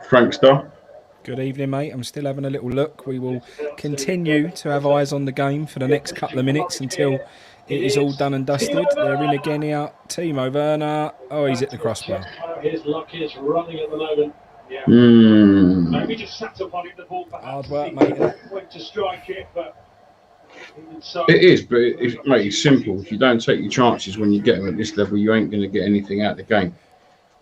Prankster. Good evening, mate. I'm still having a little look. We will continue to have eyes on the game for the next couple of minutes until it is all done and dusted. They're in again here. Timo Werner. Oh, he's hit the crossbar. His luck is running at the moment. Yeah. Maybe just sat upon it. The ball Hard work, mate. Went to strike it, but it is. But mate, it's simple. If you don't take your chances when you get them at this level, you ain't going to get anything out of the game,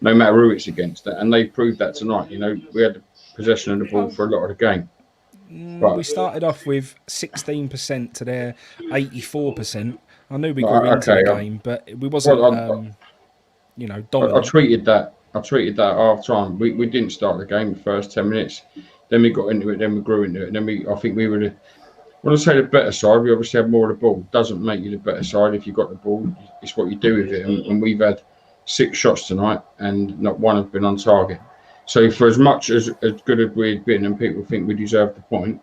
no matter who it's against. And they proved that tonight. You know, we had possession of the ball for a lot of the game. We started off with 16% to their 84%. I knew we grew into the game, but we wasn't, dominant. I treated that at half time. We didn't start the game the first 10 minutes. Then we got into it. Then we grew into it. And then I think we were when I say the better side, we obviously had more of the ball. Doesn't make you the better side if you've got the ball. It's what you do with it. And we've had 6 shots tonight, and not one have been on target. So for as much as good as we'd been, and people think we deserved the point,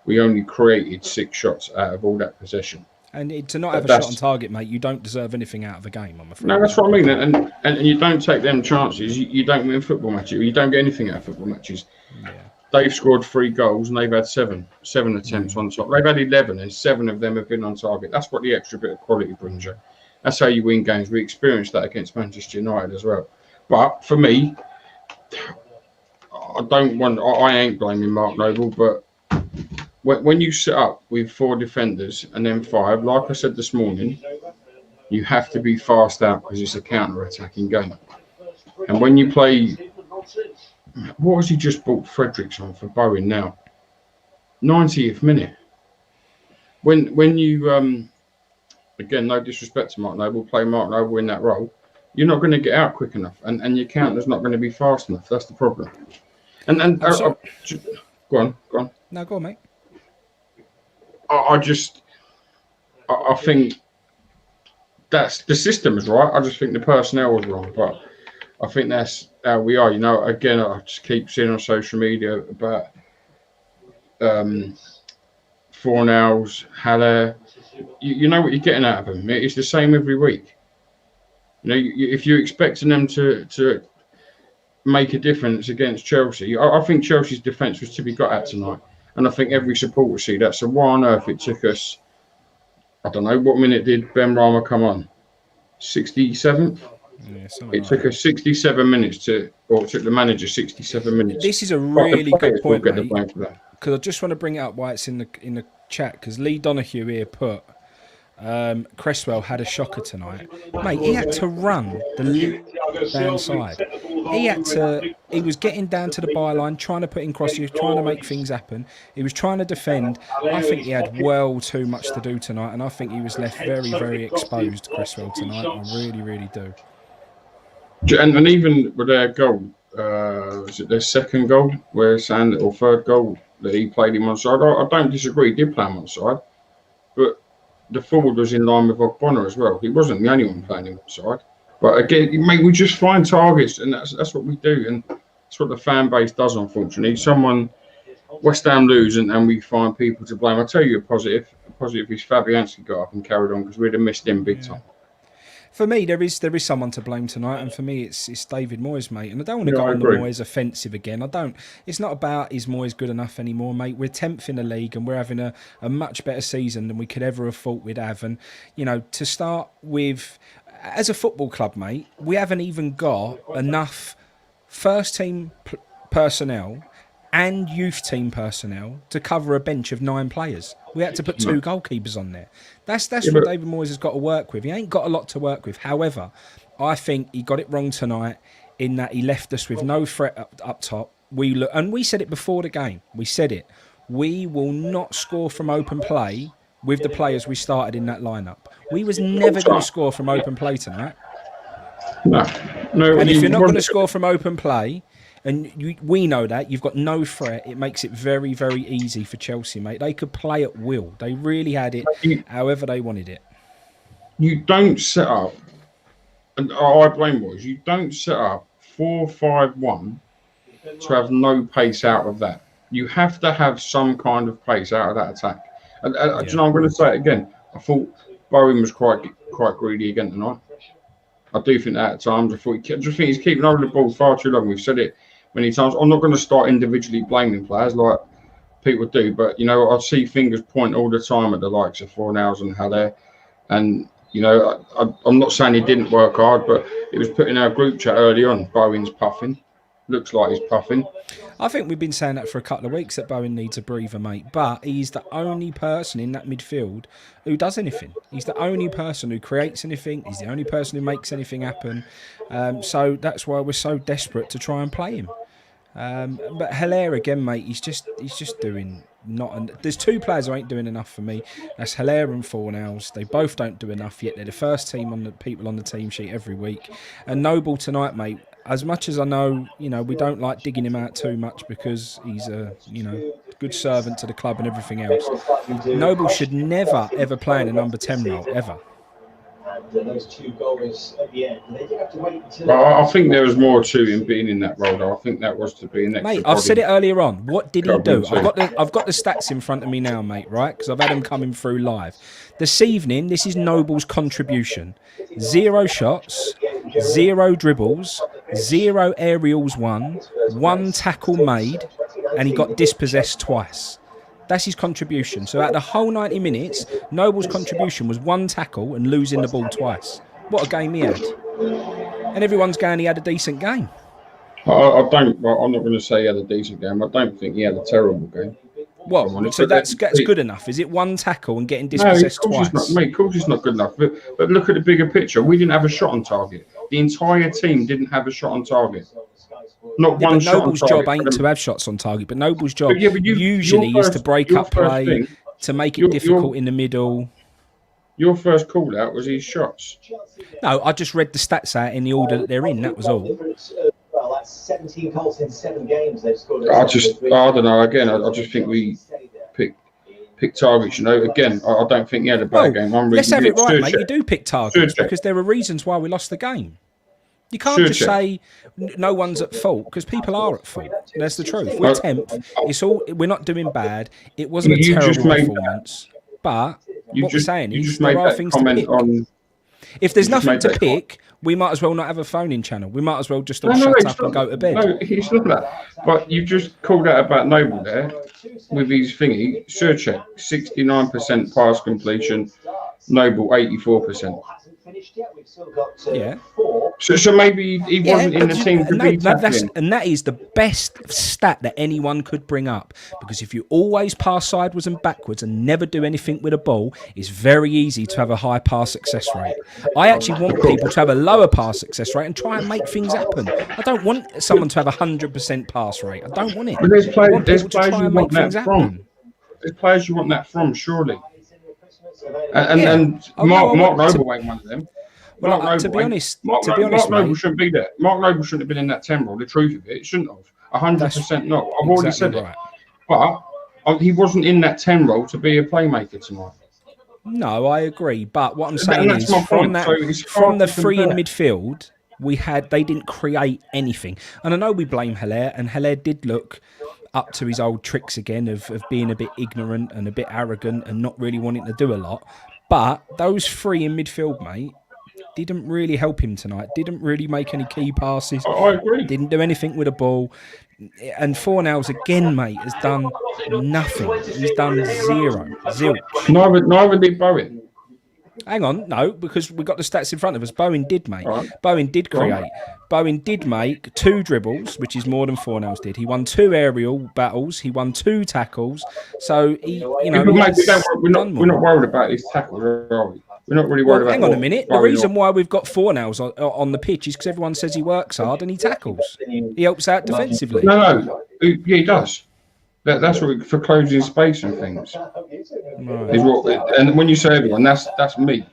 we only created 6 shots out of all that possession. And to not have a shot on target, mate, you don't deserve anything out of the game, I'm afraid. No, that's what I mean. And you don't take them chances. You don't win football matches. You don't get anything out of football matches. Yeah. They've scored 3 goals and they've had 7 attempts on target. They've had 11 and 7 of them have been on target. That's what the extra bit of quality brings you. That's how you win games. We experienced that against Manchester United as well. But for me, I ain't blaming Mark Noble, but when you set up with 4 defenders and then 5, like I said this morning, you have to be fast out because it's a counter-attacking game. And when you play, what has he just bought Fredericks on for Bowen now? 90th minute. When you again, no disrespect to Mark Noble, play Mark Noble in that role, you're not going to get out quick enough, and your counter's not going to be fast enough. That's the problem. And go on. No, go on, mate. I think that's the system is right. I just think the personnel was wrong, but I think that's how we are. You know, again, I just keep seeing on social media about Fornals, Haller. You know what you're getting out of them. It's the same every week. You know, if you're expecting them to make a difference against Chelsea, I think Chelsea's defence was to be got at tonight. And I think every supporter will see that. So why on earth it took us, I don't know, what minute did Ben Rama come on? 67th? Yeah, it took us 67 minutes or it took the manager 67 minutes. This is a really good point, mate, because I just want to bring it up why it's in the chat, because Lee Donahue here put Cresswell had a shocker tonight. Mate, he had to run the down side. He was getting down to the byline, trying to put in crosses, trying to make things happen. He was trying to defend. I think he had well too much to do tonight, and I think he was left very, very exposed, Cresswell, tonight. I really, really do. And even with their goal, was it their second goal, or third goal that he played him on side? I don't disagree, he did play him on side, but the forward was in line with Ogbonna as well. He wasn't the only one playing him on side. But again, mate, we just find targets, and that's what we do, and that's what the fan base does, unfortunately. West Ham lose, and we find people to blame. I'll tell you a positive. A positive is Fabianski got up and carried on, because we'd have missed him big time. For me, there is someone to blame tonight, and for me, it's David Moyes, mate. And I don't want to go on the Moyes offensive again. It's not about is Moyes good enough anymore, mate. We're 10th in the league, and we're having a much better season than we could ever have thought we'd have. And to start with, as a football club, mate, we haven't even got enough first team personnel and youth team personnel to cover a bench of 9 players. We had to put 2 goalkeepers on there. That's what David Moyes has got to work with. He ain't got a lot to work with. However, I think he got it wrong tonight in that he left us with no threat up top. And we said it before the game. We said it. We will not score from open play with the players we started in that lineup. We was never going to score from open play tonight. No. And if you're not going to score from open play, and we know that, you've got no threat, it makes it very, very easy for Chelsea, mate. They could play at will. They really had it however they wanted it. You don't set up, and I blame Moyes, you don't set up 4-5-1 to have no pace out of that. You have to have some kind of pace out of that attack. And you know, I'm going to say it again. I thought Bowen was quite greedy again tonight. I do think that at times. I just think he's keeping hold of the ball far too long. We've said it many times. I'm not going to start individually blaming players like people do, but I see fingers point all the time at the likes of Fornals and Haller, and I'm not saying he didn't work hard, but it was put in our group chat early on. Bowen's puffing. Looks like he's puffing. I think we've been saying that for a couple of weeks that Bowen needs a breather, mate. But he's the only person in that midfield who does anything. He's the only person who creates anything. He's the only person who makes anything happen. So that's why we're so desperate to try and play him. But Hilaire again, mate. He's just doing not. There's two players who ain't doing enough for me. That's Hilaire and Fornals. They both don't do enough yet. They're the first team on the people on the team sheet every week. And Noble tonight, mate. As much as I know, we don't like digging him out too much because he's a, good servant to the club and everything else. Noble should never, ever play in a number 10 role, ever. Those 2 goals at the end, they did have to wait until. Well, I think there was more to him being in that role, though. I think that was to be an extra. Mate, I've said it earlier on. What did he do? I've got the stats in front of me now, mate. Right, because I've had them coming through live. This evening, this is Noble's contribution: 0 shots, 0 dribbles, 0 aerials won, 1 tackle made, and he got dispossessed twice. That's his contribution. So out of the whole 90 minutes, Noble's contribution was 1 tackle and losing the ball twice. What a game he had. And everyone's going, he had a decent game. I'm not going to say he had a decent game. I don't think he had a terrible game. Well, so that's good enough. Is it 1 tackle and getting dispossessed twice? Of course it's not good enough. But look at the bigger picture. We didn't have a shot on target. The entire team didn't have a shot on target. Not one shot on target. Noble's job ain't to have shots on target, but Noble's job usually is to break up play, to make it difficult in the middle. Your first call out was his shots. No, I just read the stats out in the order that they're in. That was all. Well, that's 17 goals in 7 games they've scored. I don't know. Again, I just think we pick targets. Again, I don't think he had a bad game. Let's have it right, mate. You do pick targets because there are reasons why we lost the game. You can't just say no one's at fault because people are at fault. That's the truth. We're 10th. We're not doing bad. It wasn't a terrible performance. But what we're saying is there are things to pick. If there's nothing to pick, we might as well not have a phone-in channel. We might as well just all shut up and go to bed. No, it's not that. But you just called out about Noble there with his thingy. Surcheck, 69% pass completion. Noble, 84%. Yeah. So maybe he wasn't in the team to be tackling. And that is the best stat that anyone could bring up. Because if you always pass sideways and backwards and never do anything with a ball, it's very easy to have a high pass success rate. I actually want people to have a lower pass success rate and try and make things happen. I don't want someone to have a 100% pass rate. I don't want it. But there's players you want that from. There's players you want that from, surely. And Mark Noble ain't one of them. Well, to be honest, Mark Noble shouldn't be there. Mark Noble shouldn't have been in that 10 role. The truth of it shouldn't have. 100% not. I've already said it. But he wasn't in that 10 role to be a playmaker tonight. No, I agree. But what I'm saying is, from the 3 in midfield, they didn't create anything. And I know we blame Hilaire, and Hilaire did look up to his old tricks again of being a bit ignorant and a bit arrogant and not really wanting to do a lot. But those 3 in midfield, mate, didn't really help him tonight. Didn't really make any key passes. I agree. Didn't do anything with a ball. And Fornals again, mate, has done nothing. He's done zero. Zilch. Neither did Bowen. Hang on, no, because we've got the stats in front of us. Bowen did, mate. Right. Bowen did create. Bowen did make 2 dribbles, which is more than Fornals did. He won 2 aerial battles. He won 2 tackles. So he, we're not worried about his tackles, are we? We're not really worried about. Hang on a minute. The reason why we've got Fornals on the pitch is because everyone says he works hard and he tackles. He helps out defensively. No. Yeah, he does. That's for closing space and things. Right. And when you say everyone, that's me.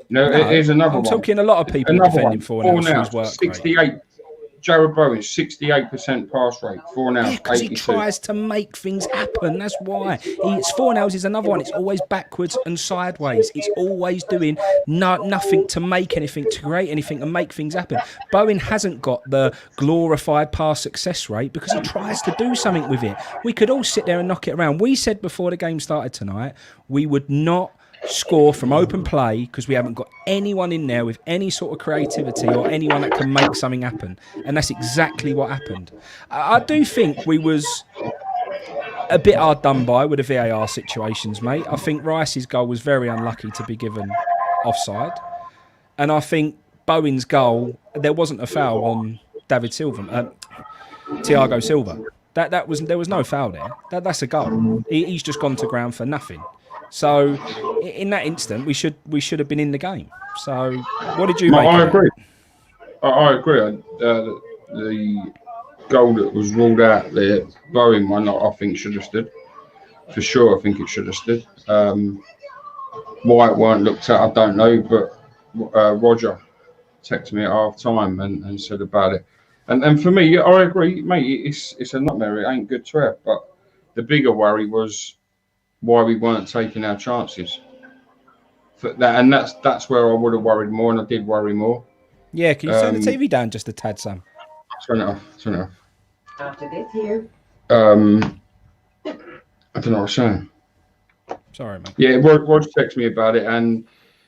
Here's another one. I'm talking a lot of people defending Fornals. 68. Jared Bowen, 68% pass rate. Fornals, because he tries to make things happen. That's why. Fornals is another one. It's always backwards and sideways. It's always doing nothing to make anything, to create anything and make things happen. Bowen hasn't got the glorified pass success rate because he tries to do something with it. We could all sit there and knock it around. We said before the game started tonight, we would not score from open play because we haven't got anyone in there with any sort of creativity or anyone that can make something happen. And that's exactly what happened. I do think we was a bit hard done by with the VAR situations, mate. I think Rice's goal was very unlucky to be given offside. And I think Bowen's goal, there wasn't a foul on David Silva, Thiago Silva. There was no foul there. That's a goal. He's just gone to ground for nothing. So in that instant, we should have been in the game. So what did you make? I agree. I agree. The goal that was ruled out, the Bowen one, I think should have stood. For sure, I think it should have stood. Why it weren't looked at, I don't know. But Roger texted me at half time and said about it. And for me, I agree, mate. It's a nightmare. It ain't good to have. But the bigger worry was why we weren't taking our chances. For that, and that's where I would have worried more, and I did worry more. Yeah, can you turn the TV down just a tad, Sam? Turn it off. After this here. I don't know what I'm saying. Sorry, mate. Yeah, Roger texted me about it, and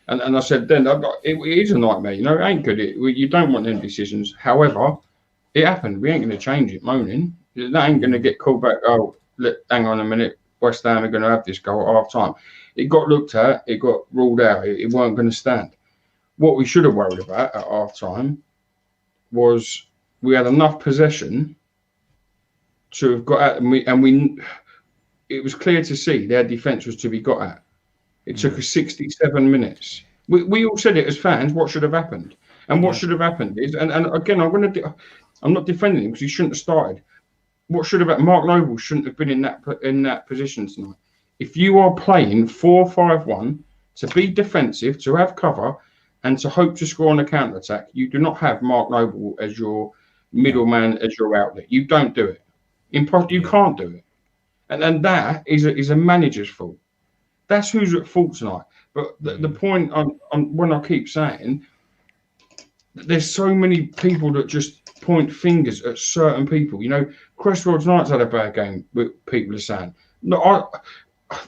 I said then, it is a nightmare. You know, it ain't good. You don't want them decisions. However, it happened. We ain't going to change it moaning. That ain't going to get called back. Oh, hang on a minute. West Ham are going to have this goal at half time. It got looked at. It got ruled out. It weren't going to stand. What we should have worried about at half time was we had enough possession to have got at, and we it was clear to see their defence was to be got at. It took us 67 minutes. We all said it as fans. What should have happened? And what should have happened is, and again, I'm not defending him because he shouldn't have started. What should have happened? Mark Noble shouldn't have been in that position tonight. If you are playing 4-5-1 to be defensive, to have cover, and to hope to score on a counter attack, you do not have Mark Noble as your middleman, as your outlet. You don't do it. You can't do it. And that is a manager's fault. That's who's at fault tonight. But the point on when I keep saying, there's so many people that just point fingers at certain people. You know, Cresswell tonight's had a bad game. People are saying, no,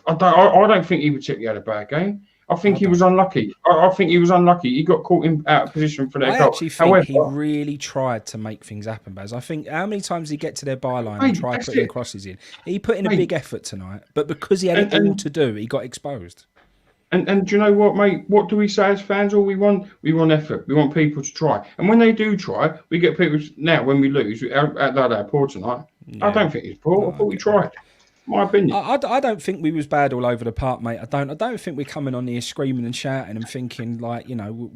I don't think he particularly had a bad game. I think he was unlucky. I think he was unlucky. He got caught out of position for their goal. I actually think he really tried to make things happen, Baz. I think how many times did he get to their byline and try putting crosses in? He put in a big effort tonight, but because he had it all to do, he got exposed. And do you know what, mate? What do we say as fans? All we want effort. We want people to try. And when they do try, we get people. Now, when we lose, they're poor tonight. Yeah. I don't think it's poor. I thought we tried. My opinion. I don't think we was bad all over the park, mate. I don't think we're coming on here screaming and shouting and thinking like, you know,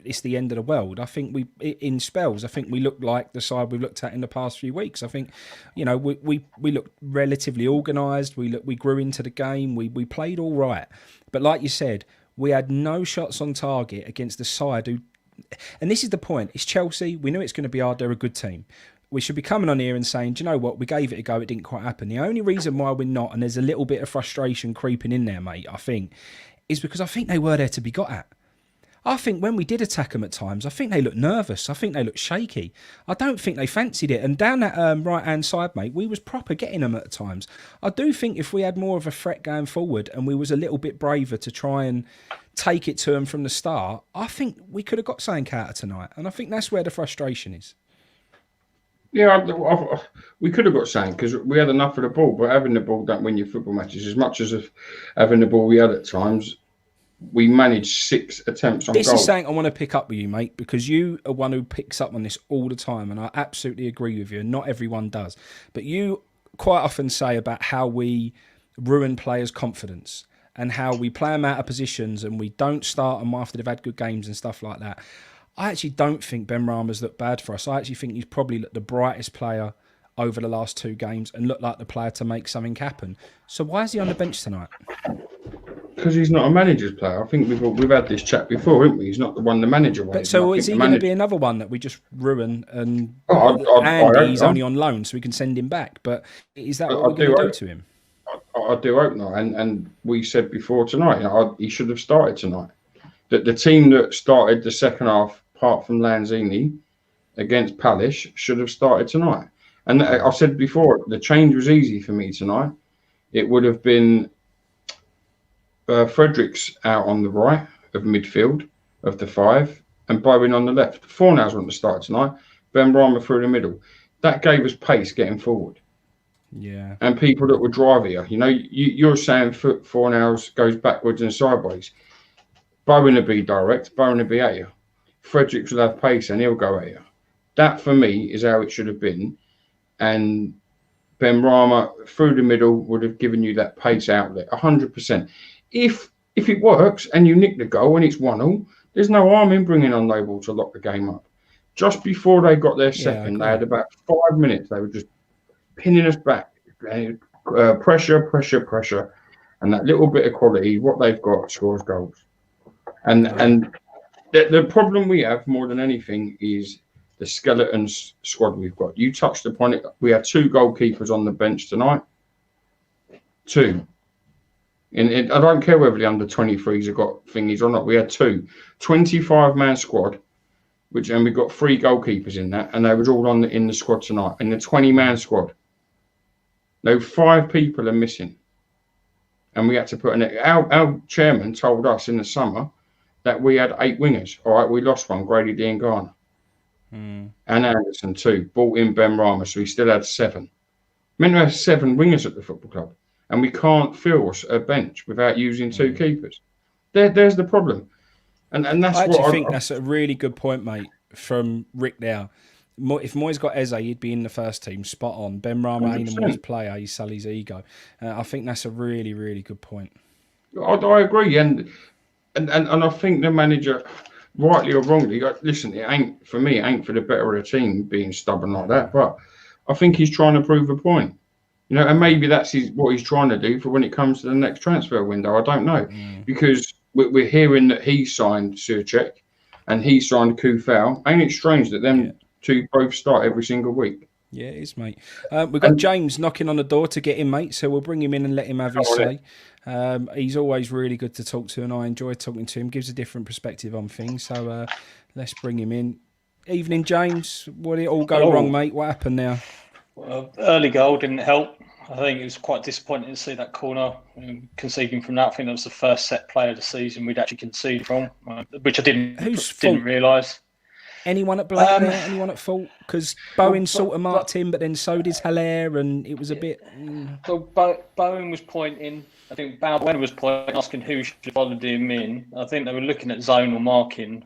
it's the end of the world. I think in spells, I think we looked like the side we've looked at in the past few weeks. I think, you know, we looked relatively organised. We grew into the game. We played all right. But like you said, we had no shots on target against the side who, and this is the point, it's Chelsea. We knew it's going to be hard. They're a good team. We should be coming on here and saying, do you know what? We gave it a go. It didn't quite happen. The only reason why we're not, and there's a little bit of frustration creeping in there, mate, I think, is because I think they were there to be got at. I think when we did attack them at times, I think they looked nervous. I think they looked shaky. I don't think they fancied it. And down that right-hand side, mate, we was proper getting them at times. I do think if we had more of a threat going forward and we was a little bit braver to try and take it to them from the start, I think we could have got something out of tonight. And I think that's where the frustration is. Yeah, we could have got something because we had enough of the ball, but having the ball don't win your football matches. As much as having the ball we had at times, we managed 6 attempts on goal. This is something I want to pick up with you, mate, because you are one who picks up on this all the time, and I absolutely agree with you, and not everyone does. But you quite often say about how we ruin players' confidence and how we play them out of positions and we don't start them after they've had good games and stuff like that. I actually don't think Ben Rama's looked bad for us. I actually think he's probably looked the brightest player over the last 2 games and looked like the player to make something happen. So why is he on the bench tonight? Because he's not a manager's player. I think we've had this chat before, haven't we? He's not the one the manager wants. But so is he going to be another one that we just ruin and Andy's only on loan so we can send him back? But is that what we're going to do to him? I do hope not. And we said before tonight, he should have started tonight. That the team that started the second half, apart from Lanzini, against Palace, should have started tonight. And I said before, the change was easy for me tonight. It would have been Fredericks out on the right of midfield of the 5, and Bowen on the left. Fornals on the start tonight. Ben Rama through the middle. That gave us pace getting forward. Yeah. And people that would drive here. You know, you're saying Fornals goes backwards and sideways. Bowen will be direct. Bowen will be at you. Fredericks will have pace and he'll go at you. That for me is how it should have been. And Ben Rama through the middle would have given you that pace outlet, 100%. If it works and you nick the goal and it's 1-1, there's no harm in bringing on Noble to lock the game up. Just before they got their second, they had about 5 minutes. They were just pinning us back. Pressure. And that little bit of quality, what they've got, scores goals. And the problem we have more than anything is the skeleton squad we've got. You touched upon it. We have 2 goalkeepers on the bench tonight. 2. I don't care whether the under-23s have got thingies or not. We had 2. 25-man squad, and we got 3 goalkeepers in that, and they was all in the squad tonight. In the 20-man squad. No, 5 people are missing. And we had to put our chairman told us in the summer that we had 8 wingers. All right, we lost one, Grady D and Garner. And Anderson too. Brought in Ben Rama, so we still had 7. Meant to have 7 wingers at the football club, and we can't fill a bench without using 2 keepers. There's the problem, and that's I think that's a really good point, mate, from Rick there. If Moyes got Eze, he'd be in the first team, spot on. Ben Rama ain't a Moyes player; he's Sully's ego. I think that's a really, really good point. I agree, and I think the manager, rightly or wrongly, listen, it ain't for me. It ain't for the better of the team being stubborn like that. But I think he's trying to prove a point, you know. And maybe that's what he's trying to do for when it comes to the next transfer window. I don't know, because we're hearing that he signed Surchek and he signed Kufau. Ain't it strange that them 2 both start every single week? Yeah, it is, mate. We've got James knocking on the door to get in, mate. So we'll bring him in and let him have his say. He's always really good to talk to, and I enjoy talking to him. Gives a different perspective on things. So let's bring him in. Evening, James. What did it all go wrong, mate? What happened now? Well, early goal didn't help. I think it was quite disappointing to see that corner conceding from that. I think that was the first set play of the season we'd actually conceded from, which I didn't realise. Anyone at blame there? Anyone at fault? Because Bowen sort of marked him, but then so did Haller, and it was a bit... Well, Bowen was pointing. I think Bowen was pointing, asking who should have followed him in. I think they were looking at zonal marking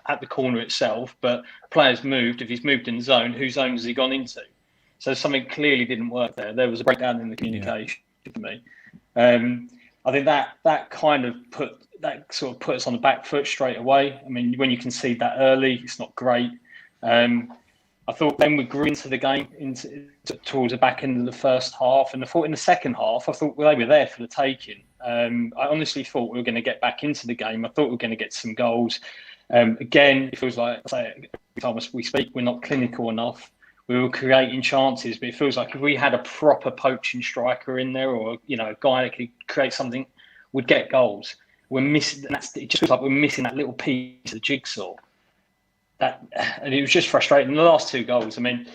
at the corner itself, but players moved. If he's moved in zone, whose zone has he gone into? So something clearly didn't work there. There was a breakdown in the communication for me. I think that kind of put us on the back foot straight away. I mean, when you concede that early, it's not great. I thought then we grew into the game towards the back end of the first half, and I thought in the second half, I thought they were there for the taking. I honestly thought we were going to get back into the game. I thought we were going to get some goals. Again, it feels like, every time we speak, we're not clinical enough. We were creating chances, but it feels like if we had a proper poaching striker in there, or a guy that could create something, we'd get goals. We're missing. It just feels like we're missing that little piece of the jigsaw. And it was just frustrating. The last 2 goals, I mean,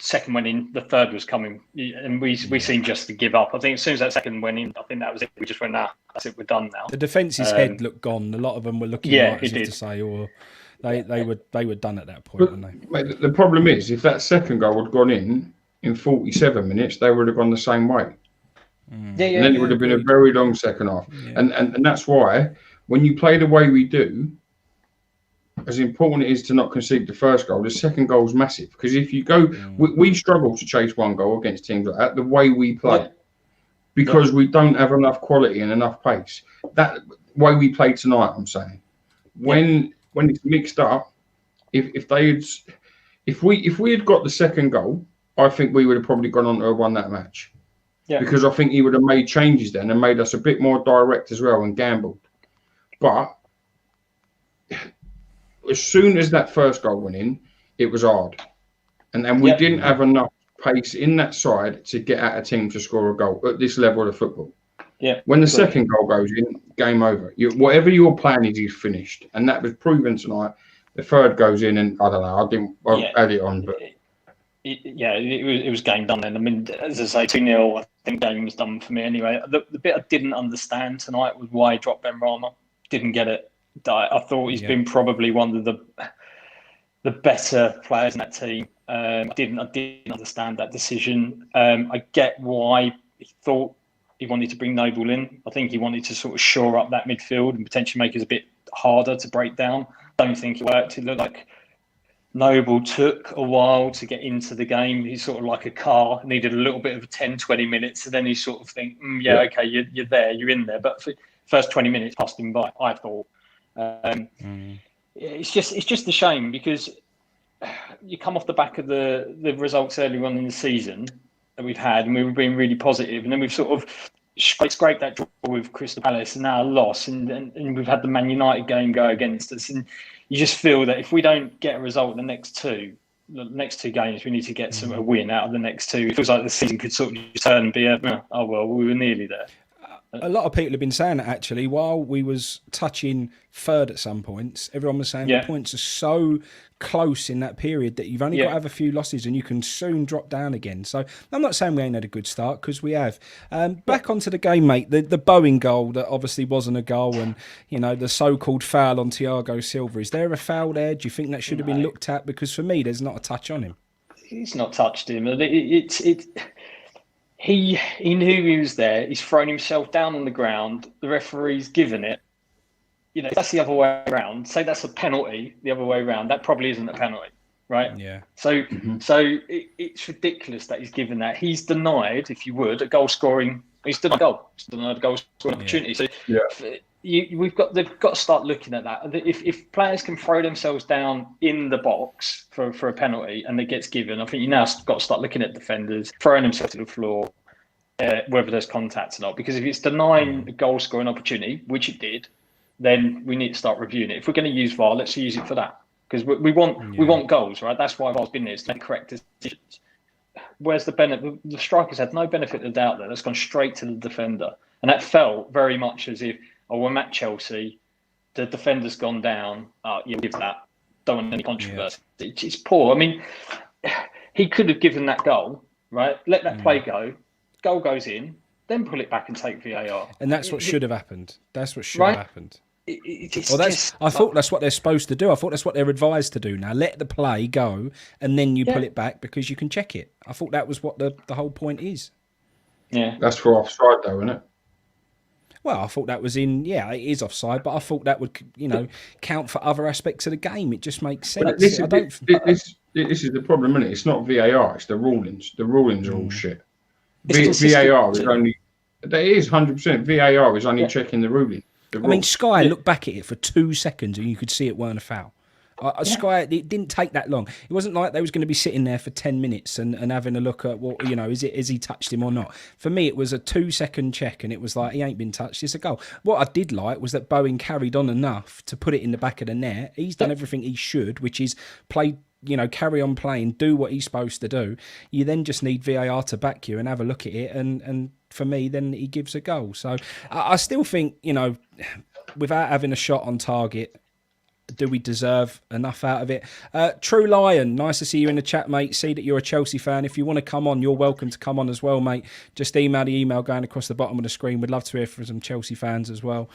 second went in, the third was coming, and we seemed just to give up. I think as soon as that second went in, I think that was it. We just went, that's it, we're done now. The defence's head looked gone. A lot of them were looking like as if to say, or they were done at that point, weren't they? Mate, the problem is, if that second goal had gone in 47 minutes, they would have gone the same way. And then it would have been a very long second half. And that's why, when you play the way we do, as important it is to not concede the first goal, the second goal is massive. Because if you go, we struggle to chase 1 goal against teams like that, the way we play. Because we don't have enough quality and enough pace. That way we play tonight, I'm saying. When it's mixed up, if we had got the second goal, I think we would have probably gone on to have won that match. Because I think he would have made changes then and made us a bit more direct as well and gambled. But as soon as that first goal went in, it was hard. And we didn't have enough pace in that side to get at a team to score a goal at this level of football. When the second goal goes in, game over. Whatever your plan is finished. And that was proven tonight. The third goes in, and I don't know, I add it on, but it was game done then. I mean, as I say, 2-0, I think game was done for me anyway. The bit I didn't understand tonight was why he dropped Ben Rama. Didn't get it. I thought he's been probably one of the better players in that team. I didn't understand that decision. I get why he thought he wanted to bring Noble in. I think he wanted to sort of shore up that midfield and potentially make it a bit harder to break down. Don't think it worked. It looked like Noble took a while to get into the game. He's sort of like a car, needed a little bit of 10, 20 minutes. And then he sort of think, okay, you're there, you're in there. But for the first 20 minutes passed him by, I thought. It's just a shame because you come off the back of the results earlier on in the season that we've had, and we were being really positive, and then we've sort of scraped that draw with Crystal Palace and now a loss, and we've had the Man United game go against us, and you just feel that if we don't get a result in the next two games, we need to get a win out of the next two. It feels like the season could sort of just turn and be we were nearly there. A lot of people have been saying that actually. While we was touching third at some points, everyone was saying the points are so close in that period that you've only got to have a few losses and you can soon drop down again. So I'm not saying we ain't had a good start because we have. Back onto the game, mate. The Bowen goal that obviously wasn't a goal, and the so-called foul on Thiago Silva. Is there a foul there? Do you think that should have been looked at? Because for me, there's not a touch on him. He's not touched him. He knew he was there. He's thrown himself down on the ground. The referee's given it. If that's the other way around, say that's a penalty the other way around, that probably isn't a penalty, right? Yeah. So it's ridiculous that he's given that. He's denied, if you would, a goal scoring. He's denied a goal. He's denied a goal scoring opportunity. So they've got to start looking at that. If players can throw themselves down in the box for a penalty and it gets given, I think you now got to start looking at defenders throwing themselves to the floor, whether there's contact or not. Because if it's denying a goal scoring opportunity, which it did, then we need to start reviewing it. If we're going to use VAR, let's use it for that. Because we want goals, right? That's why VAR's been there, is to make correct decisions. Where's the benefit? The strikers had no benefit of the doubt there. That's gone straight to the defender. And that felt very much as if, we're at Chelsea, the defender's gone down. We'll give that. Don't want any controversy. It's poor. I mean, he could have given that goal, right? Let that play go. Goal goes in, then pull it back and take VAR. And that's what should have happened. That's what should have happened. I thought that's what they're supposed to do. I thought that's what they're advised to do now. Let the play go, and then you pull it back because you can check it. I thought that was what the whole point is. Yeah. That's for offside, though, isn't it? Well, I thought that was it is offside, but I thought that would, count for other aspects of the game. It just makes sense. This is the problem, isn't it? It's not VAR, it's the rulings. The rulings are all shit. VAR is only... It is 100%. VAR is only checking the ruling. Sky looked back at it for 2 seconds and you could see it weren't a foul. Sky, it didn't take that long. It wasn't like they was going to be sitting there for 10 minutes and having a look at is he touched him or not. For me, it was a 2-second check and it was like, he ain't been touched, it's a goal. What I did like was that Bowen carried on enough to put it in the back of the net. He's done everything he should, which is play, carry on playing, do what he's supposed to do. You then just need VAR to back you and have a look at it, and for me, then he gives a goal. So I still think, without having a shot on target, do we deserve enough out of it? True Lion, nice to see you in the chat, mate. See that you're a Chelsea fan. If you want to come on, you're welcome to come on as well, mate. Just email the email going across the bottom of the screen. We'd love to hear from some Chelsea fans as well.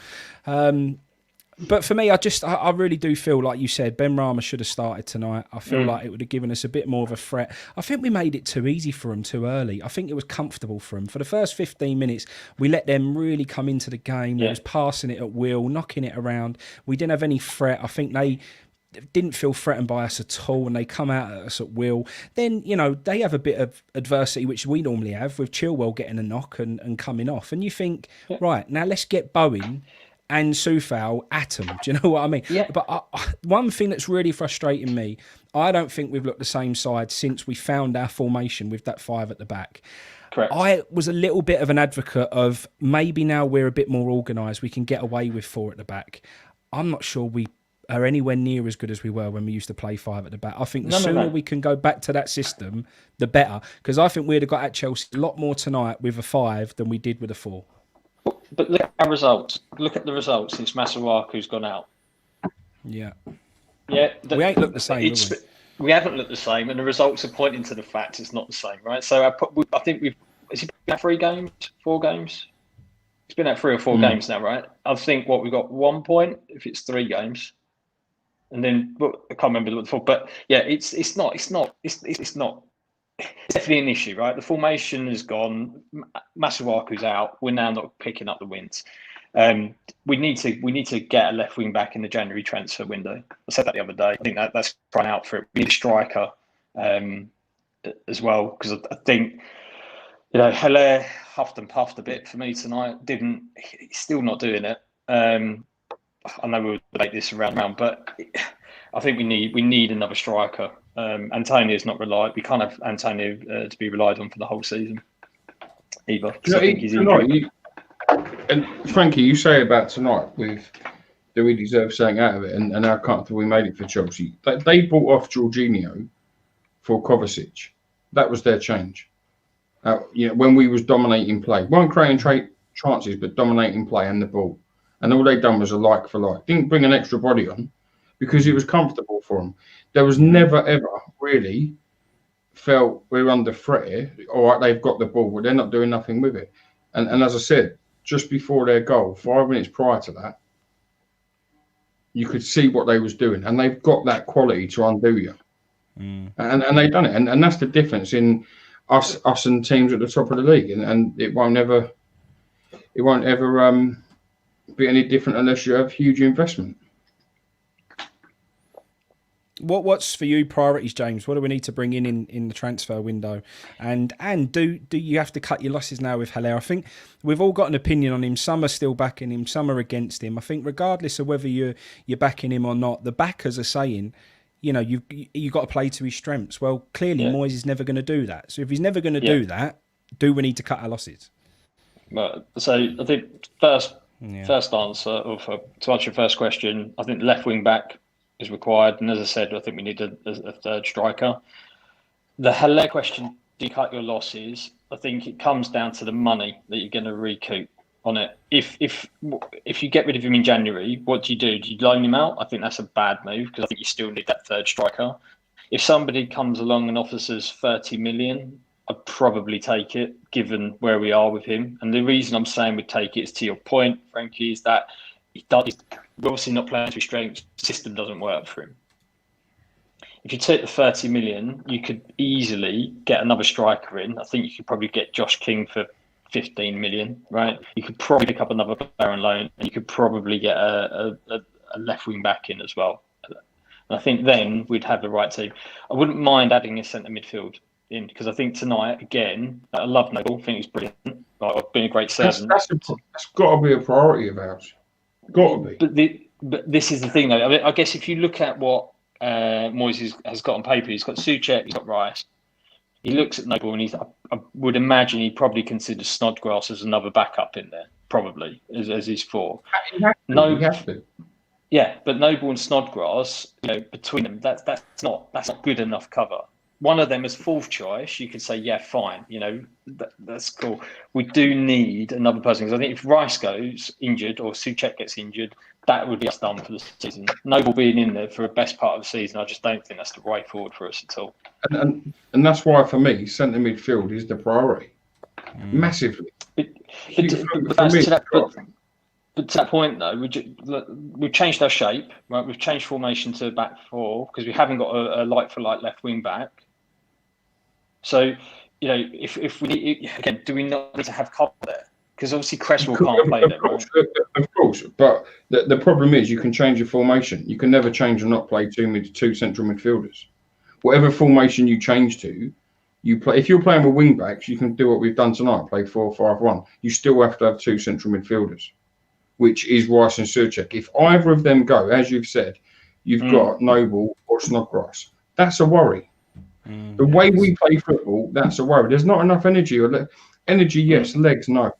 But for me, I really do feel, like you said, Ben Rama should have started tonight. I feel like it would have given us a bit more of a threat. I think we made it too easy for them too early. I think it was comfortable for them. For the first 15 minutes, we let them really come into the game. They was passing it at will, knocking it around. We didn't have any threat. I think they didn't feel threatened by us at all, and they come out at us at will. Then, they have a bit of adversity, which we normally have, with Chilwell getting a knock and coming off. And you think, right, now let's get Bowen and Soufal at them. Do you know what I mean? Yeah. But one thing that's really frustrating me, I don't think we've looked the same side since we found our formation with that 5 at the back. Correct. I was a little bit of an advocate of maybe now we're a bit more organised, we can get away with 4 at the back. I'm not sure we are anywhere near as good as we were when we used to play 5 at the back. I think the sooner we can go back to that system, the better. Because I think we'd have got at Chelsea a lot more tonight with a 5 than we did with a 4. But look at our results. Look at the results since Masuaku's gone out. Yeah. Yeah. We ain't looked the same, have we? we haven't looked the same, and the results are pointing to the fact it's not the same, right? So I think has he been at 3 games, 4 games? It's been at 3 or 4 games now, right? I think we've got 1 point if it's 3 games, and then I can't remember the before, but yeah, it's definitely an issue, right? The formation is gone. Masuaku's out. We're now not picking up the wins. We need to get a left wing back in the January transfer window. I said that the other day. I think that's crying out for it. We need a striker as well, because I think, you know, Haller huffed and puffed a bit for me tonight. He's still not doing it. I know we'll debate this around, but I think we need another striker. Antonio's not relied. We can't have Antonio to be relied on for the whole season either. I think he's injured. And Frankie, you say about tonight with do we deserve something out of it, and how comfortable we made it for Chelsea. They bought off Jorginho for Kovacic. That was their change. You know, when we was dominating play, weren't creating chances, but dominating play and the ball. And all they done was a like for like. Didn't bring an extra body on because it was comfortable for them. There was never ever really felt we're under threat here. All right, they've got the ball, but they're not doing nothing with it. And as I said, just before their goal, 5 minutes prior to that, you could see what they was doing, and they've got that quality to undo you. And they've done it, and that's the difference in us and teams at the top of the league, and it won't ever be any different unless you have huge investment. What's for you priorities, James? What do we need to bring in the transfer window? And do you have to cut your losses now with Haller? I think we've all got an opinion on him. Some are still backing him, some are against him. I think regardless of whether you're backing him or not, the backers are saying, you know, you've got to play to his strengths. Well, clearly Moyes is never going to do that. So if he's never going to do that, do we need to cut our losses? Well, so I think first answer, to answer your first question, I think left wing back is required, and as I said, I think we need a third striker. The Haller question, do you cut your losses? I think it comes down to the money that you're going to recoup on it. If you get rid of him in January, what do? Do you loan him out? I think that's a bad move, because I think you still need that third striker. If somebody comes along and offers us 30 million, I'd probably take it, given where we are with him. And the reason I'm saying we'd take it is, to your point, Frankie, is that we're obviously not playing to his strengths. The system doesn't work for him. If you take the 30 million, you could easily get another striker in. I think you could probably get Josh King for 15 million, right? You could probably pick up another player on loan, and you could probably get a left wing back in as well. And I think then we'd have the right team. I wouldn't mind adding a centre midfield in, because I think tonight, again, I love Noble. I think he's brilliant. I've been a great servant. That's got to be a priority of ours. Got to be. But this is the thing, though. I mean, I guess if you look at what Moyes has got on paper, he's got Souček, he's got Rice. He looks at Noble, and I would imagine he probably considers Snodgrass as another backup in there, probably as his 4. You have to. Yeah, but Noble and Snodgrass, you know, between them, that's not good enough cover. One of them as 4th choice, you could say, yeah, fine, you know, that's cool. We do need another person, because I think if Rice goes injured or Souček gets injured, that would be us done for the season. Noble being in there for the best part of the season, I just don't think that's the way forward for us at all. And that's why, for me, centre midfield is the priority, massively. But to that point, though, we've changed our shape, right? We've changed formation to back 4 because we haven't got a like-for-like left wing back. So, you know, if we again, do we not need to have cover there? Because obviously Cresswell can't play there, right? Of course, but the problem is you can change your formation. You can never change or not play two central midfielders. Whatever formation you change to, you play. If you're playing with wing backs, you can do what we've done tonight, play 4-5-1. You still have to have 2 central midfielders, which is Rice and Souček. If either of them go, as you've said, you've got Noble or Snodgrass. That's a worry. The way we play football, that's a worry. There's not enough energy. Energy, yes. Legs, no.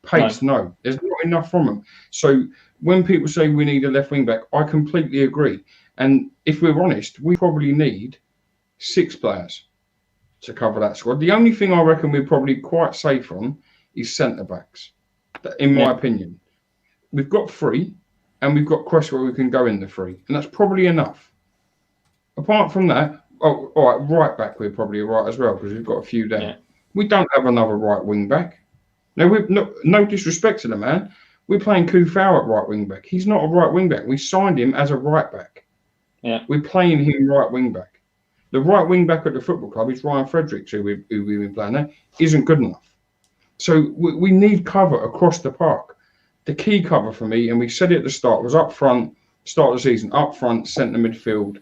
Pace, no. There's not enough from them. So when people say we need a left wing back, I completely agree. And if we're honest, we probably need 6 players to cover that squad. The only thing I reckon we're probably quite safe on is centre backs, in my opinion. We've got 3, and we've got Cresswell who can go in the 3, and that's probably enough. Apart from that, Oh, all right, right back we're probably right as well because we've got a few down. Yeah. We don't have another right wing back. Now, we've no disrespect to the man. We're playing Kufau at right wing back. He's not a right wing back. We signed him as a right back. Yeah. We're playing him right wing back. The right wing back at the football club is Ryan Fredericks, who we've been playing there, isn't good enough. So we need cover across the park. The key cover for me, and we said it at the start, was up front, start of the season, up front, centre midfield,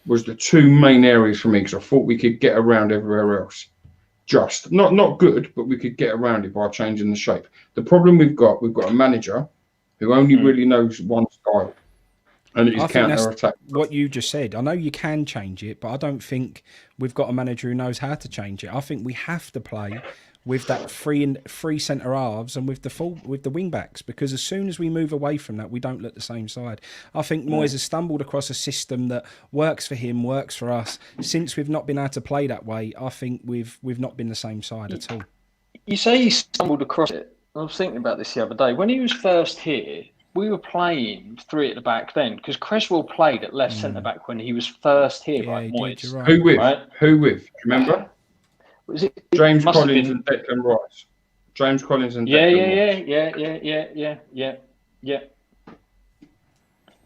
was the two main areas for me because I thought we could get around everywhere else. Just not good, but we could get around it by changing the shape. The problem we've got a manager who only really knows one style, and it is counter attack. What you just said. I know you can change it, but I don't think we've got a manager who knows how to change it. I think we have to play with that free centre halves and with the wing backs, because as soon as we move away from that, we don't look the same side. I think Moyes has stumbled across a system that works for him, works for us. Since we've not been able to play that way, I think we've not been the same side at all. You say he stumbled across it. I was thinking about this the other day. When he was first here, we were playing three at the back then, because Cresswell played at left centre back when he was first here by Moyes. Right. Who with? Right? Who with? Remember? Was it James must have Collins been- and Declan Rice. James Collins and Declan Rice. Yeah.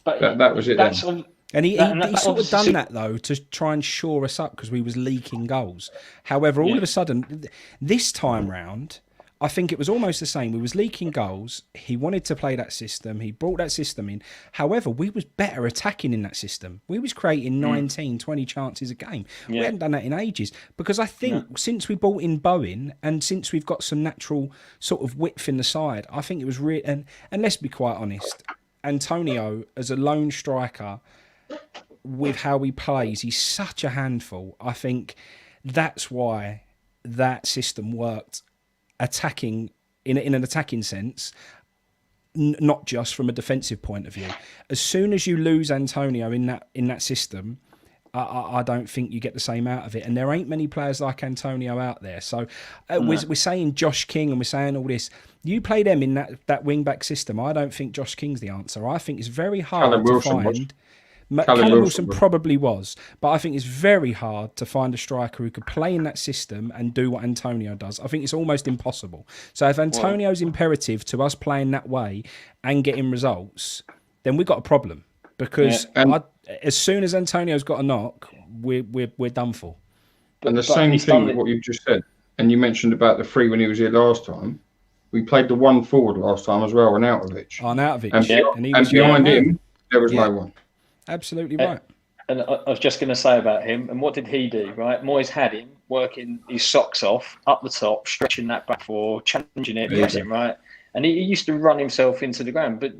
But That was it then. that's on, And he That- and that sort of obviously- done that, though, to try and shore us up because we was leaking goals. However, all of a sudden, this time round, I think it was almost the same. We was leaking goals. He wanted to play that system. He brought that system in. However, we was better attacking in that system. We was creating 19, 20 chances a game. We hadn't done that in ages. Because I think since we brought in Bowen and since we've got some natural sort of width in the side, I think it was really... And let's be quite honest, Antonio, as a lone striker, with how he plays, he's such a handful. I think that's why that system worked attacking in an attacking sense, not just from a defensive point of view. As soon as you lose Antonio in that system, I don't think you get the same out of it. And there ain't many players like Antonio out there. So we're saying Josh King and we're saying all this. You play them in that wing back system. I don't think Josh King's the answer. I think it's very hard to find. Callum Wilson probably was, but I think it's very hard to find a striker who could play in that system and do what Antonio does. I think it's almost impossible. So if Antonio's imperative to us playing that way and getting results, then we've got a problem. Because as soon as Antonio's got a knock, we're done for. And the same thing with what you've just said, and you mentioned about the three when he was here last time. We played the one forward last time as well, Arnautovic. And behind him, there was no one. Absolutely right. And I was just going to say about him, and what did he do, right? Moyes had him working his socks off, up the top, stretching that back for, challenging it, pressing, right? And he used to run himself into the ground. But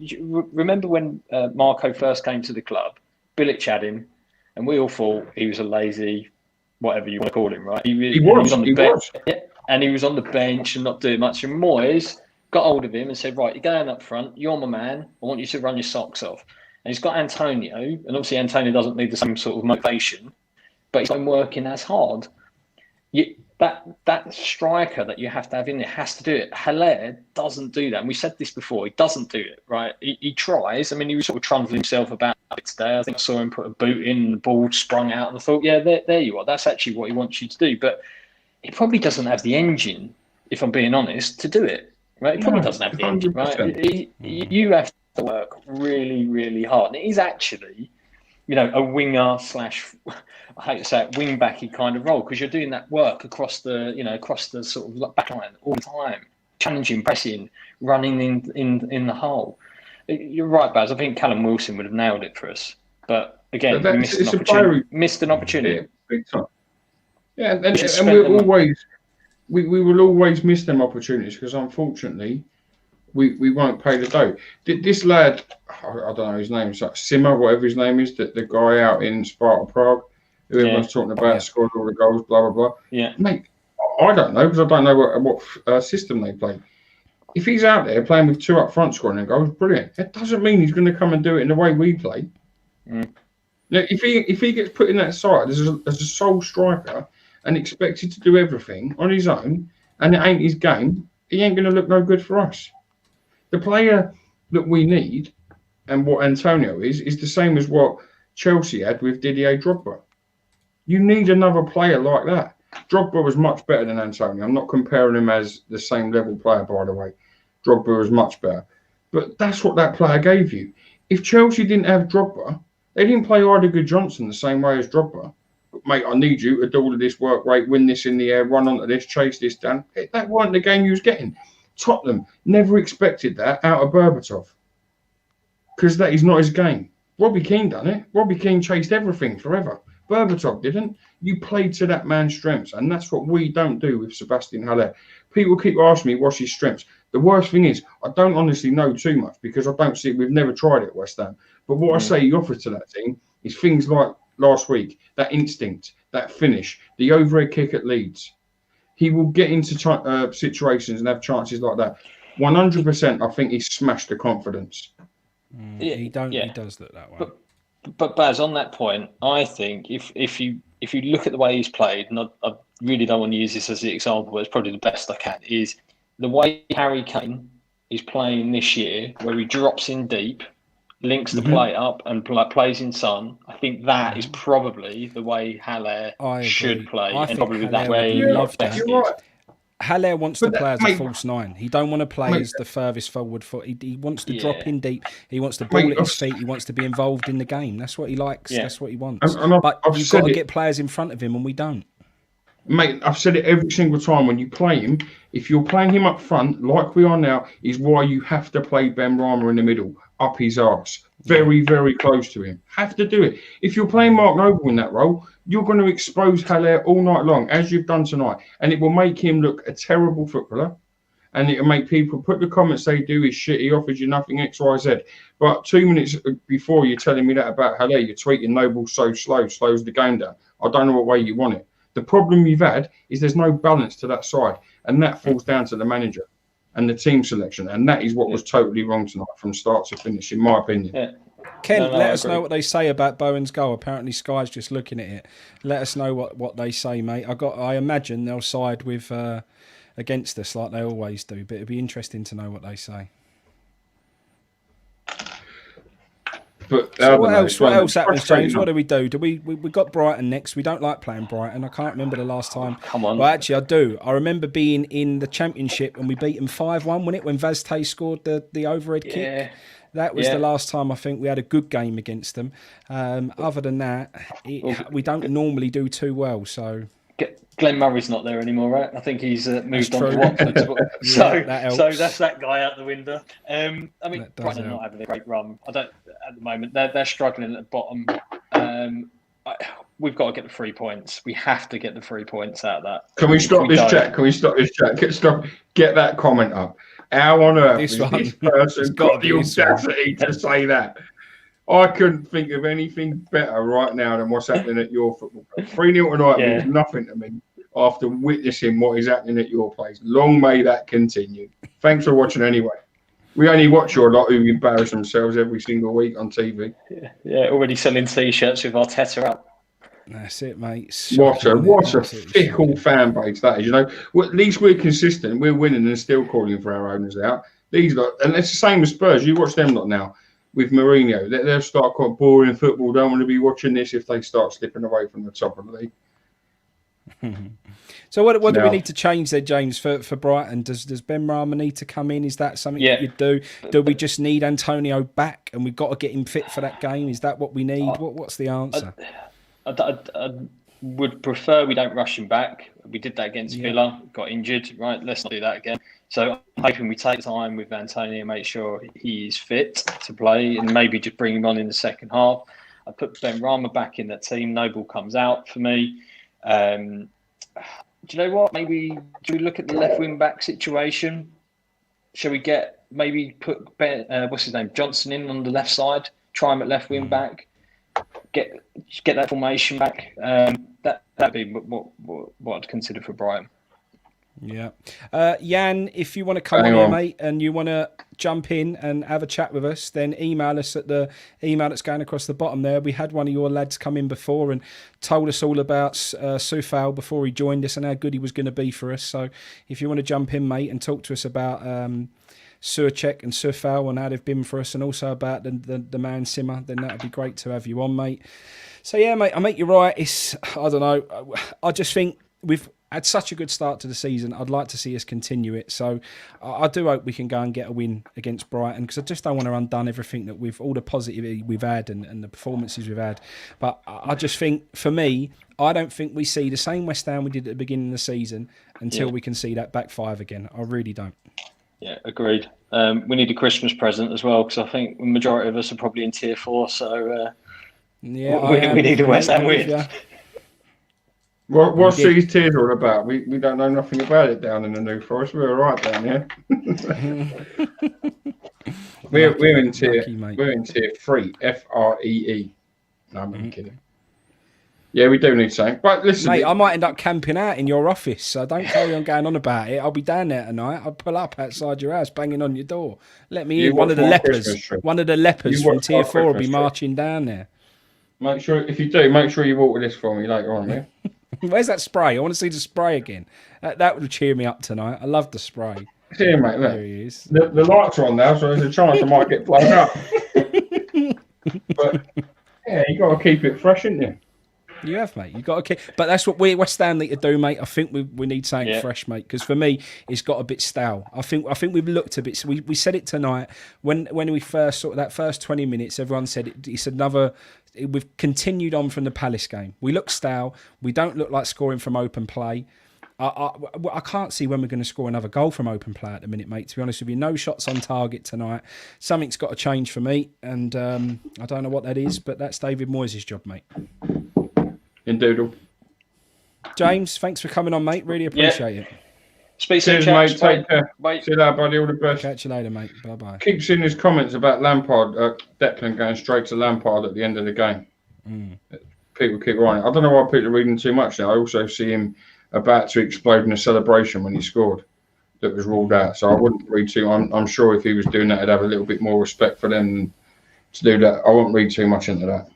remember when Marco first came to the club, Bilic had him, and we all thought he was a lazy, whatever you want to call him, right? He was on the bench, and he was on the bench and not doing much. And Moyes got hold of him and said, right, you're going up front, you're my man, I want you to run your socks off. And he's got Antonio, and obviously Antonio doesn't need the same sort of motivation, but he's been working as hard. That striker that you have to have in there has to do it. Haller doesn't do that. And we said this before, he doesn't do it, right? He tries. I mean, he was sort of trundling himself about it today. I think I saw him put a boot in, and the ball sprung out, and I thought, yeah, there you are. That's actually what he wants you to do. But he probably doesn't have the engine, if I'm being honest, to do it, right? He probably doesn't have the engine, right? You have to work really, really hard. And it is actually, a winger / I hate to say it, wing backy kind of role, because you're doing that work across the sort of back line all the time, challenging, pressing, running in the hole. You're right, Baz. I think Callum Wilson would have nailed it for us, but again, missed an opportunity. Yeah, big time. Yeah, and we will always miss them opportunities because unfortunately we won't pay the dough. This lad, I don't know his name, like Simmer, whatever his name is, the guy out in Sparta Prague, who everyone's talking about, scored all the goals, blah, blah, blah. Yeah. Mate, I don't know, because I don't know what system they play. If he's out there playing with two up front scoring and goals, brilliant. That doesn't mean he's going to come and do it in the way we play. Now, if he gets put in that side as a sole striker and expected to do everything on his own, and it ain't his game, he ain't going to look no good for us. The player that we need, and what Antonio is the same as what Chelsea had with Didier Drogba. You need another player like that. Drogba was much better than Antonio. I'm not comparing him as the same level player, by the way. Drogba was much better. But that's what that player gave you. If Chelsea didn't have Drogba, they didn't play Good Johnson the same way as Drogba. But, mate, I need you to do all of this work rate, win this in the air, run onto this, chase this down. That weren't the game you was getting. Tottenham never expected that out of Berbatov because that is not his game. Robbie Keane done it. Robbie Keane chased everything forever. Berbatov didn't. You played to that man's strengths, and that's what we don't do with Sebastian Haller. People keep asking me what's his strengths. The worst thing is I don't honestly know too much because I don't see it. We've never tried it at West Ham. But what I say he offers to that team is things like last week, that instinct, that finish, the overhead kick at Leeds. He will get into situations and have chances like that. 100%, I think he smashed the confidence. He does look that way. But Baz, on that point, I think if you look at the way he's played, and I really don't want to use this as the example, but it's probably the best I can, is the way Harry Kane is playing this year, where he drops in deep, links the play up, and plays in Son. I think that is probably the way Haller should play, and probably that way. You're right. Haller wants to play as a false nine. He don't want to play as the furthest forward foot. He wants to drop in deep. He wants to ball at his feet. He wants to be involved in the game. That's what he likes. Yeah. That's what he wants. But you've got to get players in front of him, and we don't. Mate, I've said it every single time when you play him. If you're playing him up front, like we are now, is why you have to play Ben Rama in the middle, up his arse. Very, very close to him. Have to do it. If you're playing Mark Noble in that role, you're going to expose Haller all night long, as you've done tonight. And it will make him look a terrible footballer. And it will make people put the comments they do is shit, he offers you nothing, X, Y, Z. But 2 minutes before you're telling me that about Haller, you're tweeting Noble so slows the game down. I don't know what way you want it. The problem you've had is there's no balance to that side. And that falls down to the manager and the team selection. And that is what was totally wrong tonight from start to finish, in my opinion. Yeah. Ken, let us know what they say about Bowen's goal. Apparently Sky's just looking at it. Let us know what they say, mate. I imagine they'll side with against us like they always do, but it'd be interesting to know what they say. But so what else happens, James? What do? We got Brighton next. We don't like playing Brighton. I can't remember the last time. Come on. Well, actually, I do. I remember being in the Championship and we beat them 5-1, wasn't it, when Vazte scored the overhead kick? That was the last time I think we had a good game against them. Other than that, we don't normally do too well. So Glenn Murray's not there anymore, right? I think he's moved on to Watford. So that's that guy out the window. I mean, Brighton are not having a great run. I don't at the moment. They're struggling at the bottom. We've got to get the 3 points. We have to get the 3 points out of that. Can we stop this chat? Get that comment up. How on earth is this person got the audacity to say that? I couldn't think of anything better right now than what's happening at your football club. 3-0 tonight means nothing to me after witnessing what is happening at your place. Long may that continue. Thanks for watching anyway. We only watch your lot who embarrass themselves every single week on TV. Yeah, already selling T-shirts with Arteta up. That's it, mate. What a fickle fan base that is. You know, well, at least we're consistent. We're winning and still calling for our owners out. These lot, and it's the same as Spurs. You watch them lot now with Mourinho. They'll start quite boring football. Don't want to be watching this if they start slipping away from the top of the league. So what do we need to change there, James, for Brighton? Does Ben Rama need to come in? Is that something that you'd do? Do we just need Antonio back and we've got to get him fit for that game? Is that what we need? What's the answer? I would prefer we don't rush him back. We did that against Villa, got injured, right? Let's not do that again. So I'm hoping we take time with Antonio, make sure he's fit to play and maybe just bring him on in the second half. I put Ben Rama back in that team. Noble comes out for me. Do you know what? Maybe do we look at the left wing back situation? Shall we put what's his name, Johnson in on the left side? Try him at left wing back. Get that formation back. That'd be what I'd consider for Brighton. Yeah, Jan, if you want to come on here, mate, and you want to jump in and have a chat with us, then email us at the email that's going across the bottom there. We had one of your lads come in before and told us all about Soufal before he joined us and how good he was going to be for us. So if you want to jump in, mate, and talk to us about Surchek and Sufal and how they've been for us, and also about the man Simmer, then that'd be great to have you on, mate. So yeah, mate, I make you right. I don't know. I just think we've had such a good start to the season. I'd like to see us continue it. So I do hope we can go and get a win against Brighton, because I just don't want to undone everything that all the positivity we've had and the performances we've had. But I just think, for me, I don't think we see the same West Ham we did at the beginning of the season until we can see that back five again. I really don't. Yeah, agreed. We need a Christmas present as well, because I think the majority of us are probably in tier 4. So we need a West Ham win. What's these tiers all about? We don't know nothing about it down in the New Forest. We're all right down here. we're in tier 3, FREE. No, I'm only kidding. Yeah, we do need something. But listen, mate, I might end up camping out in your office, so don't carry on going on about it. I'll be down there tonight. I'll pull up outside your house, banging on your door. Let me in. One of the lepers from tier 4 will be marching down there. Make sure, if you do, make sure you water this for me later on, yeah? Where's that spray? I want to see the spray again. That would cheer me up tonight. I love the spray. Here, mate, look. There he is. The lights are on now, so there's a chance I might get blown up. But, yeah, you got to keep it fresh, ain't you? You have, mate. You got to keep. But that's what we West Ham need to do, mate. I think we need something fresh, mate. Because for me, it's got a bit stale. I think we've looked a bit. So we said it tonight when we first saw that first 20 minutes. Everyone said it's another. We've continued on from the Palace game. We look stale. We don't look like scoring from open play. I can't see when we're going to score another goal from open play at the minute, mate. To be honest with you, no shots on target tonight. Something's got to change for me, and I don't know what that is, but that's David Moyes' job, mate. Indeed. James, thanks for coming on, mate. Really appreciate it. Speak soon, mate. Take care. See you later, buddy. All the best. Catch you later, mate. Bye-bye. Keep seeing his comments about Lampard, Declan going straight to Lampard at the end of the game. People keep writing. I don't know why people are reading too much now. I also see him about to explode in a celebration when he scored. That was ruled out. So I wouldn't read too. I'm sure if he was doing that, I'd have a little bit more respect for them to do that. I wouldn't read too much into that.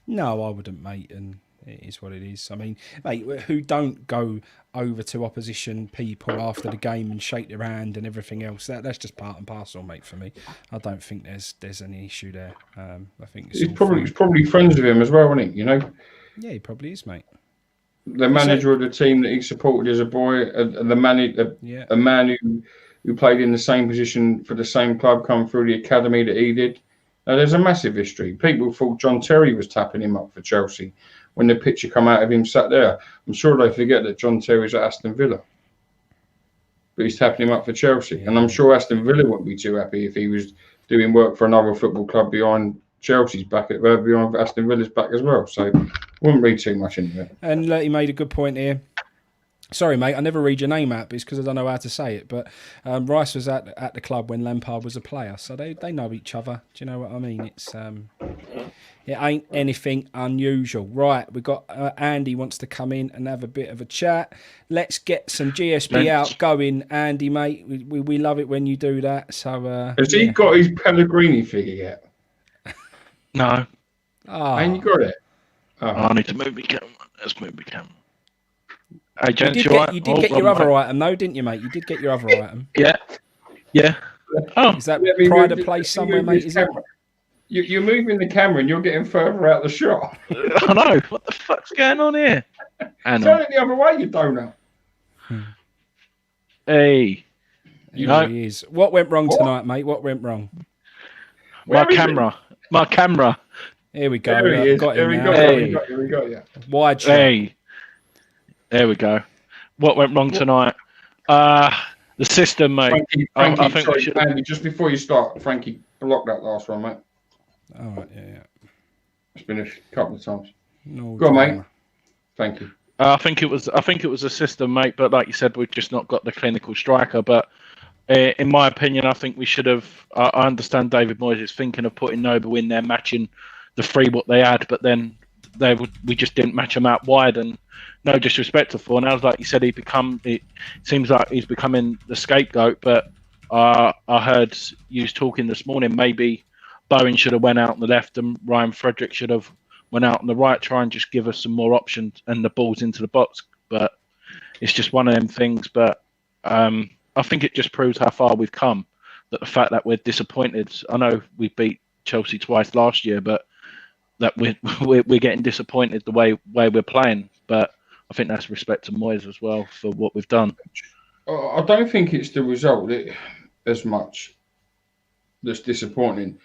No, I wouldn't, mate. And it is what it is. I mean, mate, who don't go over to opposition people after the game and shake their hand and everything else? That's just part and parcel, mate, for me. I don't think there's any issue there. I think he's probably friends with him as well, isn't he? You know? Yeah, he probably is, mate. The manager of the team that he supported as a boy, a man who played in the same position for the same club, come through the academy that he did. Now, there's a massive history. People thought John Terry was tapping him up for Chelsea when the picture come out of him sat there. I'm sure they forget that John Terry's at Aston Villa. But he's tapping him up for Chelsea. Yeah. And I'm sure Aston Villa wouldn't be too happy if he was doing work for another football club behind Chelsea's back, behind Aston Villa's back as well. So wouldn't read too much into it. And he made a good point here. Sorry, mate, I never read your name out, but it's because I don't know how to say it. But Rice was at the club when Lampard was a player, so they know each other. Do you know what I mean? It's it ain't anything unusual. Right, we've got Andy wants to come in and have a bit of a chat. Let's get some GSP out going, Andy, mate. We love it when you do that. So has he got his Pellegrini figure yet? No. And you got it? I need to move my camera. Let's move my camera. Hey, gents, you did get your other item, though, didn't you, mate? You did get your other item. Yeah. Oh, is that pride of place somewhere, mate? Is it? You're moving the camera and you're getting further out the shot. I know. What the fuck's going on here? Turn it the other way, you donut. Hey. He is. What went wrong tonight, mate? What went wrong? My camera. Here we go. There he is. Got Here we go. Yeah. Wide shot. Hey. There we go. What went wrong tonight? The system, mate. Frankie, I think sorry, Andy, just before you start, Frankie, block that last one, mate. All right, yeah. It's been a couple of times. No Go on, mate. Thank you. I think it was a system, mate. But like you said, we've just not got the clinical striker. But in my opinion, I think we should have. I understand David Moyes is thinking of putting Noble in there, matching the three what they had, but then we just didn't match them out wide. And no disrespect to Thorne, like you said, it seems like he's becoming the scapegoat. But I heard you talking this morning. Maybe Bowen should have went out on the left, and Ryan Frederick should have went out on the right. Try and just give us some more options and the balls into the box. But it's just one of them things. But I think it just proves how far we've come. that the fact that we're disappointed. I know we beat Chelsea twice last year, but that we're getting disappointed the way we're playing. But I think that's respect to Moyes as well for what we've done. I don't think it's the result as much that's disappointing.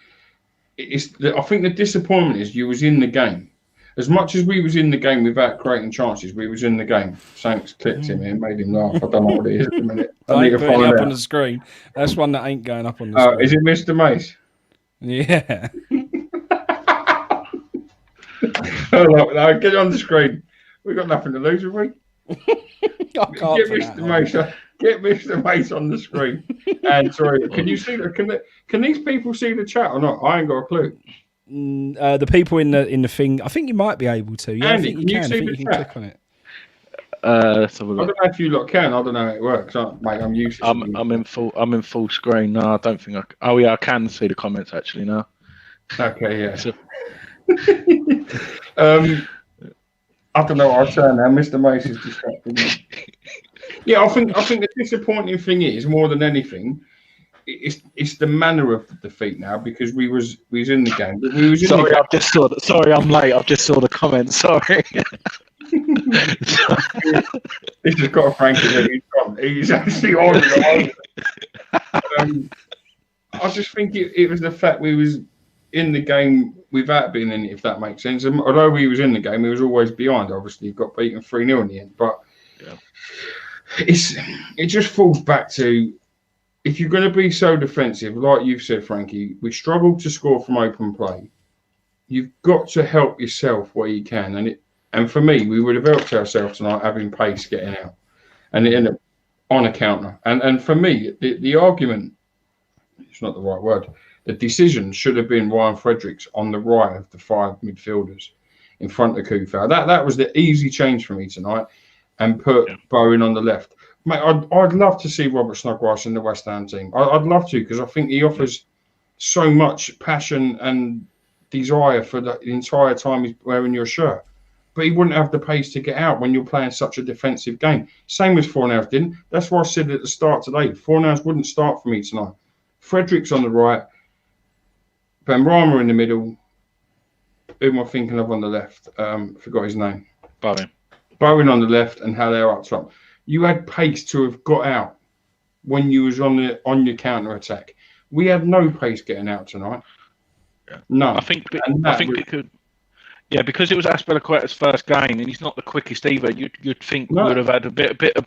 I think the disappointment is you was in the game. As much as we was in the game without creating chances, we was in the game. Saints clicked him and made him laugh. I don't know what it is at the minute. I need to put it find up out. on the screen. That's one that ain't going up on the screen. Is it Mr. Mace? Yeah. No, get it on the screen. We've got nothing to lose, have we? I can't Get put Mr. that on. Mace. Get Mr. Mace on the screen. And sorry, can you see can these people see the chat or not? I ain't got a clue. The people in the thing, I think you might be able to. Yeah, Andy, I think can you you can. see I think the you can chat? click on it. Let's have a I look. don't know if you lot can. I don't know how it works. Mate, I'm used to it. I'm in full screen. No, I don't think I. Oh yeah, I can see the comments actually now. Okay, yeah. So, I don't know what I'm saying now. Mr. Mace is distracted me. Yeah, I think the disappointing thing is more than anything, it's the manner of the defeat now because we was in the game. We was in sorry, the game. I've just saw. Sorry, I'm late. I've just saw the comments. Sorry. This has got a Frankie that he's gone. He's actually on the I just think it was the fact we was in the game without being in it, if that makes sense. And although we was in the game, we was always behind. Obviously, got beaten 3-0 in the end. But yeah. it just falls back to if you're going to be so defensive, like you've said, Frankie, we struggled to score from open play. You've got to help yourself where you can. And for me, we would have helped ourselves tonight having pace getting out. And it ended up on a counter. And for me, the argument, it's not the right word, the decision should have been Ryan Fredericks on the right of the 5 midfielders in front of Kufau. That was the easy change for me tonight and put Bowen on the left. Mate, I'd love to see Robert Snodgrass in the West Ham team. I'd love to because I think he offers so much passion and desire for the entire time he's wearing your shirt. But he wouldn't have the pace to get out when you're playing such a defensive game. Same as Fornals didn't. That's why I said at the start today, Fornals wouldn't start for me tonight. Fredericks on the right, Benrahma in the middle. Who am I thinking of on the left? Forgot his name. Bowen on the left and Haller up top. You had pace to have got out when you was on your counter attack. We had no pace getting out tonight. No, I think because it was Azpilicueta's first game and he's not the quickest either. You'd think we would have had a bit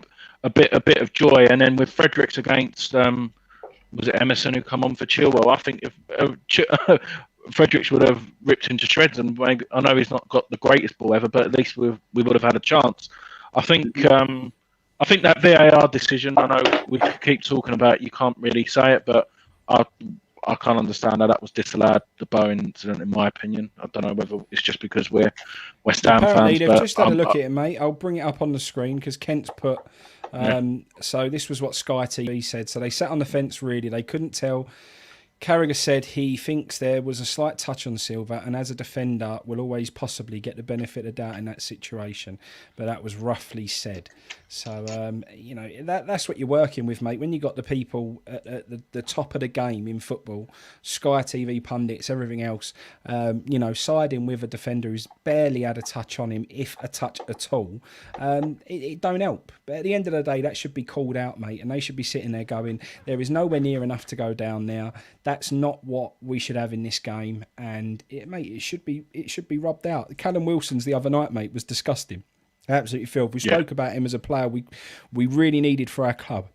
of joy. And then with Fredericks against was it Emerson who come on for Chilwell? I think if Fredericks would have ripped into shreds, and maybe, I know he's not got the greatest ball ever, but at least we would have had a chance. I think that VAR decision, I know we keep talking about, you can't really say it, but I can't understand how that was disallowed, the Bowen incident, in my opinion. I don't know whether it's just because we're West Ham Apparently, fans. they've but just had a look at it, mate. I'll bring it up on the screen because Kent's put. So this was what Sky TV said. So they sat on the fence, really. They couldn't tell. Carragher said he thinks there was a slight touch on Silva, and as a defender, will always possibly get the benefit of the doubt in that situation. But that was roughly said. So, that's what you're working with, mate. When you got the people at the top of the game in football, Sky TV pundits, everything else, siding with a defender who's barely had a touch on him, if a touch at all, it don't help. But at the end of the day, that should be called out, mate, and they should be sitting there going, there is nowhere near enough to go down now. That's not what we should have in this game, and it should be rubbed out. Callum Wilson's the other night, mate, was disgusting. Absolutely filth. We spoke about him as a player we really needed for our club.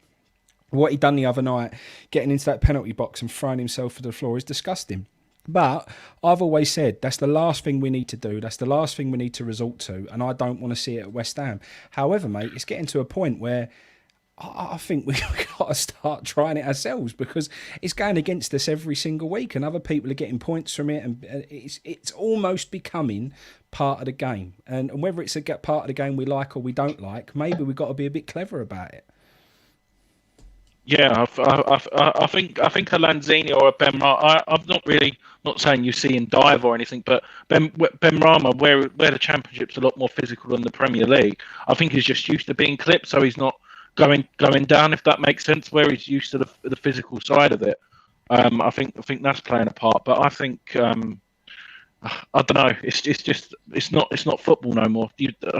What he done the other night, getting into that penalty box and throwing himself to the floor, is disgusting. But I've always said that's the last thing we need to do. That's the last thing we need to resort to, and I don't want to see it at West Ham. However, mate, it's getting to a point where I think we've got to start trying it ourselves because it's going against us every single week and other people are getting points from it, and it's almost becoming part of the game. And whether it's a part of the game we like or we don't like, maybe we've got to be a bit clever about it. Yeah, I think a Lanzini or a Benrahma. I'm not saying you see him dive or anything, but Benrahma, where the Championship's a lot more physical than the Premier League, I think he's just used to being clipped, so he's not going down, if that makes sense, where he's used to the physical side of it. I think that's playing a part. But I think I don't know. It's not football no more.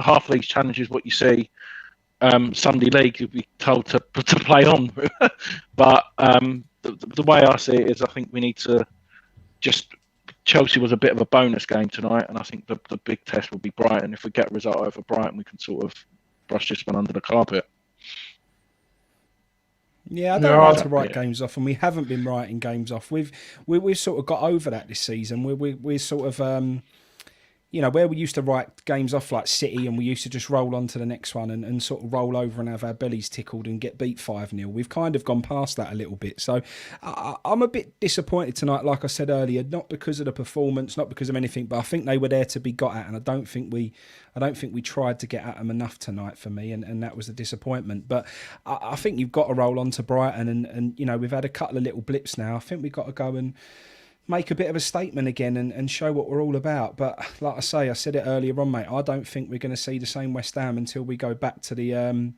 Half of these challenges, what you see, Sunday League, you'll be told to play on. But the way I see it is, I think we need to just. Chelsea was a bit of a bonus game tonight, and I think the big test will be Brighton. If we get a result over Brighton, we can sort of brush this one under the carpet. Yeah, I don't like to write games off, and we haven't been writing games off. We've sort of got over that this season. We're sort of where we used to write games off like City, and we used to just roll on to the next one and sort of roll over and have our bellies tickled and get beat 5-0. We've kind of gone past that a little bit. So I'm a bit disappointed tonight, like I said earlier, not because of the performance, not because of anything, but I think they were there to be got at, and I don't think we tried to get at them enough tonight for me, and that was a disappointment. But I think you've got to roll on to Brighton, and we've had a couple of little blips now. I think we've got to go and make a bit of a statement again and show what we're all about. But like I say, I said it earlier on, mate, I don't think we're going to see the same West Ham until we go back to the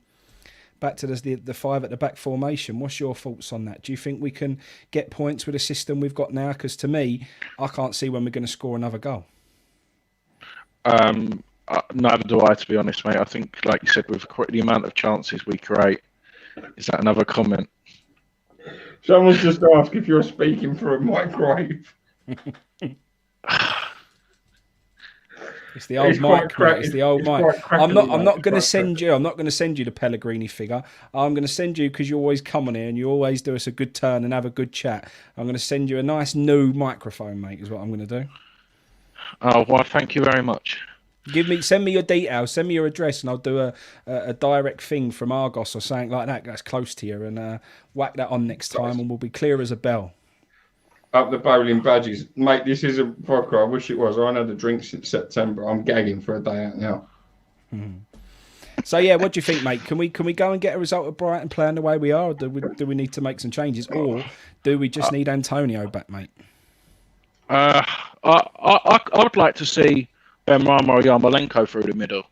five at the back formation. What's your thoughts on that? Do you think we can get points with the system we've got now? Because to me, I can't see when we're going to score another goal. Neither do I, to be honest, mate. I think, like you said, with the amount of chances we create, is that another comment? Someone's just asked if you're speaking for a microwave. It's the old mic. It's the old mic. I'm not going to send you. I'm not going to send you the Pellegrini figure. I'm going to send you, because you always come on here and you always do us a good turn and have a good chat. I'm going to send you a nice new microphone, mate. Is what I'm going to do. Oh well, thank you very much. Send me your details, send me your address, and I'll do a direct thing from Argos or something like that that's close to you, and whack that on next time, and we'll be clear as a bell. Up the bowling badges. Mate, this is a vodka. I wish it was. I haven't had a drink since September. I'm gagging for a day out now. So yeah, what do you think, mate? Can we go and get a result at Brighton playing the way we are, or do we need to make some changes, or do we just need Antonio back, mate? I would like to see Benrahma or Yarmolenko through the middle.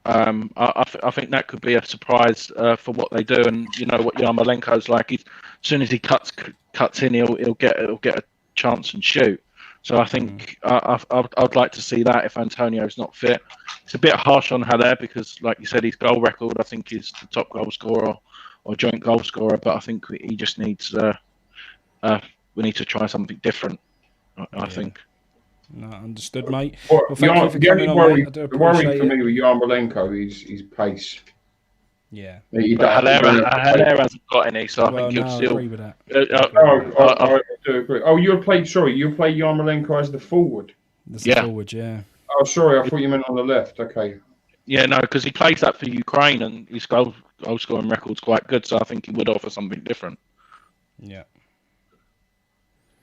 I think that could be a surprise for what they do, and you know what Yarmolenko's like. As soon as he cuts in, he'll get a chance and shoot. So I think I'd like to see that if Antonio's not fit. It's a bit harsh on Haller because, like you said, his goal record I think is the top goal scorer or joint goal scorer. But I think he just needs we need to try something different. I think. No, understood, mate. Well, thank you for coming on, mate. I do the worry appreciate for it. me with Yarmolenko is his pace. Yeah. Haller hasn't got any, so I think he'll still. Agree with that. I do agree. Oh, you'll play Yarmolenko as the forward. Forward, yeah. Oh, sorry, I thought you meant on the left. Okay. Yeah, no, because he plays that for Ukraine, and his goal scoring record's quite good, so I think he would offer something different. Yeah.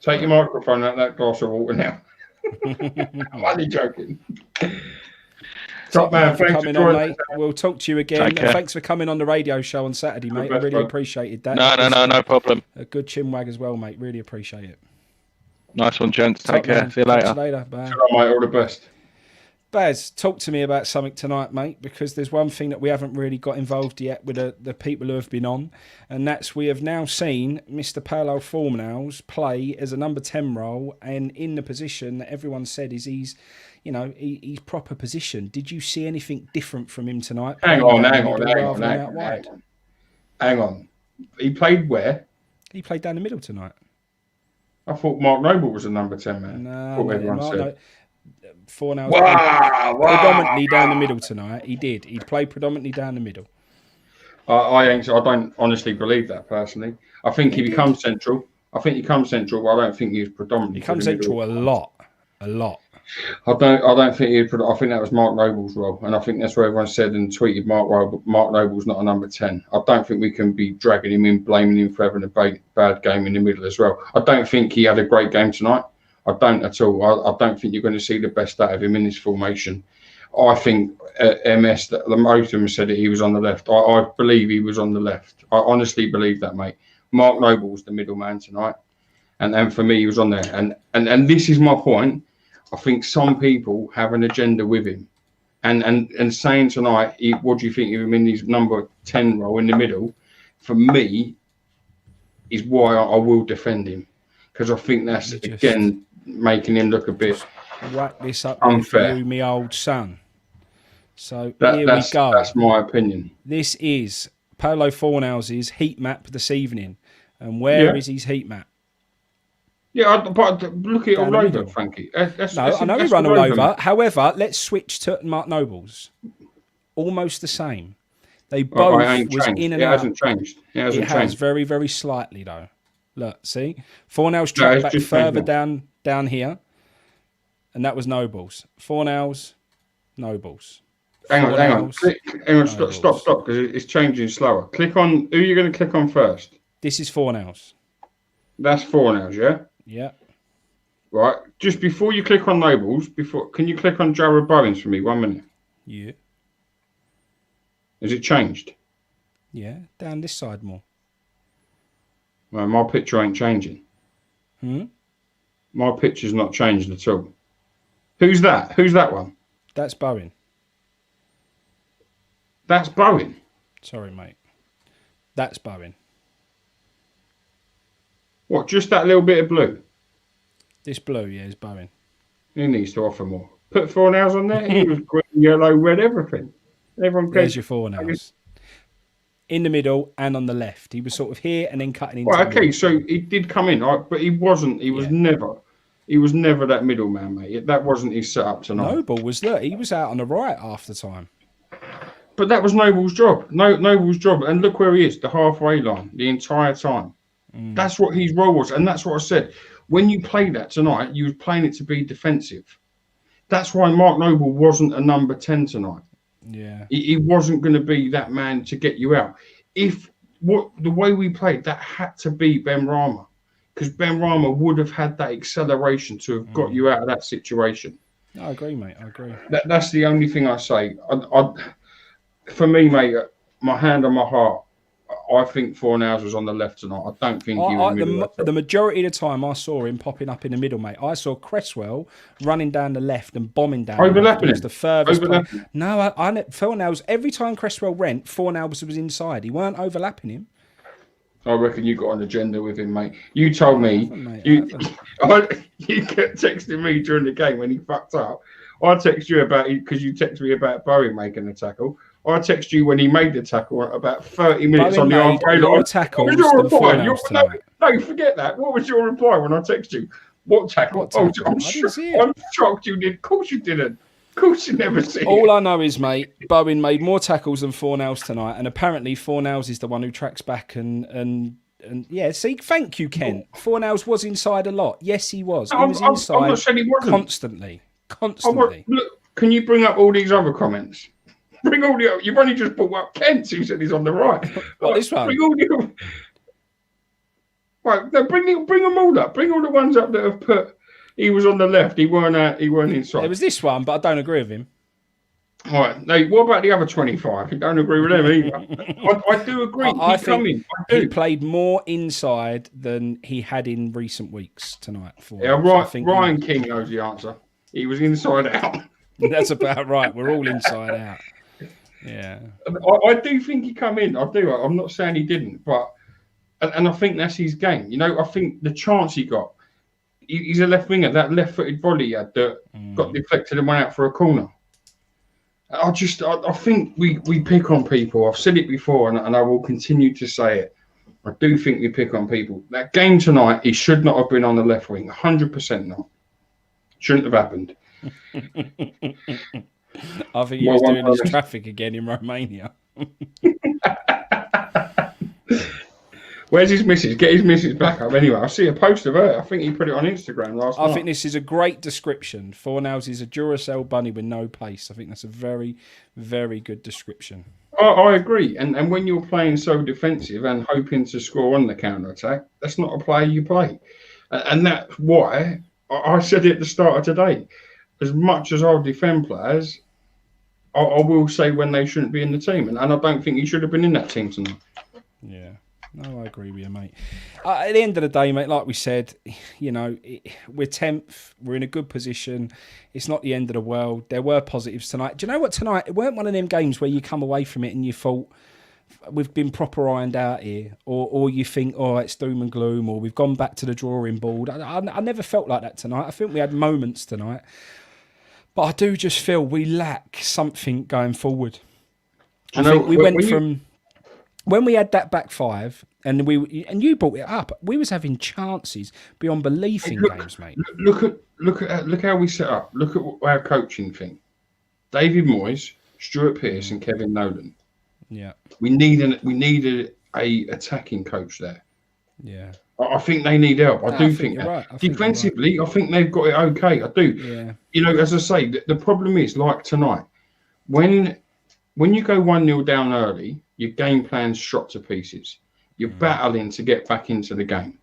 Take your microphone out of that glass of water now. I'm only joking. Top man, thanks for coming on, mate. We'll talk to you again. Thanks for coming on the radio show on Saturday, mate. I really appreciated that. No problem. A good chinwag as well, mate. Really appreciate it. Nice one, gents. Take care. See you later. Bye. Mate, all the best. Baz, talk to me about something tonight, mate, because there's one thing that we haven't really got involved yet with the people who have been on, and that's we have now seen Mr. Paulo Fornals play as a number 10 role and in the position that everyone said is he's proper position. Did you see anything different from him tonight? Hang on. He played where? He played down the middle tonight. I thought Mark Noble was a number 10 man. No, everyone said. Fornals predominantly down the middle tonight. He did. He played predominantly down the middle. I don't honestly believe that personally. I think he becomes central. But I don't think he's predominantly. He comes central a lot. I don't think he'd. I think that was Mark Noble's role, and I think that's what everyone said and tweeted. Mark Noble's not a number 10. I don't think we can be dragging him in, blaming him for having a bad game in the middle as well. I don't think he had a great game tonight. I don't at all. I don't think you're going to see the best out of him in this formation. I think MS, the most of them said that he was on the left. I believe he was on the left. I honestly believe that, mate. Mark Noble's the middleman tonight, and for me, he was on there. And this is my point. I think some people have an agenda with him, and saying tonight, what do you think of him in his number 10 role in the middle? For me, is why I will defend him, because I think that's again making him look a bit whack this up unfair. for you, me old son. So here we go. That's my opinion. This is Paulo Fornals' heat map this evening. And where is his heat map? Yeah, but look at it all over, Frankie. I know he run all over. However, let's switch to Mark Noble's. Almost the same. They both was in and out. It hasn't changed. It has very, very slightly, though. Look, see? Fornals tracked back further down here. And that was Noble's. Fornals, Noble's. Hang on. Stop, because it's changing slower. Click on, who are you going to click on first? This is Fornals. That's Fornals, yeah? Yeah. Right. Just before you click on Nobles, can you click on Jared Bowens for me? 1 minute. Yeah. Has it changed? Yeah, down this side more. Well, my picture ain't changing. My picture's not changed at all. Who's that? Who's that one? That's Bowen. That's Bowen? Sorry, mate. That's Bowen. What, just that little bit of blue? This blue, yeah, is Bowen. He needs to offer more. Put 4 nails on there. He was green, yellow, red, everything. Everyone There's your 4 nails. In the middle and on the left. He was sort of here and then cutting into the middle. So he did come in, but he wasn't. He was never. He was never that middleman, mate. That wasn't his setup tonight. Noble was there. He was out on the right half the time. But that was Noble's job. Noble's job. And look where he is, the halfway line, the entire time. That's what his role was. And that's what I said. When you played that tonight, you were playing it to be defensive. That's why Mark Noble wasn't a number 10 tonight. Yeah. He wasn't going to be that man to get you out. The way we played, that had to be Ben Rama. Because Ben Rama would have had that acceleration to have got you out of that situation. I agree, mate. I agree. That's the only thing I say. For me, mate, my hand on my heart, I think Fornals was on the left tonight. I don't think he was the majority of the time I saw him popping up in the middle, mate. I saw Cresswell running down the left and bombing down overlapping the left. The furthest No, Fornals, every time Cresswell went, Fornals was inside. He weren't overlapping him. I reckon you got an agenda with him, mate. You told me you kept texting me during the game when he fucked up. I text you about it because you texted me about Bowie making the tackle. I text you when he made the tackle about 30 minutes on the halfway line. What was your reply? No, forget that. What was your reply when I text you? What tackle? Oh, I'm shocked you did. Of course you didn't. Of course you never see it. All I know is, mate, Bowen made more tackles than Fornals tonight, and apparently Fornals is the one who tracks back and yeah. See, thank you, Ken. Fornals was inside a lot. Yes, he was. He was inside I'm not saying he wasn't. Constantly. Look, can you bring up all these other comments? Bring all the. You've only just brought up Kent, who said he's on the right. This one? Bring all the. Right, no, bring them all up. Bring all the ones up that have put. He was on the left. He weren't inside. There was this one, but I don't agree with him. All right. Now, what about the other 25? I don't agree with them either. I do agree. I think he played more inside than he had in recent weeks tonight. Ryan King knows the answer. He was inside out. That's about right. We're all inside out. Yeah. I do think he come in. I do. I'm not saying he didn't, but and I think that's his game. You know, I think the chance he got. He's a left winger. That left-footed volley he had that got deflected and went out for a corner. I think we pick on people. I've said it before, and I will continue to say it. I do think we pick on people. That game tonight, he should not have been on the left wing. 100% not. Shouldn't have happened. I think he was doing his traffic again in Romania. Where's his missus? Get his missus back up. Anyway, I see a post of her. I think he put it on Instagram last night. I think this is a great description. Fornals is a Duracell bunny with no pace. I think that's a very, very good description. I agree. And when you're playing so defensive and hoping to score on the counter-attack, that's not a play you play. And that's why I said it at the start of today. As much as I'll defend players, I will say when they shouldn't be in the team. And I don't think he should have been in that team tonight. Yeah. No, I agree with you, mate. At the end of the day, mate, like we said, you know, we're 10th. We're in a good position. It's not the end of the world. There were positives tonight. Do you know what? Tonight, it weren't one of them games where you come away from it and you thought, we've been proper ironed out here, or you think, oh, it's doom and gloom, or we've gone back to the drawing board. I never felt like that tonight. I think we had moments tonight, but I do just feel we lack something going forward. I think we went from when we had that back five, and you brought it up. We was having chances beyond belief in games, mate. Look how we set up. Look at our coaching thing. David Moyes, Stuart Pearce, and Kevin Nolan. Yeah, we needed a attacking coach there. Yeah, I think they need help. I do think that. Right. Defensively, I think they've got it okay. I do. Yeah. You know, as I say, the problem is like tonight, when you go 1-0 down early, your game plan's shot to pieces. You're battling to get back into the game.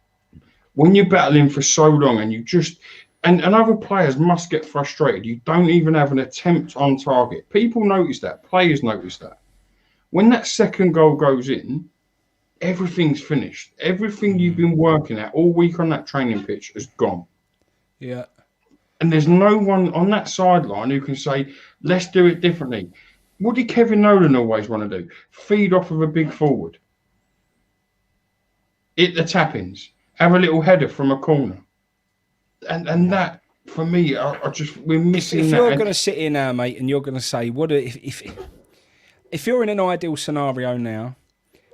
When you're battling for so long and you just and other players must get frustrated. You don't even have an attempt on target. People notice that. Players notice that. When that second goal goes in, everything's finished. Everything you've been working at all week on that training pitch has gone. Yeah. And there's no one on that sideline who can say, let's do it differently. What did Kevin Nolan always want to do? Feed off of a big forward. Hit the tap-ins. Have a little header from a corner. And that, for me, we're missing that. If you're going to sit here now, mate, and you're going to say, if you're in an ideal scenario now,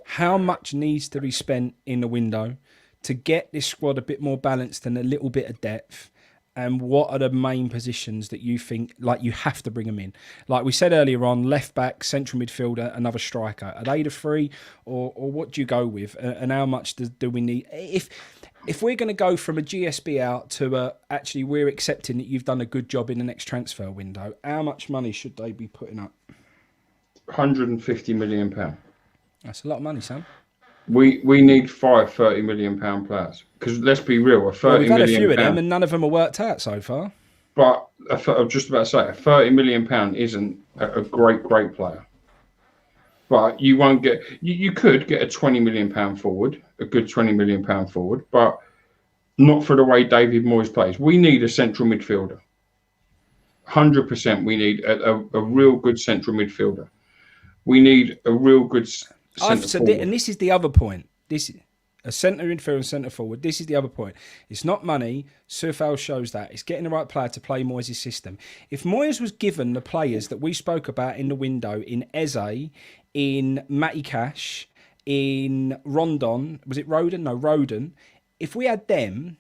how much needs to be spent in the window to get this squad a bit more balanced and a little bit of depth? And what are the main positions that you think, like, you have to bring them in? Like we said earlier on, left back, central midfielder, another striker. Are they the three, or what do you go with? And how much do we need? If we're going to go from a GSB out to actually we're accepting that you've done a good job in the next transfer window, how much money should they be putting up? £150 million. That's a lot of money, Sam. We need 5 £30 million players, because let's be real, we've had a few of them, and none of them are worked out so far. But I'm just about to say, a £30 million isn't a great player. But you won't get. You could get a £20 million forward, a good £20 million forward, but not for the way David Moyes plays. We need a central midfielder. 100%. We need a real good central midfielder. We need a real good. And this is the other point. This a centre midfielder and centre forward. This is the other point. It's not money. Surfal shows that. It's getting the right player to play Moyes' system. If Moyes was given the players that we spoke about in the window, in Eze, in Matty Cash, in Rondon, was it Roden? No, Roden. If we had them,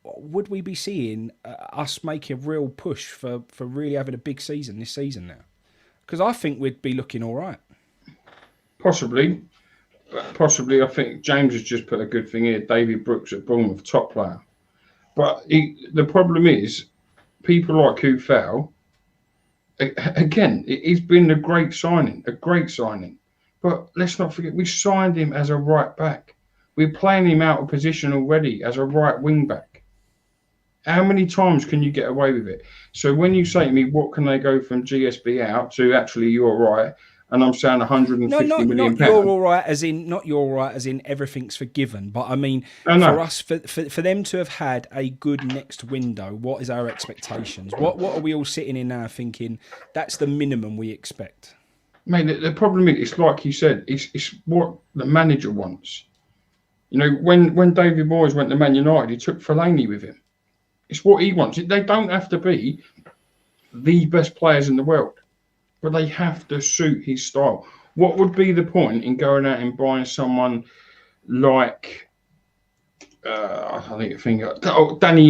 would we be seeing us make a real push for really having a big season this season now? Because I think we'd be looking all right. Possibly. I think James has just put a good thing here. David Brooks at Bournemouth, top player. But the problem is, people like Kufal, again, he's been a great signing. But let's not forget, we signed him as a right back. We're playing him out of position already as a right wing back. How many times can you get away with it? So when you say to me, what can they go from GSB out to actually you're right, and I'm saying 150 million not pounds. You're all right, not you're all right, as in everything's forgiven. But I mean, for us, for them to have had a good next window, what is our expectations? What are we all sitting in now thinking that's the minimum we expect? Mate, the problem is, it's like you said, it's what the manager wants. You know, when David Moyes went to Man United, he took Fellaini with him. It's what he wants. They don't have to be the best players in the world, but they have to suit his style. What would be the point in going out and buying someone like, Danny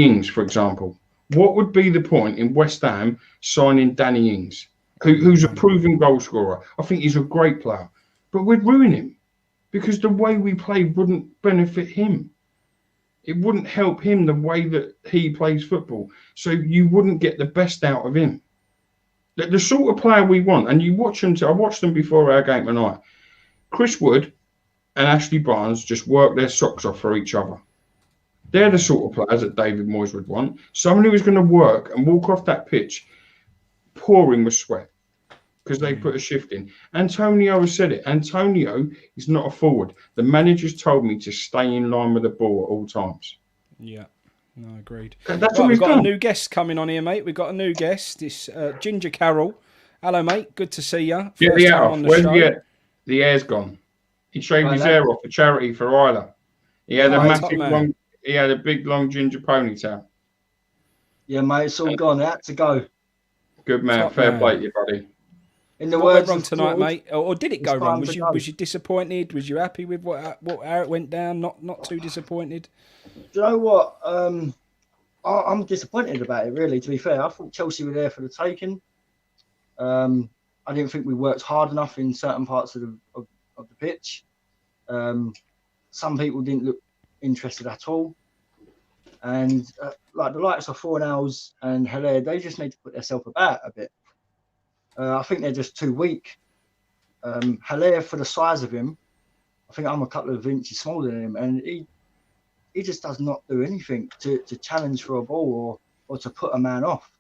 Ings, for example? What would be the point in West Ham signing Danny Ings, who's a proven goal scorer? I think he's a great player, but we'd ruin him because the way we play wouldn't benefit him. It wouldn't help him the way that he plays football. So you wouldn't get the best out of him. The sort of player we want, and you watch them. I watched them before our game tonight. Chris Wood and Ashley Barnes just work their socks off for each other. They're the sort of players that David Moyes would want. Someone who is going to work and walk off that pitch pouring with sweat because they put a shift in. Antonio has said it. Antonio is not a forward. The manager's told me to stay in line with the ball at all times. Yeah. No, agreed. That's all we've got done. a new guest coming on here, mate. We've got a new guest. It's Ginger Carroll. Hello, mate. Good to see you. Get the out off. The hair's gone. He shaved Right, his that- hair off for charity for Isla. He had a Oh, top massive man. long. He had a big long ginger ponytail. Yeah, mate, it's all gone. It had to go. Good man. Top Fair man. play to you, buddy. In the What went words wrong of tonight, George, mate? Or did it it's go wrong? time Was to you go. was you disappointed? Was you happy with how it went down? Not too disappointed. Do you know what? I'm disappointed about it, really, to be fair. I thought Chelsea were there for the taking. I didn't think we worked hard enough in certain parts of the pitch. Some people didn't look interested at all. And like the likes of Fornals and Hilaire, they just need to put themselves about a bit. I think they're just too weak. Hilaire, for the size of him, I think I'm a couple of inches smaller than him, and he just does not do anything to challenge for a ball or to put a man off.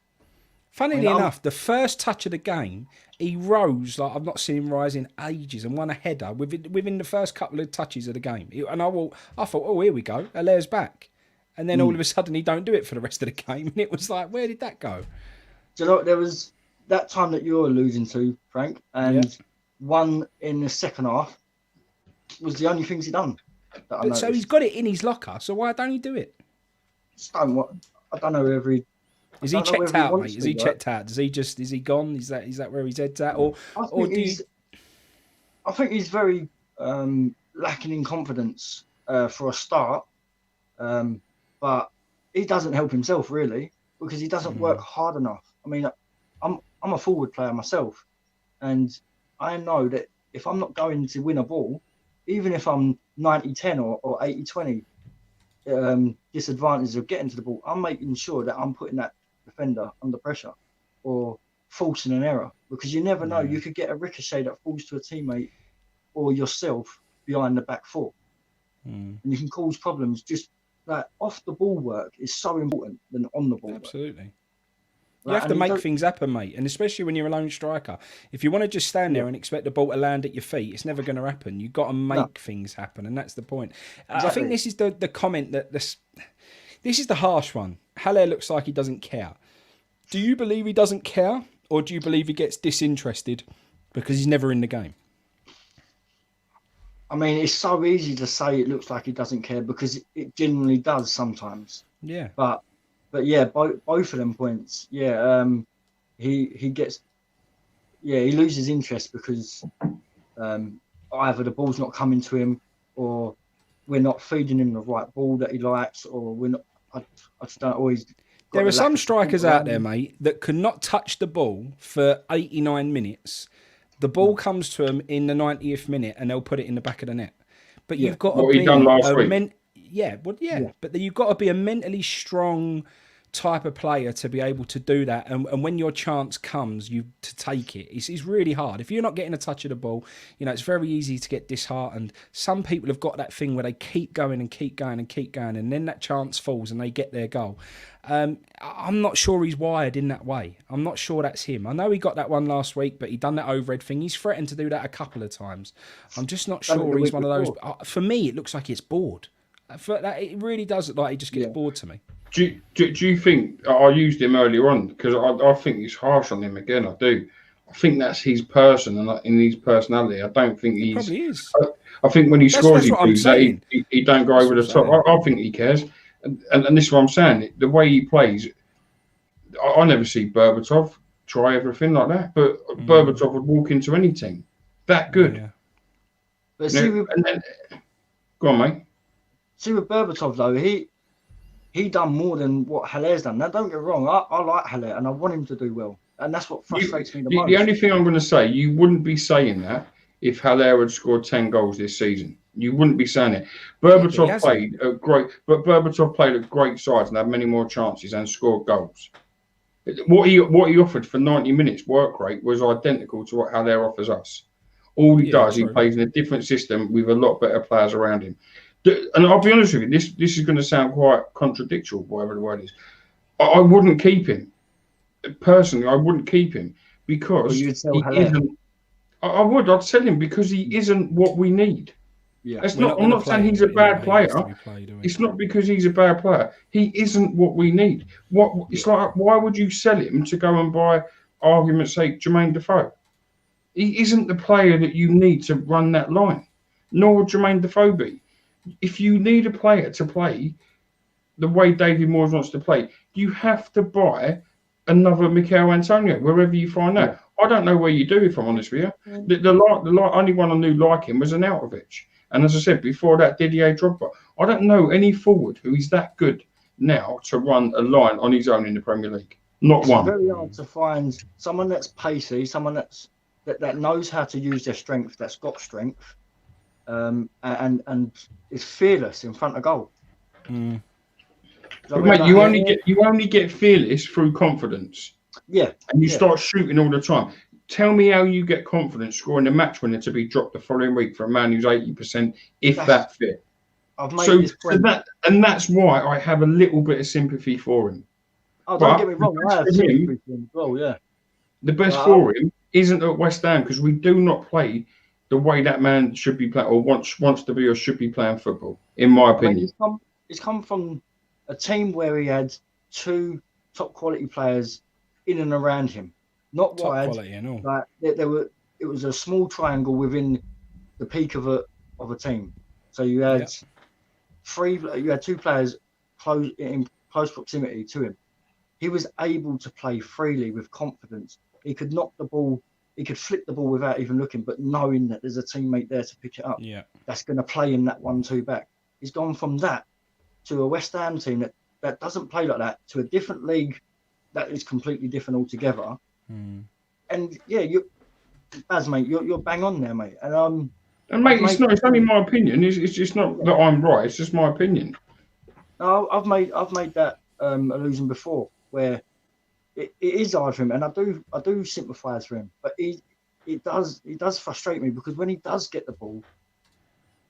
Funnily enough, the first touch of the game, he rose like I've not seen him rise in ages and won a header within the first couple of touches of the game. And I thought, oh, here we go, Hilaire's back. And then all of a sudden he don't do it for the rest of the game. And it was like, where did that go? Do you know, there was that time that you're alluding to, Frank, and one in the second half was the only things he done. But so he's got it in his locker, so why don't he do it? I don't know whether he... Is he checked out, mate? Is he checked out? Is he gone? Is that where his head's at? I think he's very lacking in confidence for a start, but he doesn't help himself really because he doesn't work hard enough. I mean, I'm a forward player myself, and I know that if I'm not going to win a ball, even if I'm 90-10 or 80-20 disadvantage of getting to the ball, I'm making sure that I'm putting that defender under pressure or forcing an error, because you never know. You could get a ricochet that falls to a teammate or yourself behind the back foot, and you can cause problems. Just like off the ball work is so important than on the ball. Absolutely. You have to make things happen, mate, and especially when you're a lone striker. If you want to just stand there and expect the ball to land at your feet, it's never going to happen. You've got to make things happen, and that's the point. Exactly. I think this is the comment that this is the harsh one. Haller looks like he doesn't care. Do you believe he doesn't care, or do you believe he gets disinterested because he's never in the game? I mean, it's so easy to say it looks like he doesn't care because it genuinely does sometimes. Yeah. But yeah, both of them points. Yeah, he gets. Yeah, he loses interest because either the ball's not coming to him, or we're not feeding him the right ball that he likes, or we're not. I just don't always. There are some strikers out there, mate, that could not touch the ball for 89 minutes. The ball comes to them in the 90th minute, and they'll put it in the back of the net. But you've got to be done last week. But you've got to be a mentally strong type of player to be able to do that. And when your chance comes, you to take it. It's really hard. If you're not getting a touch of the ball, it's very easy to get disheartened. Some people have got that thing where they keep going and keep going and keep going, and then that chance falls and they get their goal. I'm not sure he's wired in that way. I'm not sure that's him. I know he got that one last week, but he done that overhead thing. He's threatened to do that a couple of times. I'm just not sure he's one of those. For me, it looks like it's bored. It really does look like he just gets bored to me. Do you think I used him earlier on because I think he's harsh on him again? I do. I think that's his person and in his personality. I don't think he's. Probably is. I think when he scores, he don't go over the top. I think he cares, and this is what I'm saying. The way he plays, I never see Berbatov try everything like that, but Berbatov would walk into any team that good. Yeah. But go on, mate. See with Berbatov though, he done more than what Halaire's done. Now don't get me wrong, I like Haller and I want him to do well, and that's what frustrates me the most. The only thing I'm going to say, you wouldn't be saying that if Haller had scored 10 goals this season. You wouldn't be saying it. Berbatov played at great sides and had many more chances and scored goals. What he offered for 90 minutes work rate was identical to what Haller offers us. All he does, he plays in a different system with a lot better players around him. And I'll be honest with you, this is going to sound quite contradictory, whatever the word is. I wouldn't keep him. Personally, I wouldn't keep him because he isn't. I would. I'd sell him because he isn't what we need. Yeah. I'm not saying he's a bad player. It's not because he's a bad player. He isn't what we need. It's like, why would you sell him to go and buy, argument's sake, Jermaine Defoe? He isn't the player that you need to run that line, nor would Jermaine Defoe be. If you need a player to play the way David Moyes wants to play, you have to buy another Mikel Antonio, wherever you find that. Yeah. I don't know where you do, if I'm honest with you. The only one I knew like him was Arnautovic. And as I said before that, Didier Drogba. I don't know any forward who is that good now to run a line on his own in the Premier League. Not one. It's very hard to find someone that's pacey, someone that knows how to use their strength, that's got strength, and is fearless in front of goal. Mm. But mate, you only get fearless through confidence. Yeah. And you start shooting all the time. Tell me how you get confidence scoring a match winner to be dropped the following week for a man who's 80%, if that fit. I've made this point. That's why I have a little bit of sympathy for him. Oh, don't get me wrong, I have sympathy for him as well, yeah. The best for him isn't at West Ham, because we do not play the way that man should be playing, or wants to be, or should be playing football, in my opinion. It's come from a team where he had 2 top quality players in and around him, not top wide. Quality, you know. Like it was a small triangle within the peak of a team. So you had 2 players in close proximity to him. He was able to play freely with confidence. He could knock the ball, he could flip the ball without even looking, but knowing that there's a teammate there to pick it up. Yeah, that's going to play him that 1-2 back. He's gone from that to a West Ham team that doesn't play like that, to a different league that is completely different altogether. Mm. And yeah, mate, you're bang on there, mate. And mate, it's only my opinion. It's just not that I'm right. It's just my opinion. No, I've made that allusion before, where it is hard for him, and I do sympathise for him. But it does frustrate me, because when he does get the ball,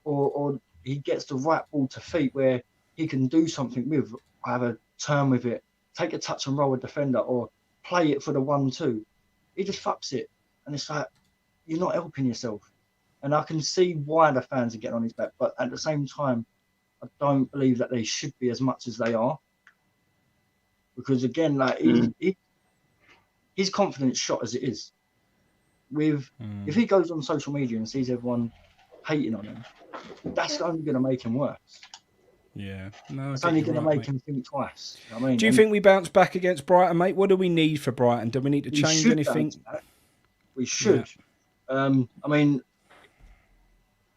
or he gets the right ball to feet where he can do something with, have a turn with it, take a touch and roll a defender, or play it for the 1-2, he just fucks it. And it's like, you're not helping yourself. And I can see why the fans are getting on his back, but at the same time, I don't believe that they should be as much as they are. Because again, like his confidence shot as it is. If he goes on social media and sees everyone hating on him, that's only going to make him worse. Yeah, no, it's only going to make him think twice. You know what I mean? Do you think we bounce back against Brighton, mate? What do we need for Brighton? Do we need to change anything? We should. Yeah. I mean,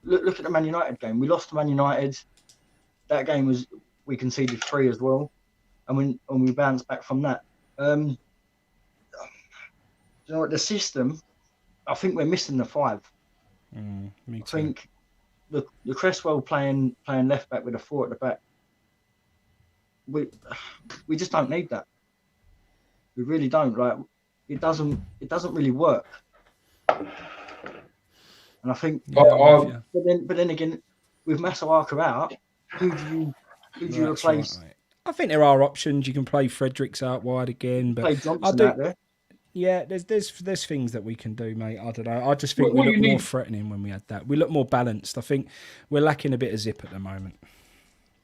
look at the Man United game. We lost to Man United. That game we conceded 3 as well, and we bounced back from that. You know what? The system, I think we're missing the 5. Me too. I think the Cresswell playing left back with a 4 at the back. We just don't need that. We really don't. Like, it doesn't really work. And I think, but then again, with Masuaka out, who do you replace? Right. I think there are options. You can play Fredericks out wide again, but play Johnson out there. Yeah, there's things that we can do, mate. I don't know. I just think we look more threatening when we had that. We look more balanced. I think we're lacking a bit of zip at the moment.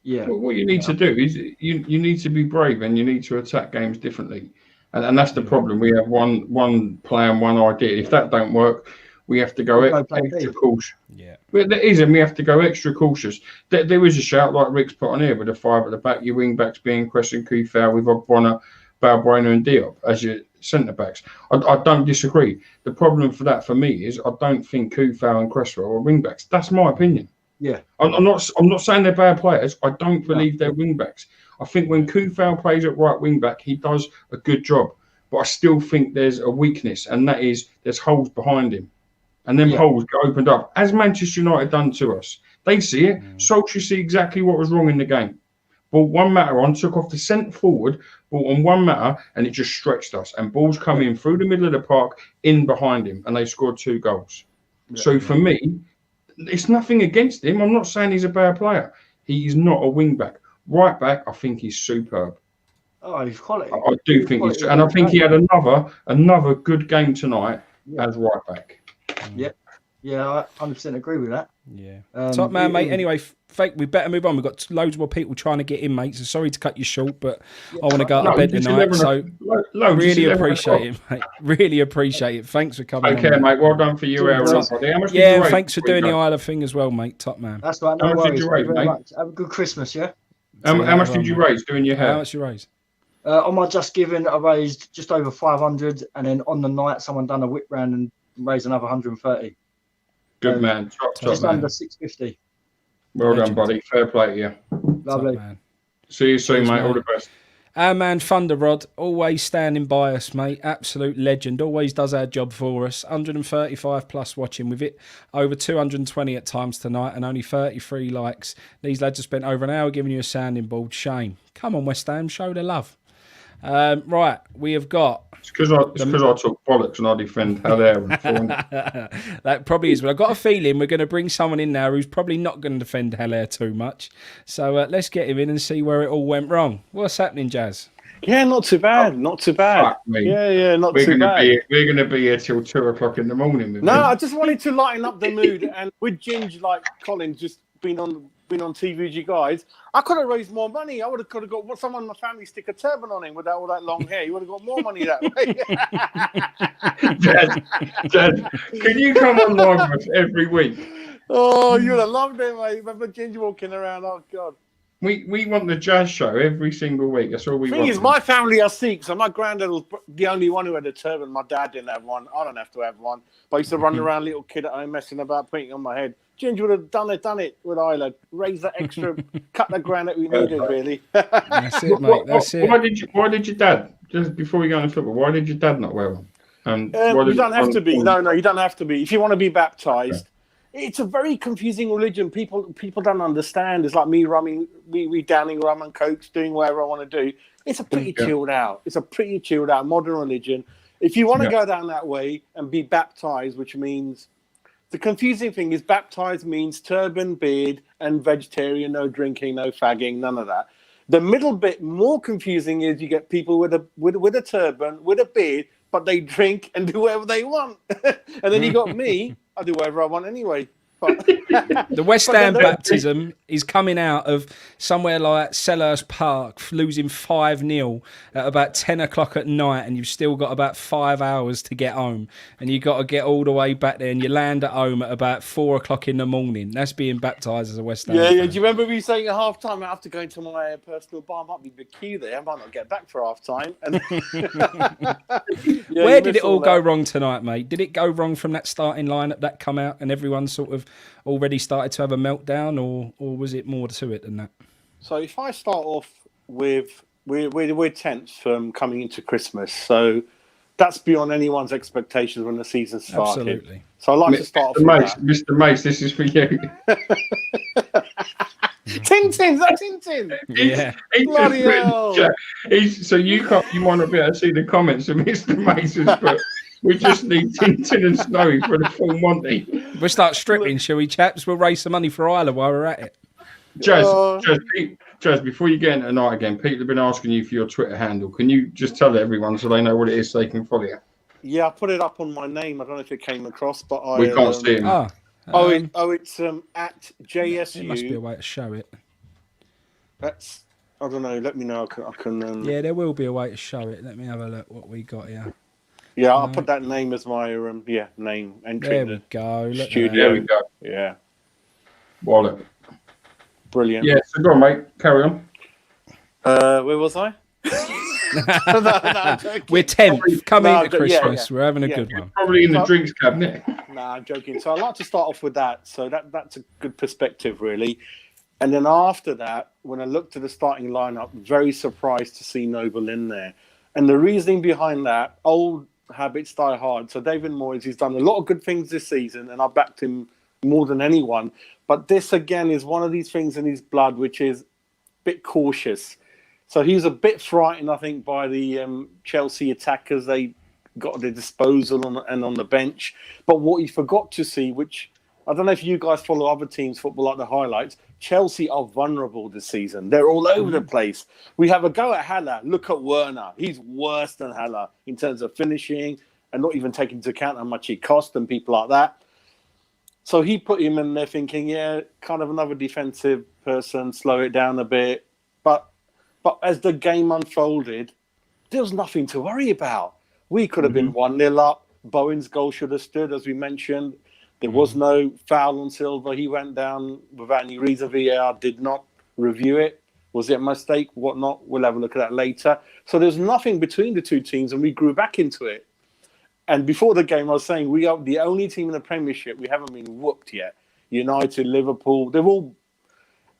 Yeah. Well, what you need to do is you need to be brave, and you need to attack games differently. And that's the problem. We have one plan, one idea. If that don't work, we have to go extra cautious. Yeah. But there is, and we have to go extra cautious. There is a shout, like Rick's put on here, with a 5 at the back, your wing backs being Crescent, Kufau, with Ogbonna, Balbuena and Diop as your centre backs. I don't disagree. The problem for me is I don't think Kufau and Cresswell are wing backs. That's my opinion. Yeah. I'm not saying they're bad players. I don't believe they're wing backs. I think when Kufau plays at right wing back, he does a good job. But I still think there's a weakness, and that is there's holes behind him. And them holes get opened up, as Manchester United done to us. They see it. Solskjaer see exactly what was wrong in the game. Ball 1 metre on, took off the centre forward, ball on 1 metre, and it just stretched us. And balls come in through the middle of the park, in behind him, and they scored 2 goals. Yeah, so for me, it's nothing against him. I'm not saying he's a bad player. He is not a wing back. Right back, I think he's superb. Oh, he's quality. I do think he's, and I think he had another good game tonight as right back. Yeah, Yeah, I 100% agree with that. Yeah. Top man, mate. Anyway, we better move on. We've got loads more people trying to get in, mate. So sorry to cut you short, but I want to go to bed tonight. So really appreciate it, mate. Really appreciate it. Thanks for coming on. Okay, mate. Well done for you, Aaron. Yeah, thanks for doing the Isla thing as well, mate. Top man. That's right. No worries. Thank you very much. Have a good Christmas, yeah? How much did you raise doing your hair? How much you raise? On my Just Giving, I raised just over 500, and then on the night, someone done a whip round and raised another 130. Good man. Just under 650. Well done, buddy. Fair play to you. Lovely. See you soon, mate. All the best. Our man Thunderrod, always standing by us, mate. Absolute legend. Always does our job for us. 135 plus watching with it. Over 220 at times tonight and only 33 likes. These lads have spent over an hour giving you a sounding board. Shame. Come on, West Ham. Show the love. Right, we have got... It's because I took bollocks and I defend Haller. That probably is, but I've got a feeling we're going to bring someone in now who's probably not going to defend Haller too much. So let's get him in and see where it all went wrong. What's happening, Jazz? Yeah, not too bad. Not too bad. Yeah, not too bad. We're going to be here till 2 o'clock in the morning. With I just wanted to lighten up the mood. And with Ginge, like Colin, just been on TV with you guys, I could have raised more money. I could have got someone in my family stick a turban on him with all that long hair. You would have got more money that way. Dad, can you come on live with us every week? Oh, you would have loved it, mate. Remember Ginge walking around? Oh, God. We want the Jazz show every single week. That's all we want. The thing is, my family are Sikhs, so my granddad was the only one who had a turban. My dad didn't have one. I don't have to have one. But I used to run around, little kid at home, messing about, putting it on my head. Ginger would have done it with Isla. Raise that extra, cut the granite we needed, really. That's it, mate. That's it. Why did your dad, just before we go into football, why did your dad not wear one? You don't have to be. No, you don't have to be. If you want to be baptized, it's a very confusing religion. People don't understand. It's like me downing rum and cokes, doing whatever I want to do. It's a pretty chilled out. It's a pretty chilled out modern religion. If you want to go down that way and be baptized, which means... The confusing thing is baptized means turban, beard, and vegetarian, no drinking, no fagging, none of that. The middle bit more confusing is you get people with a turban, with a beard, but they drink and do whatever they want. And then you got me, I do whatever I want anyway. The West Ham baptism is coming out of somewhere like Selhurst Park, losing 5-0 at about 10 o'clock at night, and you've still got about 5 hours to get home, and you've got to get all the way back there, and you land at home at about 4 o'clock in the morning. That's being baptised as a West Ham fan. Do you remember me saying at half time, I have to go into my personal bar, I might be a big queue there, I might not get back for half time. And... Where did it all go wrong tonight, mate? Did it go wrong from that starting lineup that come out and everyone sort of already started to have a meltdown, or was it more to it than that? So if I start off with we're tenth from coming into Christmas, so that's beyond anyone's expectations when the season started. Absolutely. So I'd like to start off with that. Mr. Mace, this is for you. Tintin, that's Tintin. Yeah. Bloody hell. So you want to be able to see the comments of Mr. Mace's book. We just need Tintin and Snowy for the full Monty. We'll start stripping, shall we, chaps? We'll raise some money for Isla while we're at it. Jazz, before you get into tonight again, people have been asking you for your Twitter handle. Can you just tell everyone so they know what it is so they can follow you? Yeah, I put it up on my name. I don't know if it came across, but we can't see it. It's at JSU. There must be a way to show it. That's, I don't know. Let me know. I can. Yeah, there will be a way to show it. Let me have a look what we got here. Yeah, I'll put that name as my name entry. There we go. Studio. There we go. Yeah. Wallet. Brilliant. Yeah, so go on, mate. Carry on. Where was I? No, we're 10th. Coming to Christmas. We're having a good one. Probably in the drinks cabinet. Nah, I'm joking. So I'd like to start off with that. So that's a good perspective, really. And then after that, when I looked at the starting lineup, very surprised to see Noble in there. And the reasoning behind that, old habits die hard. So David Moyes, he's done a lot of good things this season, and I backed him more than anyone. But this, again, is one of these things in his blood, which is a bit cautious. So he was a bit frightened, I think, by the Chelsea attackers they got at their disposal and on the bench. But what he forgot to see, which I don't know if you guys follow other teams' football like the highlights, Chelsea are vulnerable this season. They're all over the place. We have a go at Haller. Look at Werner. He's worse than Haller in terms of finishing and not even taking into account how much he cost and people like that. So he put him in there thinking, yeah, kind of another defensive person, slow it down a bit. But as the game unfolded, there was nothing to worry about. We could have been 1-0 up. Bowen's goal should have stood, as we mentioned. There was no foul on Silva. He went down without any reason. VAR did not review it. Was it a mistake? Whatnot? We'll have a look at that later. So there's nothing between the two teams, and we grew back into it. And before the game, I was saying we are the only team in the Premiership. We haven't been whooped yet. United, Liverpool, they've all...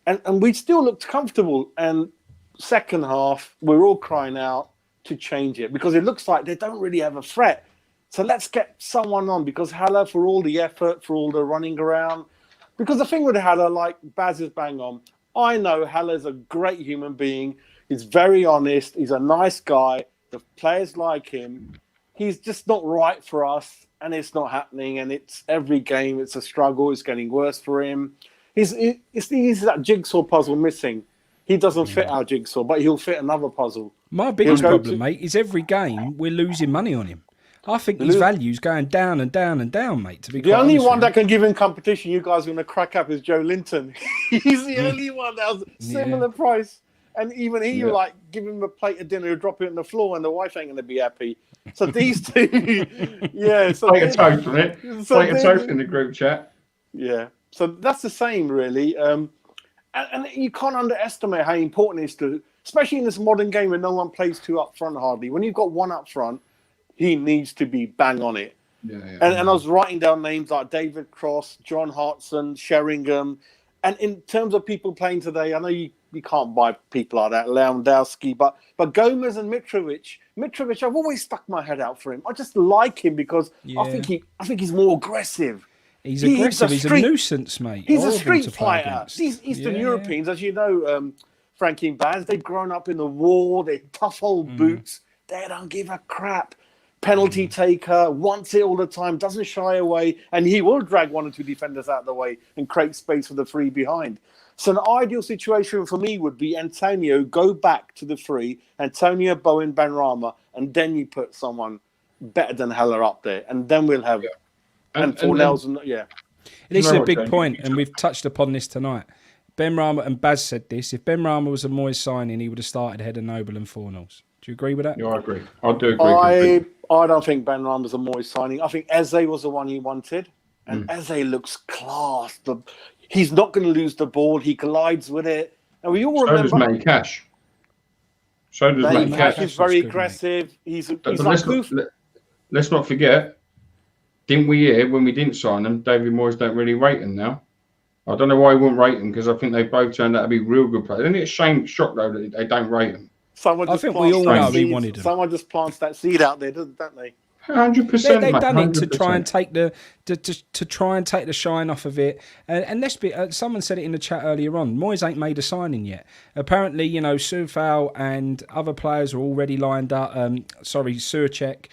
And we still looked comfortable. And second half, we're all crying out to change it because it looks like they don't really have a threat. So let's get someone on, because Haller, for all the effort, for all the running around. Because the thing with Haller, like Baz is bang on, I know Haller's a great human being. He's very honest. He's a nice guy. The players like him. He's just not right for us, and it's not happening. And it's every game, it's a struggle. It's getting worse for him. He's that jigsaw puzzle missing. He doesn't fit our jigsaw, but he'll fit another puzzle. My biggest problem, mate, is every game we're losing money on him. I think his value's going down and down and down, mate. To be the only one that can give him competition, you guys are going to crack up, is Joe Linton. He's the only one that was similar price, and even he, you like give him a plate of dinner, drop it on the floor, and the wife ain't going to be happy. So these two, so plate of toast on it. Plate of toast in the group chat. Yeah, so that's the same, really. And you can't underestimate how important it is to, especially in this modern game where no one plays two up front hardly. When you've got one up front, he needs to be bang on it. And I was writing down names like David Cross, John Hartson, Sheringham. And in terms of people playing today, I know you can't buy people like that, Lewandowski, but Gomez and Mitrovic, I've always stuck my head out for him. I just like him because I think he's more aggressive. He's aggressive. He's a nuisance, mate. He's a street fighter. These Eastern Europeans, as you know, Frankie and Baz, they've grown up in the war. They're tough old boots. They don't give a crap. Penalty taker, wants it all the time, doesn't shy away, and he will drag one or two defenders out of the way and create space for the three behind. So an ideal situation for me would be Antonio, go back to the three, Antonio, Bowen, Benrahma, and then you put someone better than Haller up there, and then we'll have... And Nelson, This is a big point, and we've touched upon this tonight. Benrahma, and Baz said this, if Benrahma was a Moyes signing, he would have started ahead of Noble and Fornals. Do you agree with that? Yeah, I agree. I do agree. I don't think Benrahma was a Moyes signing. I think Eze was the one he wanted, and Eze looks class. He's not going to lose the ball. He collides with it, and we all remember. So does Matty Cash. Matty Cash. He's very aggressive. He's like let's not forget. Didn't we hear when we didn't sign them? David Moyes don't really rate them now. I don't know why he wouldn't rate them, because I think they both turned out to be real good players. Isn't it a shock though that they don't rate them? I think we all know he wanted them. Someone just plants that seed out there, don't they? 100%. They've done it 100%. to try and take the shine off of it. And let's be. Someone said it in the chat earlier on. Moyes ain't made a signing yet. Apparently, Soufal and other players are already lined up. Surchek.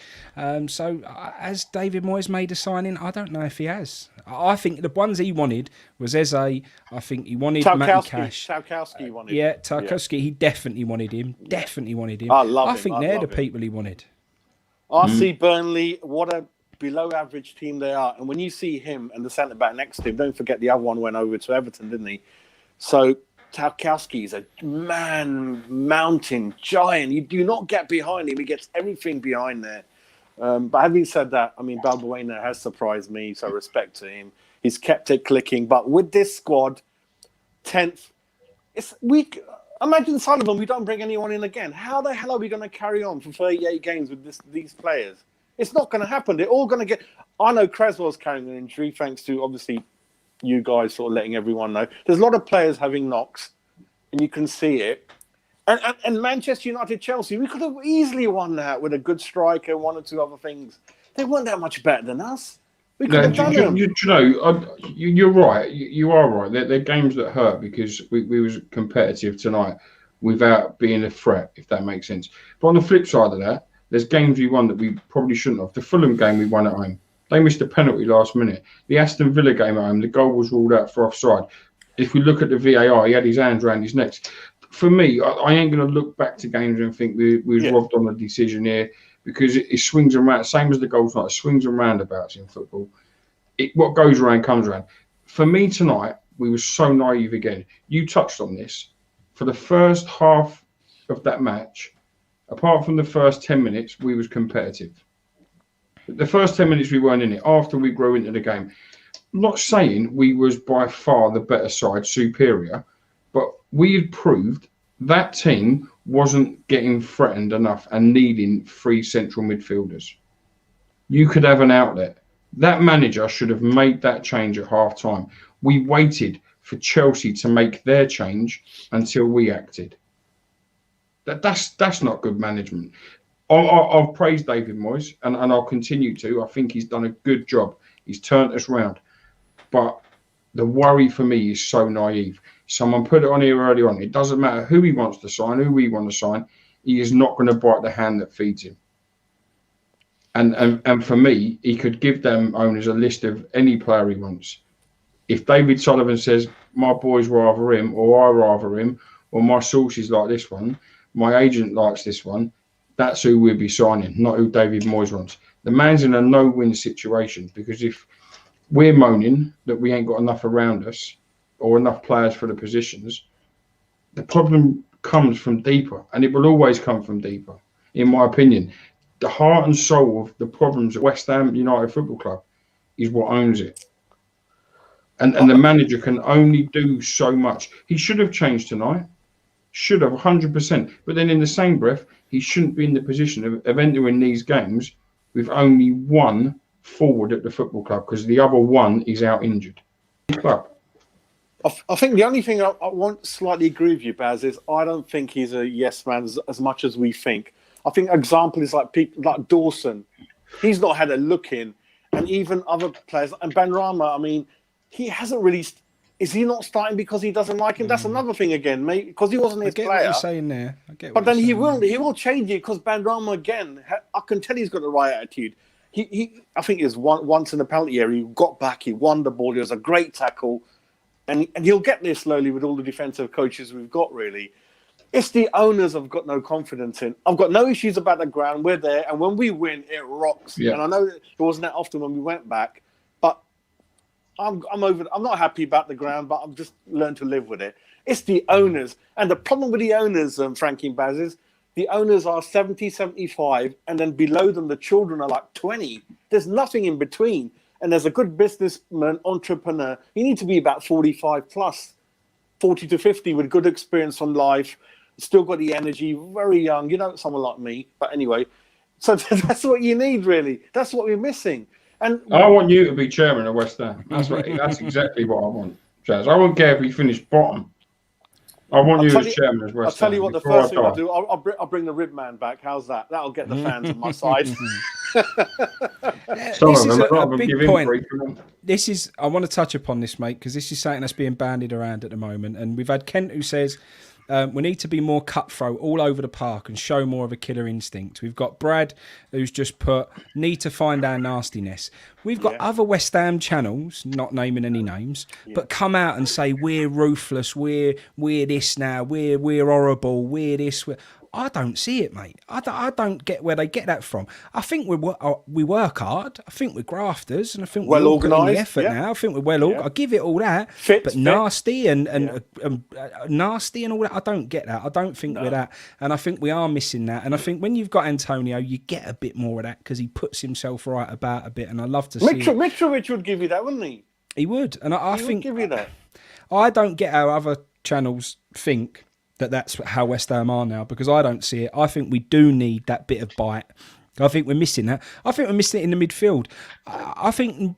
So has David Moyes made a signing? I don't know if he has. I think the ones he wanted was Eze. I think he wanted Matty Cash. Tarkowski wanted. Tarkowski. He definitely wanted him. I think they're the people he wanted. I see Burnley, what a below-average team they are. And when you see him and the centre-back next to him, don't forget the other one went over to Everton, didn't he? So Tarkowski is a mountain giant. You do not get behind him. He gets everything behind there. But having said that, I mean, Balbuena has surprised me, so respect to him. He's kept it clicking. But with this squad, 10th, it's weak. Imagine Sullivan, we don't bring anyone in again. How the hell are we going to carry on for 38 games with these players? It's not going to happen. They're all going to get... I know Creswell's carrying an injury, thanks to, obviously, you guys sort of letting everyone know. There's a lot of players having knocks, and you can see it. And Manchester United, Chelsea, we could have easily won that with a good striker and one or two other things. They weren't that much better than us. We could have done them. You're right. You are right. They're games that hurt because we was competitive tonight without being a threat, if that makes sense. But on the flip side of that, there's games we won that we probably shouldn't have. The Fulham game we won at home. They missed a penalty last minute. The Aston Villa game at home, the goal was ruled out for offside. If we look at the VAR, he had his hands around his neck. For me, I ain't going to look back to games and think we was robbed on a decision here, because it swings around, same as the goals night, it swings and roundabouts in football. what goes around comes around. For me tonight, we were so naive again. You touched on this. For the first half of that match, apart from the first 10 minutes, we was competitive. The first 10 minutes we weren't in it. After we grew into the game, I'm not saying we was by far the better side, superior, but we had proved that team wasn't getting threatened enough and needing 3 central midfielders. You could have an outlet. That manager should have made that change at half time. We waited for Chelsea to make their change until we acted. That's not good management. I've praised David Moyes and I'll continue to. I think he's done a good job. He's turned us round. But the worry for me is so naive. Someone put it on here early on. It doesn't matter who he wants to sign, who we want to sign. He is not going to bite the hand that feeds him. And for me, he could give them owners a list of any player he wants. If David Sullivan says, my boys rather him, or I rather him, or my sources like this one, my agent likes this one, that's who we'll be signing, not who David Moyes wants. The man's in a no-win situation, because if we're moaning that we ain't got enough around us or enough players for the positions, the problem comes from deeper, and it will always come from deeper, in my opinion. The heart and soul of the problems at West Ham United Football Club is what owns it. And the manager can only do so much. He should have changed tonight. Should have, 100%. But then in the same breath, he shouldn't be in the position of entering these games with only one forward at the football club, because the other one is out injured. Club. I think the only thing I want to slightly agree with you, Baz, is I don't think he's a yes man as much as we think. I think example is like people like Dawson. He's not had a look in, and even other players. And Ben Rama, I mean, he hasn't really. Is he not starting because he doesn't like him? That's another thing again, mate. Because he wasn't his player. What you're saying there. But then he will change it, because Ben Rama again. I can tell he's got the right attitude. I think it was once in the penalty area. He got back. He won the ball. It was a great tackle, and he'll get there slowly with all the defensive coaches we've got. Really, it's the owners I've got no confidence in. I've got no issues about the ground. We're there, and when we win, it rocks. Yeah. And I know it wasn't that often when we went back, but I'm over. I'm not happy about the ground, but I've just learned to live with it. It's the owners, and the problem with the owners, Frankie and Baz, is the owners are 70, 75, and then below them, the children are like 20. There's nothing in between. And as a good businessman, entrepreneur, you need to be about 45 plus, 40 to 50 with good experience from life, still got the energy, very young, someone like me. But anyway, so that's what you need, really. That's what we're missing. And I want you to be chairman of West Ham. That's exactly what I want, Jazz. I won't care if we finish bottom. I want you as chairman as West Ham. I'll tell you what, the first thing I'll do, I'll bring the rib man back. How's that? That'll get the fans on my side. This is a big point. I want to touch upon this, mate, because this is something that's being bandied around at the moment. And we've had Kent who says we need to be more cutthroat all over the park and show more of a killer instinct. We've got Brad who's just put, need to find our nastiness. We've got other West Ham channels, not naming any names, but come out and say we're ruthless, we're this now, we're horrible, we're this. I don't see it, mate. I don't get where they get that from. I think we work hard. I think we're grafters, and I think we're organised. The effort now. I think we're well organised. I give it all that, but nasty and nasty and all that. I don't get that. I don't think we're that, and I think we are missing that. And I think when you've got Antonio, you get a bit more of that because he puts himself right about a bit, and I love to see. Mitrovic would give you that, wouldn't he? He would, and I think would give you that. I don't get how other channels think that's how West Ham are now, because I don't see it. I think we do need that bit of bite. I think we're missing that. I think we're missing it in the midfield. I think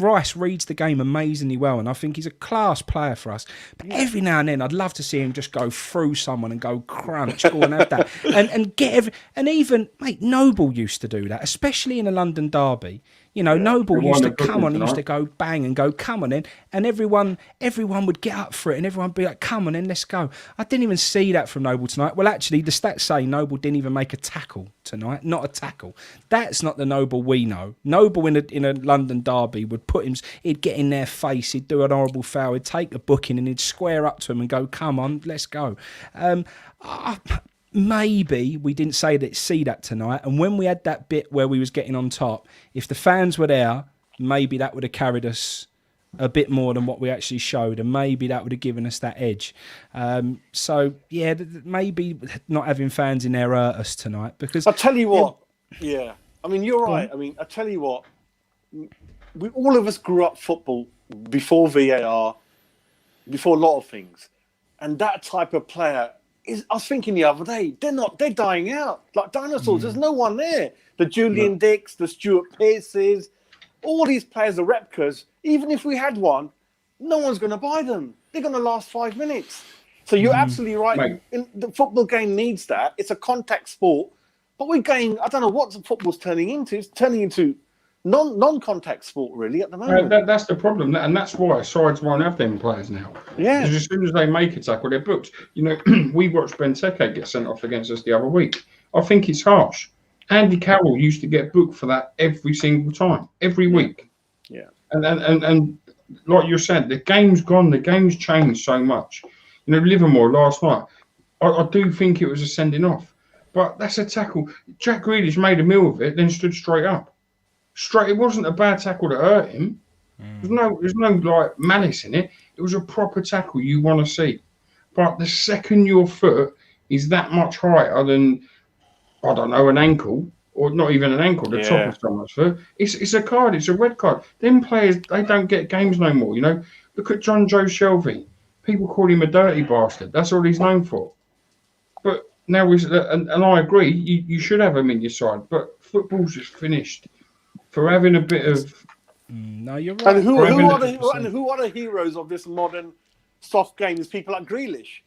Rice reads the game amazingly well, and I think he's a class player for us. But every now and then, I'd love to see him just go through someone and go crunch, go and have that, and get and even mate Noble used to do that, especially in a London derby. Noble used to come on, he used to go bang and go, come on then. And everyone would get up for it and everyone would be like, come on then, let's go. I didn't even see that from Noble tonight. Well, actually, the stats say Noble didn't even make a tackle tonight. Not a tackle. That's not the Noble we know. Noble in a London derby would he'd get in their face, he'd do an horrible foul, he'd take a booking and he'd square up to him and go, come on, let's go. Maybe we didn't see that tonight, and when we had that bit where we was getting on top, if the fans were there, maybe that would have carried us a bit more than what we actually showed, and maybe that would have given us that edge. So yeah, maybe not having fans in there hurt us tonight, because I'll tell you what. Yeah, I mean, you're right. I mean, I tell you what. All of us grew up football before VAR, before a lot of things, and that type of player is. I was thinking the other day, they're dying out like dinosaurs. There's no one there. The Julian Dicks, the Stuart Pearces, all these players are replicas. Even if we had one, no one's going to buy them. They're going to last 5 minutes. So you're absolutely right. The football game needs that. It's a contact sport, but we're going. I don't know what football's turning into. It's turning into non-contact sport really at the moment. That's the problem, and that's why sides won't have them players now. Yeah. Because as soon as they make a tackle, they're booked. You know, we watched Benteke get sent off against us the other week. I think it's harsh. Andy Carroll used to get booked for that every single time, every week. Yeah. And like you said, the game's gone. The game's changed so much. You know, Livermore last night, I do think it was a sending off, but that's a tackle. Jack Grealish made a meal of it, then stood straight up. It wasn't a bad tackle to hurt him. There's no like malice in it. It was a proper tackle you want to see. But the second your foot is that much higher than, I don't know, an ankle, or not even an ankle, the top of someone's foot, it's a card, it's a red card. Them players, they don't get games no more, you know. Look at John Joe Shelby. People call him a dirty bastard. That's all he's known for. But now, and I agree, you should have him in your side, but football's just finished. For having a bit of... No, you're right. And who are the heroes of this modern soft game? Is people like Grealish.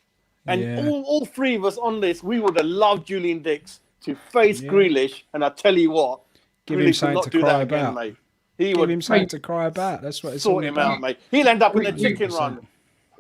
And all three of us on this, we would have loved Julian Dicks to face Grealish, and I tell you what, give him something to cry about, mate. Give him something to cry about. That's what it's sort him out, mate. He'll end up in a chicken run.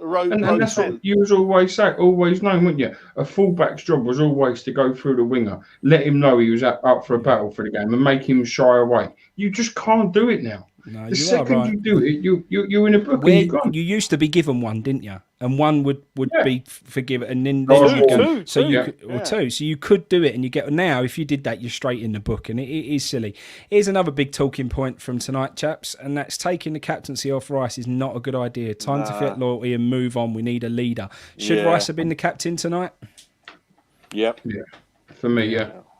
And that's what you was always known, wouldn't you? A fullback's job was always to go through the winger, let him know he was up for a battle for the game, and make him shy away. You just can't do it now. No, the second you do it, you're in a book. You used to be given one, didn't you? And one would be forgiven, and then two. So you could do it, and you get now. If you did that, you're straight in the book, and it is silly. Here's another big talking point from tonight, chaps, and that's taking the captaincy off Rice is not a good idea. Time to fit loyalty and move on. We need a leader. Should Rice have been the captain tonight? Yep. Yeah. For me,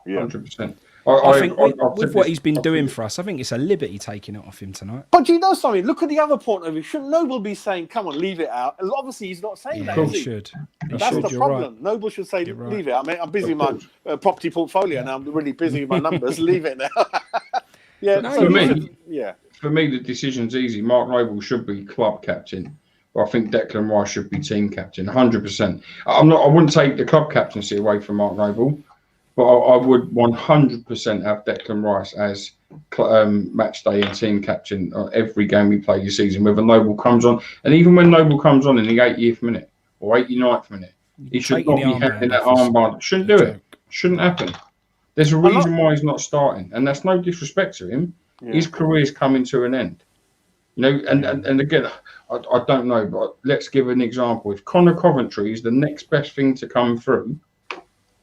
100%. I think with what he's been doing for us, I think it's a liberty taking it off him tonight. But you know something? Look at the other point of view. Shouldn't Noble be saying, come on, leave it out? And obviously, he's not saying that. He should. That's the problem. Right. Noble should say, leave it out. I mean, I'm busy with my property portfolio now. I'm really busy with my numbers. Leave it now. For me, the decision's easy. Mark Noble should be club captain. But I think Declan Rice should be team captain, 100%. I wouldn't take the club captaincy away from Mark Noble. But I would 100% have Declan Rice as match day and team captain on every game we play this season, whether Noble comes on. And even when Noble comes on in the 80th minute or 89th minute, he should not be having that armband. Shouldn't do it. Shouldn't happen. There's a reason why he's not starting. And that's no disrespect to him. Yeah. His career's coming to an end. You know, and again, I don't know, but let's give an example. If Connor Coventry is the next best thing to come through,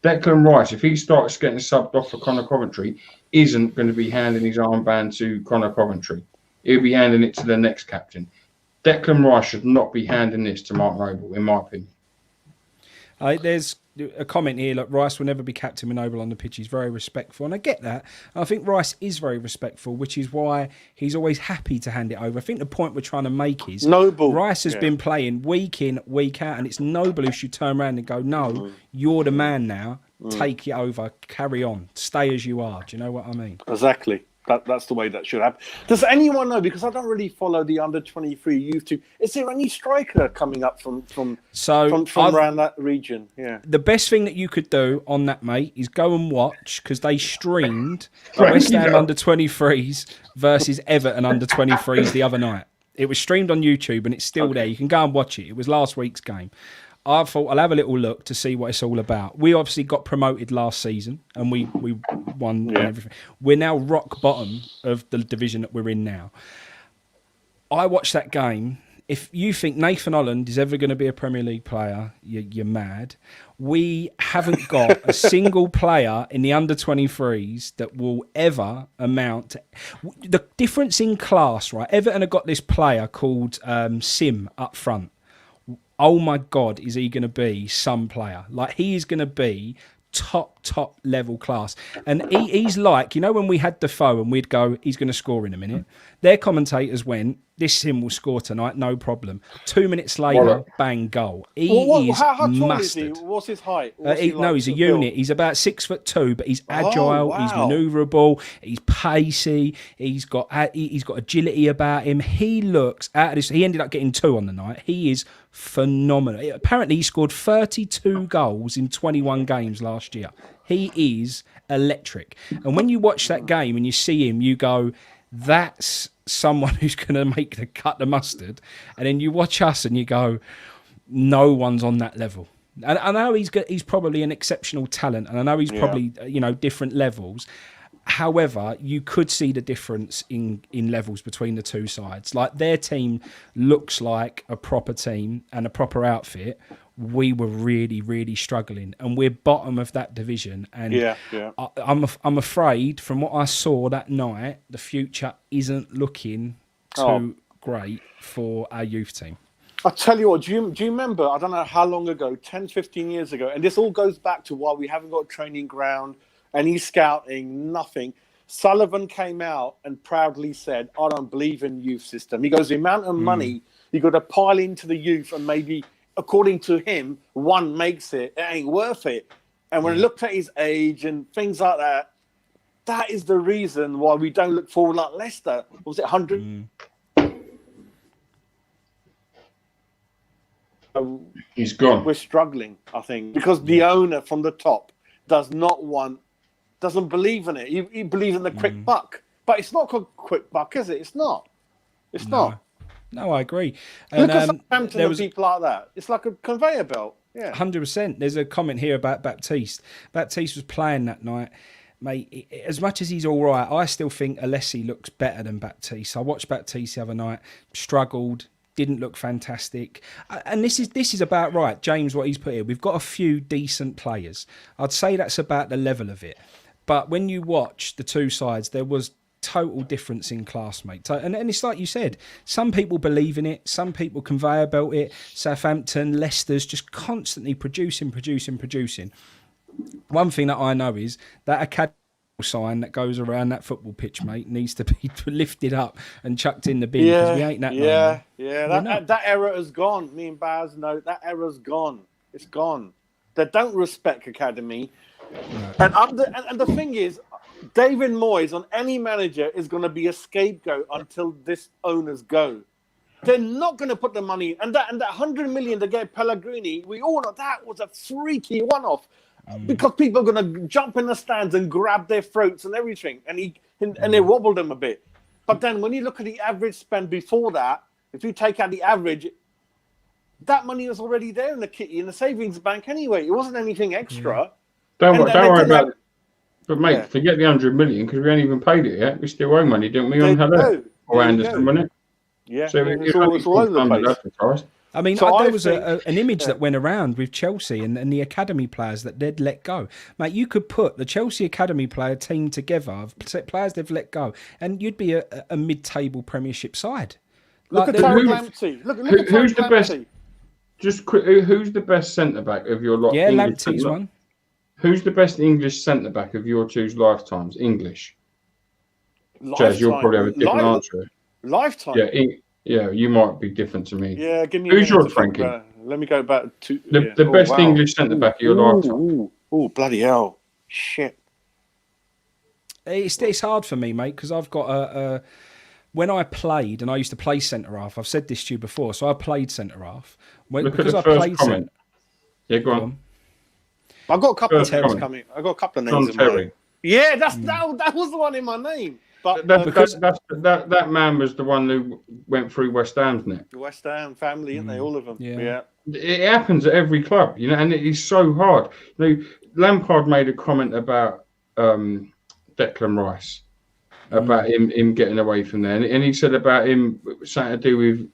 Declan Rice, if he starts getting subbed off for Connor Coventry, isn't going to be handing his armband to Connor Coventry. He'll be handing it to the next captain. Declan Rice should not be handing this to Mark Noble, in my opinion. There's a comment here, look, Rice will never be captain with Noble on the pitch. He's very respectful, and I get that. I think Rice is very respectful, which is why he's always happy to hand it over. I think the point we're trying to make is Noble. Rice has been playing week in, week out, and it's Noble who should turn around and go, no, you're the man now. Take it over, carry on, stay as you are. Do you know what I mean? Exactly. That's the way that should happen. Does anyone know? Because I don't really follow the under-23 youth team. Is there any striker coming up from around that region? Yeah. The best thing that you could do on that, mate, is go and watch, because they streamed West Ham under-23s versus Everton under-23s the other night. It was streamed on YouTube and it's still there. You can go and watch it. It was last week's game. I thought I'll have a little look to see what it's all about. We obviously got promoted last season and we won and everything. We're now rock bottom of the division that we're in now. I watched that game. if you think Nathan Holland is ever going to be a Premier League player, you're mad. We haven't got a single player in the under-23s that will ever amount to... The difference in class, right? Everton have got this player called Sim up front. Oh my God, is he going to be some player? Like, he is going to be top level class. And he's like, you know, when we had Defoe and we'd go, he's going to score in a minute. Their commentators went, this Sim will score tonight, no problem. 2 minutes later, bang, goal. How tall is he? What's his height? No, he's a unit. He's about 6'2", but he's agile. He's manoeuvrable. He's pacey. He's got agility about him. He looks out of this. He ended up getting 2 on the night. He is phenomenal. Apparently, he scored 32 goals in 21 games last year. He is electric. And when you watch that game and you see him, you go, that's someone who's going to make the cut the mustard. And then you watch us and you go, no one's on that level. And I know he's probably an exceptional talent, and I know he's probably different levels. However, you could see the difference in levels between the two sides. Like, their team looks like a proper team and a proper outfit. We were really, really struggling, and we're bottom of that division. And I'm afraid, from what I saw that night, the future isn't looking too great for our youth team. I'll tell you what, do you remember, I don't know how long ago, 10, 15 years ago, and this all goes back to why we haven't got a training ground, any scouting, nothing. Sullivan came out and proudly said, I don't believe in youth system. He goes, the amount of money you got to pile into the youth, and maybe, according to him, one makes it ain't worth it. And when I looked at his age and things like that, that is the reason why we don't look forward like Leicester. Was it 100? He's gone. We're struggling, I think, because the owner from the top doesn't believe in it. He believes in the quick buck. But it's not called quick buck, is it? It's not. It's not. No, I agree. Look at Southampton and people like that. It's like a conveyor belt. Yeah, 100%. There's a comment here about Baptiste. Baptiste was playing that night. Mate, as much as he's all right, I still think Alessi looks better than Baptiste. I watched Baptiste the other night, struggled, didn't look fantastic. And this is about right, James, what he's put here. We've got a few decent players. I'd say that's about the level of it. But when you watch the two sides, there was total difference in class, mate. And it's like you said, some people believe in it, some people conveyor belt it. Southampton, Leicester's just constantly producing. One thing that I know is that academy sign that goes around that football pitch, mate, needs to be lifted up and chucked in the bin, because we ain't that no more. That era has gone. Me and Baz know that era's gone. It's gone. They don't respect academy. No. And the thing is, David Moyes on any manager is going to be a scapegoat until this owners go. They're not going to put the money in. And that 100 million to get Pellegrini, we all know that was a freaky one-off. Because people are going to jump in the stands and grab their throats and everything, and they wobbled them a bit. But then when you look at the average spend before that, if you take out the average, that money was already there in the kitty, in the savings bank anyway. It wasn't anything extra. Don't worry about it. But mate, forget the 100 million, because we ain't even paid it yet. We still owe money, didn't we, on Haller or Anderson, wasn't it? Yeah, so it's all over the place. I mean, there was an image that went around with Chelsea and the academy players that they'd let go. Mate, you could put the Chelsea academy player team together of players they've let go, and you'd be a mid-table Premiership side. Look at Tarek Lamptey. Look at who's the best? Just quick, who's the best centre back of your lot? Yeah, Lamptey's one. Who's the best English centre back of your two's lifetimes? English. Jazz, you'll probably have a different answer. Lifetime. Yeah, you might be different to me. Yeah, give me. Who's yours, Frankie? Let me go back to the best English centre back of your lifetime. Oh, bloody hell! Shit. It's hard for me, mate, because I've got when I played, and I used to play centre half. I've said this to you before, so I played centre half. Look at the first comment. Yeah, go on. I've got a couple of names coming. I've got a couple of names in mind. Yeah, that was the one in my name. But that man was the one who went through West Ham's net. West Ham family, aren't they? All of them. Yeah. It happens at every club, and it is so hard. Lampard made a comment about Declan Rice, about him getting away from there, and he said about him something to do with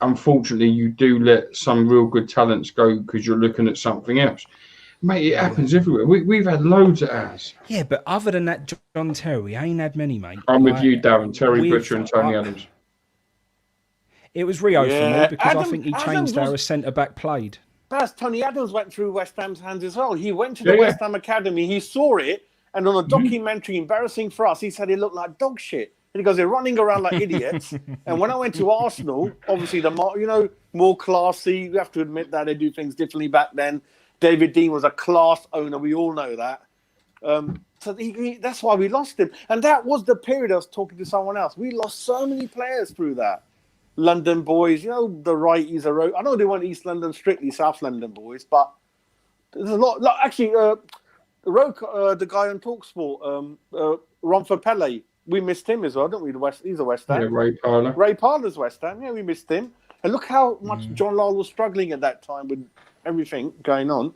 unfortunately, you do let some real good talents go because you're looking at something else. Mate, it happens everywhere. We've had loads of ours. Yeah, but other than that, John Terry, we ain't had many, mate. I'm with you, Darren. Terry Butcher and Tony Adams. It was Rio for me because I think he changed how a centre-back played. That's Tony Adams went through West Ham's hands as well. He went to the West Ham Academy, he saw it, and on a documentary, embarrassing for us, he said he looked like dog shit. And he goes, they're running around like idiots. And when I went to Arsenal, obviously, more classy. You have to admit that they do things differently back then. David Dean was a class owner. We all know that. So that's why we lost him. And that was the period I was talking to someone else. We lost so many players through that. London boys, the righties are. I know they weren't East London, strictly South London boys, but there's a lot. Actually, the guy on TalkSport, Romford Pele, we missed him as well, don't we? He's a West Ham. Yeah, Ray Parler. Ray Parler's West Ham. Yeah, we missed him. And look how much John Lyle was struggling at that time with everything going on.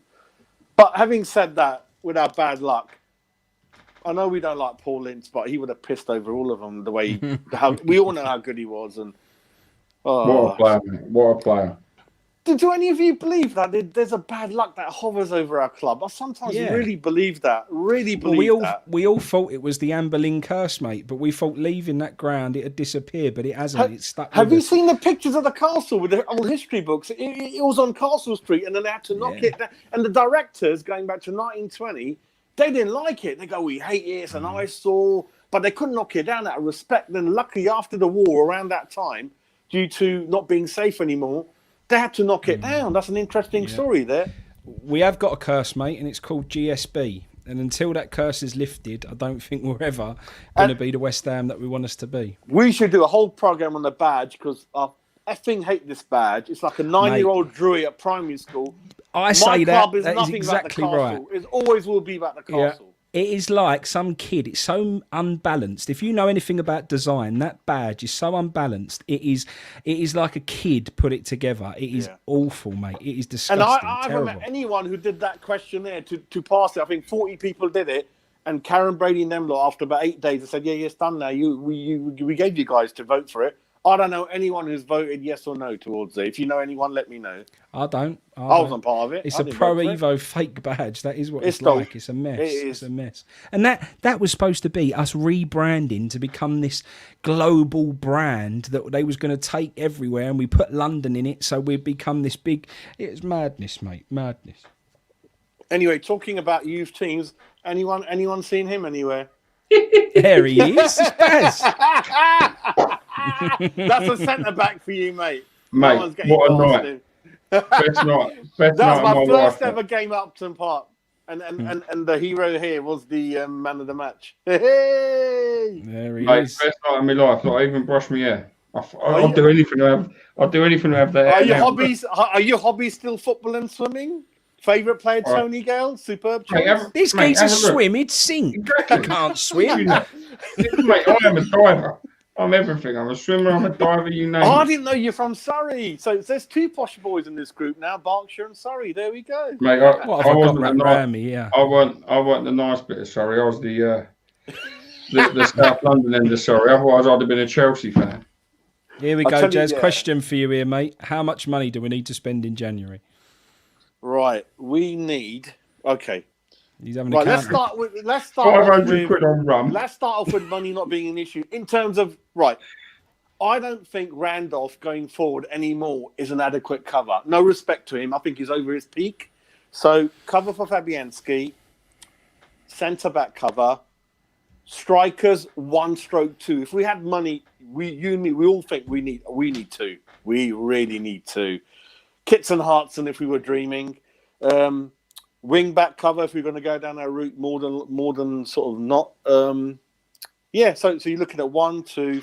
But having said that, with our bad luck, I know we don't like Paul Ince, but he would have pissed over all of them the way we all know how good he was. And what a player, mate. What a player. Do any of you believe that there's a bad luck that hovers over our club? I sometimes really believe that. We all thought it was the Amber Lynn curse, mate, but we thought leaving that ground it had disappeared, but it hasn't. It's stuck. Have you seen the pictures of the castle with the old history books? It was on Castle Street, and then they had to knock it down. And the directors, going back to 1920, they didn't like it. They go, "We hate it. It's an eyesore," but they couldn't knock it down out of respect. Then, luckily, after the war, around that time, due to not being safe anymore, they had to knock it down. That's an interesting story there. We have got a curse, mate, and it's called GSB. And until that curse is lifted, I don't think we're ever going to be the West Ham that we want us to be. We should do a whole program on the badge because I effing hate this badge. It's like a 9-year-old drew it at primary school. I say that is nothing exactly about the right. It always will be about the castle. Yeah. It is like some kid. It's so unbalanced. If you know anything about design, that badge is so unbalanced. It is like a kid put it together. It is awful, mate. It is disgusting. And I haven't met anyone who did that questionnaire to pass it. I think 40 people did it. And Karen Brady and them lot, after about 8 days, they said, yeah, it's done now. We gave you guys to vote for it. I don't know anyone who's voted yes or no towards it. If you know anyone, let me know. I don't. I wasn't part of it. It's a Pro Evo fake badge. That is what it's like. It's a mess. It's a mess. And that was supposed to be us rebranding to become this global brand that they was going to take everywhere, and we put London in it, so we'd become this big. It's madness, mate. Madness. Anyway, talking about youth teams, anyone seen him anywhere? There he is. It's That's a centre back for you, mate. Mate, what a night. Best night. That's my first ever game at Upton Park. And the hero here was the man of the match. Hey! There he is. Best night of my life. Like, I even brushed my hair. I'll do anything to have that. Are your hobbies still football and swimming? Favourite player, Tony Gale? Superb choice. This geezer swim, he'd sink. He can't swim. Mate, I am a diver. I'm everything. I'm a swimmer, I'm a diver, you know. I didn't know you're from Surrey. So there's 2 posh boys in this group now, Berkshire and Surrey. There we go. Mate, I wasn't the nice bit of Surrey. I was the South London end of Surrey. Otherwise, I'd have been a Chelsea fan. Here we go, Jez. Question for you here, mate. How much money do we need to spend in January? Right, we need. Okay, he's having right. Let's start with 500 quid on rum. Let's start off with money not being an issue in terms of right. I don't think Randolph going forward anymore is an adequate cover. No respect to him. I think he's over his peak. So cover for Fabianski, centre back cover, strikers 1/2. If we had money, you and me, we all think we need 2. We really need 2. Kits and Hartson, if we were dreaming, wing back cover if we're going to go down our route more than sort of not. So you're looking at 1, 2.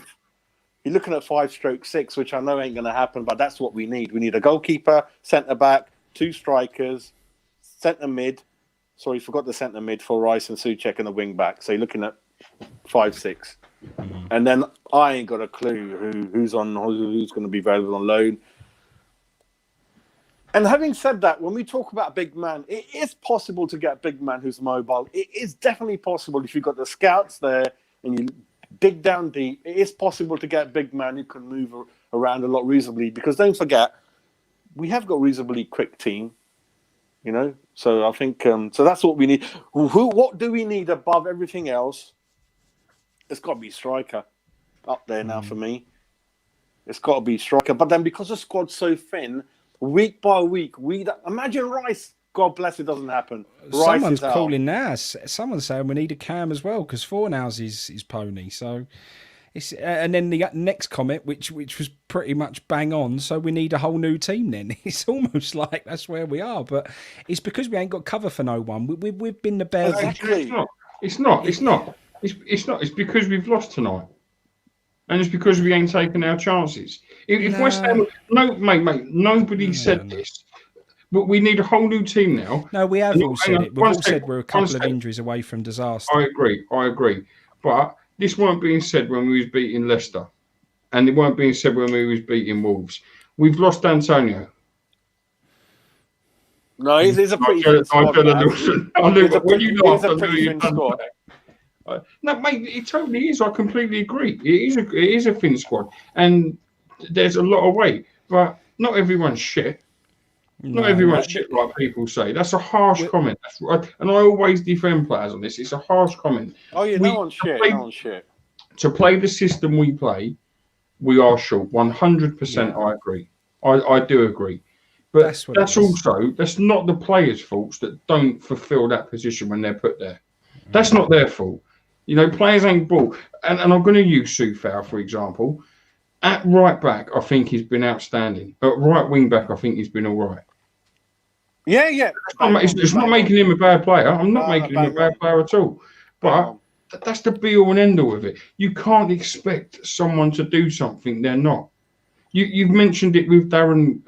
You're looking at 5/6, which I know ain't going to happen, but that's what we need. We need a goalkeeper, centre back, 2 strikers, centre mid. Sorry, forgot the centre mid for Rice and Souček and the wing back. So you're looking at 5/6, and then I ain't got a clue who's going to be available on loan. And having said that, when we talk about big man, it is possible to get a big man who's mobile. It is definitely possible if you've got the scouts there and you dig down deep. It is possible to get a big man who can move around a lot reasonably, because don't forget, we have got a reasonably quick team, you know. So I think so that's what we need. What do we need above everything else? It's got to be striker up there now for me. It's got to be striker. But then because the squad's so thin, week by week, imagine Rice. God bless it, doesn't happen. Rice Someone's is out. calling now. Someone's saying we need a cam as well because Fornals is pony. So it's and then the next comment, which was pretty much bang on. So we need a whole new team. Then it's almost like that's where we are. But it's because we ain't got cover for no one. We've been the bears. Exactly. It's not. It's because we've lost tonight. And it's because we ain't taken our chances. If West Ham, mate, nobody said this. But we need a whole new team now. No, we have all said it. We've all said we're a couple of injuries away from disaster. I agree. But this weren't being said when we was beating Leicester. And it weren't being said when we was beating Wolves. We've lost Antonio. No, he's a pretty thin squad. No, mate, it totally is. I completely agree. It is a thin squad. And there's a lot of weight. But not everyone's shit. Not everyone's shit, like people say. That's a harsh comment. That's right. And I always defend players on this. It's a harsh comment. Oh, yeah, no one's shit. To play the system we play, we are short. 100%, I agree. I do agree. But that's not the players' faults that don't fulfil that position when they're put there. That's not their fault. You know, players ain't ball. And I'm going to use Soufal, for example. At right back, I think he's been outstanding. At right wing back, I think he's been all right. Yeah. It's not making him a bad player. I'm not making him a bad player at all. But that's the be all and end all of it. You can't expect someone to do something they're not. You've mentioned it with Darren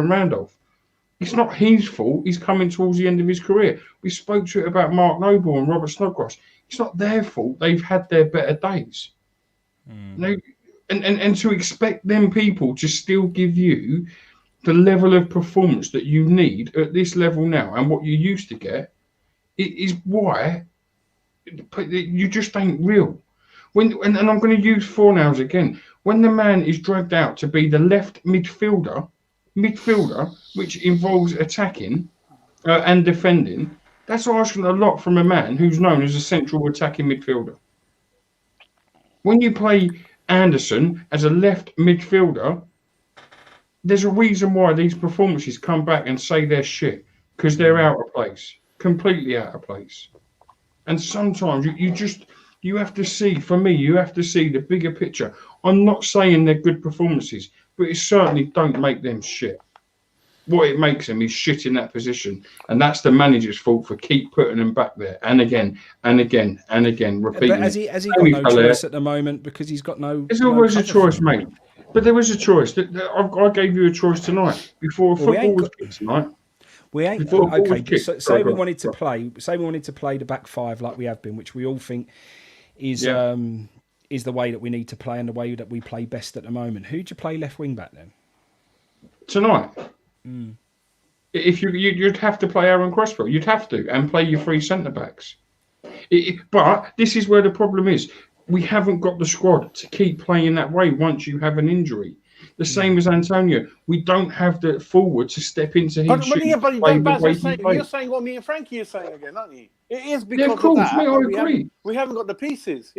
Randolph. It's not his fault. He's coming towards the end of his career. We spoke to it about Mark Noble and Robert Snodgrass. It's not their fault. They've had their better days. You know, and to expect them people to still give you the level of performance that you need at this level now and what you used to get, it is why you just ain't real. And I'm going to use Fornals again. When the man is dragged out to be the left midfielder, which involves attacking and defending, that's asking a lot from a man who's known as a central attacking midfielder. When you play Anderson as a left midfielder, there's a reason why these performances come back and say they're shit, because they're out of place, completely out of place. And sometimes you have to see, for me, you have to see the bigger picture. I'm not saying they're good performances, but it certainly don't make them shit. What it makes them is shit in that position. And that's the manager's fault for keep putting them back there and again and again and again, repeating. But has he got no choice at the moment because he's got no... There's always a choice, mate. But there was a choice. I gave you a choice tonight before football was kicked tonight. We ain't okay. Say we wanted to play. Say we wanted to play the back five like we have been, which we all think is the way that we need to play and the way that we play best at the moment. Who'd you play left wing back then? Tonight, if you'd have to play Aaron Cresswell, you'd have to, and play your three centre backs. But this is where the problem is. We haven't got the squad to keep playing that way once you have an injury. The same as Antonio. We don't have the forward to step into his shoes. You're saying what me and Frankie are saying again, aren't you? It is because of that. Mate, I agree. We haven't got the pieces,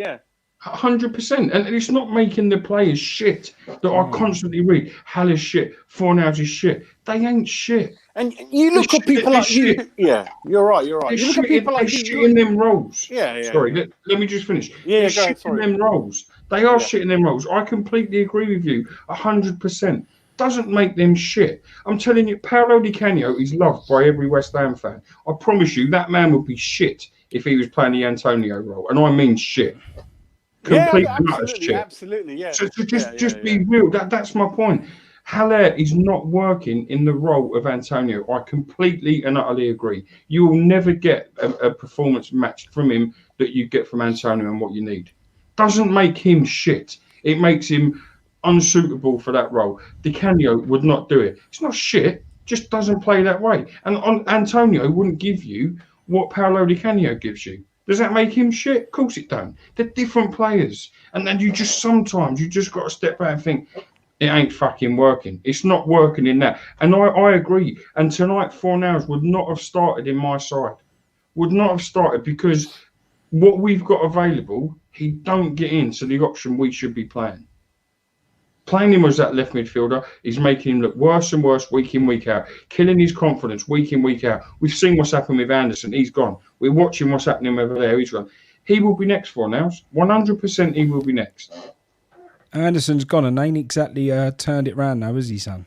100%. And it's not making the players shit that I constantly read. Hal is shit. Fornals is shit. They ain't shit. And you look at people like you. Yeah, you're right. You look at people like you. In them roles. Yeah. Sorry, let me just finish. Yeah, go ahead, sorry. In them roles. They are shit in them roles. I completely agree with you. 100%. Doesn't make them shit. I'm telling you, Paolo Di Canio is loved by every West Ham fan. I promise you, that man would be shit if he was playing the Antonio role. And I mean shit. Absolutely, yeah. So just be real. That's my point. Haller is not working in the role of Antonio. I completely and utterly agree. You will never get a performance matched from him that you get from Antonio and what you need. Doesn't make him shit. It makes him unsuitable for that role. Di Canio would not do it. It's not shit. Just doesn't play that way. And Antonio wouldn't give you what Paolo Di Canio gives you. Does that make him shit? Of course it don't. They're different players. And then sometimes you just got to step back and think, it ain't fucking working. It's not working in that. And I agree. And tonight, Fornals would not have started in my side. Would not have started because what we've got available, he don't get into the option we should be playing. Playing him as that left midfielder is making him look worse and worse week in, week out, killing his confidence week in, week out. We've seen what's happened with Anderson. He's gone. We're watching what's happening over there. He's gone. He will be next for now. 100% he will be next. Anderson's gone and ain't exactly turned it round now, has he, son?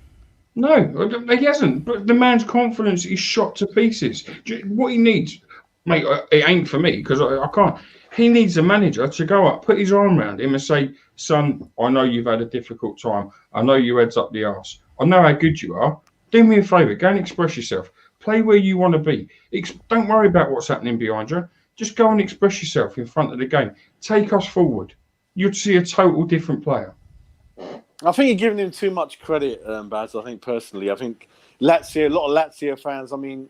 No, he hasn't. But the man's confidence is shot to pieces. What he needs, mate, it ain't for me because I can't. He needs a manager to go up, put his arm around him and say, son, I know you've had a difficult time. I know your head's up the arse. I know how good you are. Do me a favour. Go and express yourself. Play where you want to be. Don't worry about what's happening behind you. Just go and express yourself in front of the game. Take us forward. You'd see a total different player. I think you're giving him too much credit, Baz. I think personally, a lot of Lazio fans. I mean,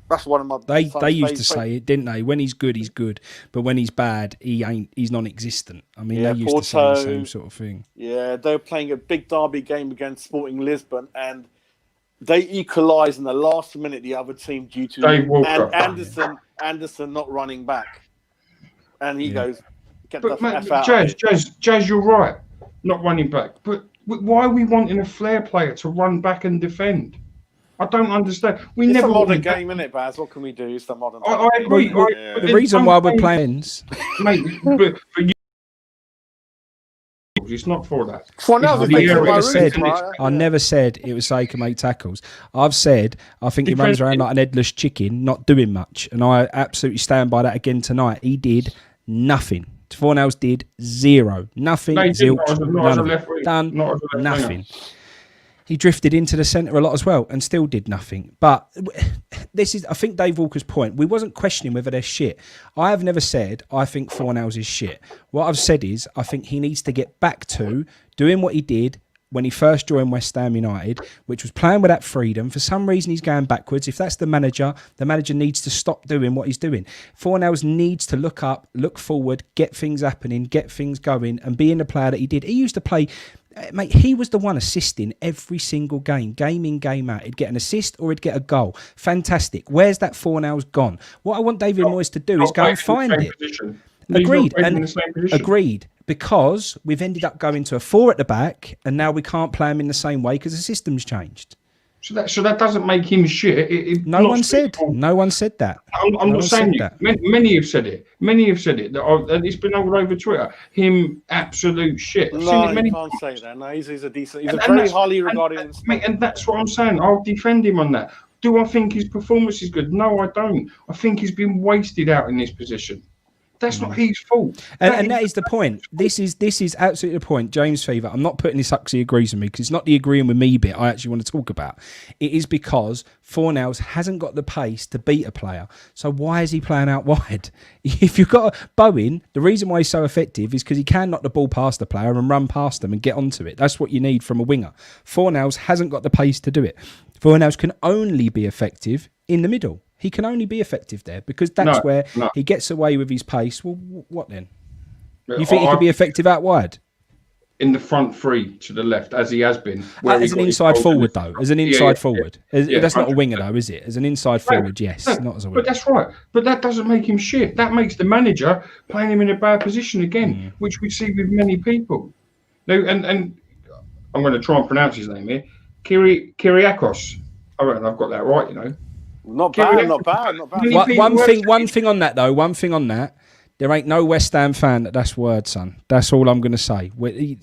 that's one of my. They used to say it, didn't they? When he's good, he's good, but when he's bad, he ain't. He's non-existent. I mean, they used to say the same sort of thing. Yeah, they were playing a big derby game against Sporting Lisbon, and they equalised in the last minute. The other team due to Anderson not running back, and he goes. Jazz, you're right. Not running back. But why are we wanting a flair player to run back and defend? I don't understand. It's a modern game, isn't it, Baz? What can we do? It's the modern game. I agree. The reason why we're playing... Mate, but you... It's not for that. I never said it was Saker make tackles. I've said I think he runs around like an headless chicken, not doing much. And I absolutely stand by that again tonight. He did nothing. Fornals did zero. Nothing. Done nothing. He drifted into the centre a lot as well and still did nothing. But this is, I think, Dave Walker's point. We wasn't questioning whether they're shit. I have never said I think Fornals is shit. What I've said is I think he needs to get back to doing what he did when he first joined West Ham United, which was playing with that freedom. For some reason, he's going backwards. If that's the manager needs to stop doing what he's doing. Fornals needs to look up, look forward, get things happening, get things going, and being the player that he did. He used to play... Mate, he was the one assisting every single game in, game out. He'd get an assist or he'd get a goal. Fantastic. Where's that Fornals gone? What I want David Moyes to do is go and find it. Agreed. Because we've ended up going to a 4 at the back, and now we can't play him in the same way because the system's changed. So that doesn't make him shit. No one said that. I'm not saying that. Many have said it. And it's been all over Twitter. Him absolute shit. You can't say that. No, he's a decent. He's a very highly regarded. And that's what I'm saying. I'll defend him on that. Do I think his performance is good? No, I don't. I think he's been wasted out in this position. That's not his fault. And that is the point. This is absolutely the point. James Fever, I'm not putting this up because he agrees with me, because it's not the agreeing with me bit I actually want to talk about. It is because Fornals hasn't got the pace to beat a player. So why is he playing out wide? If you've got Bowen, the reason why he's so effective is because he can knock the ball past the player and run past them and get onto it. That's what you need from a winger. Fornals hasn't got the pace to do it. Fornals can only be effective in the middle. He can only be effective there because that's where he gets away with his pace. Well, what then? You think he could be effective out wide? In the front three to the left, as he has been. As an inside forward, though. As an inside forward. That's not a winger, though, is it? As an inside forward, yes. Not as a winger. But that's right. But that doesn't make him shit. That makes the manager playing him in a bad position again, which we see with many people. Now, and I'm going to try and pronounce his name here. Kyriakos. I reckon I've got that right, you know. Not bad. One thing on that. There ain't no West Ham fan that's word, son. That's all I'm going to say.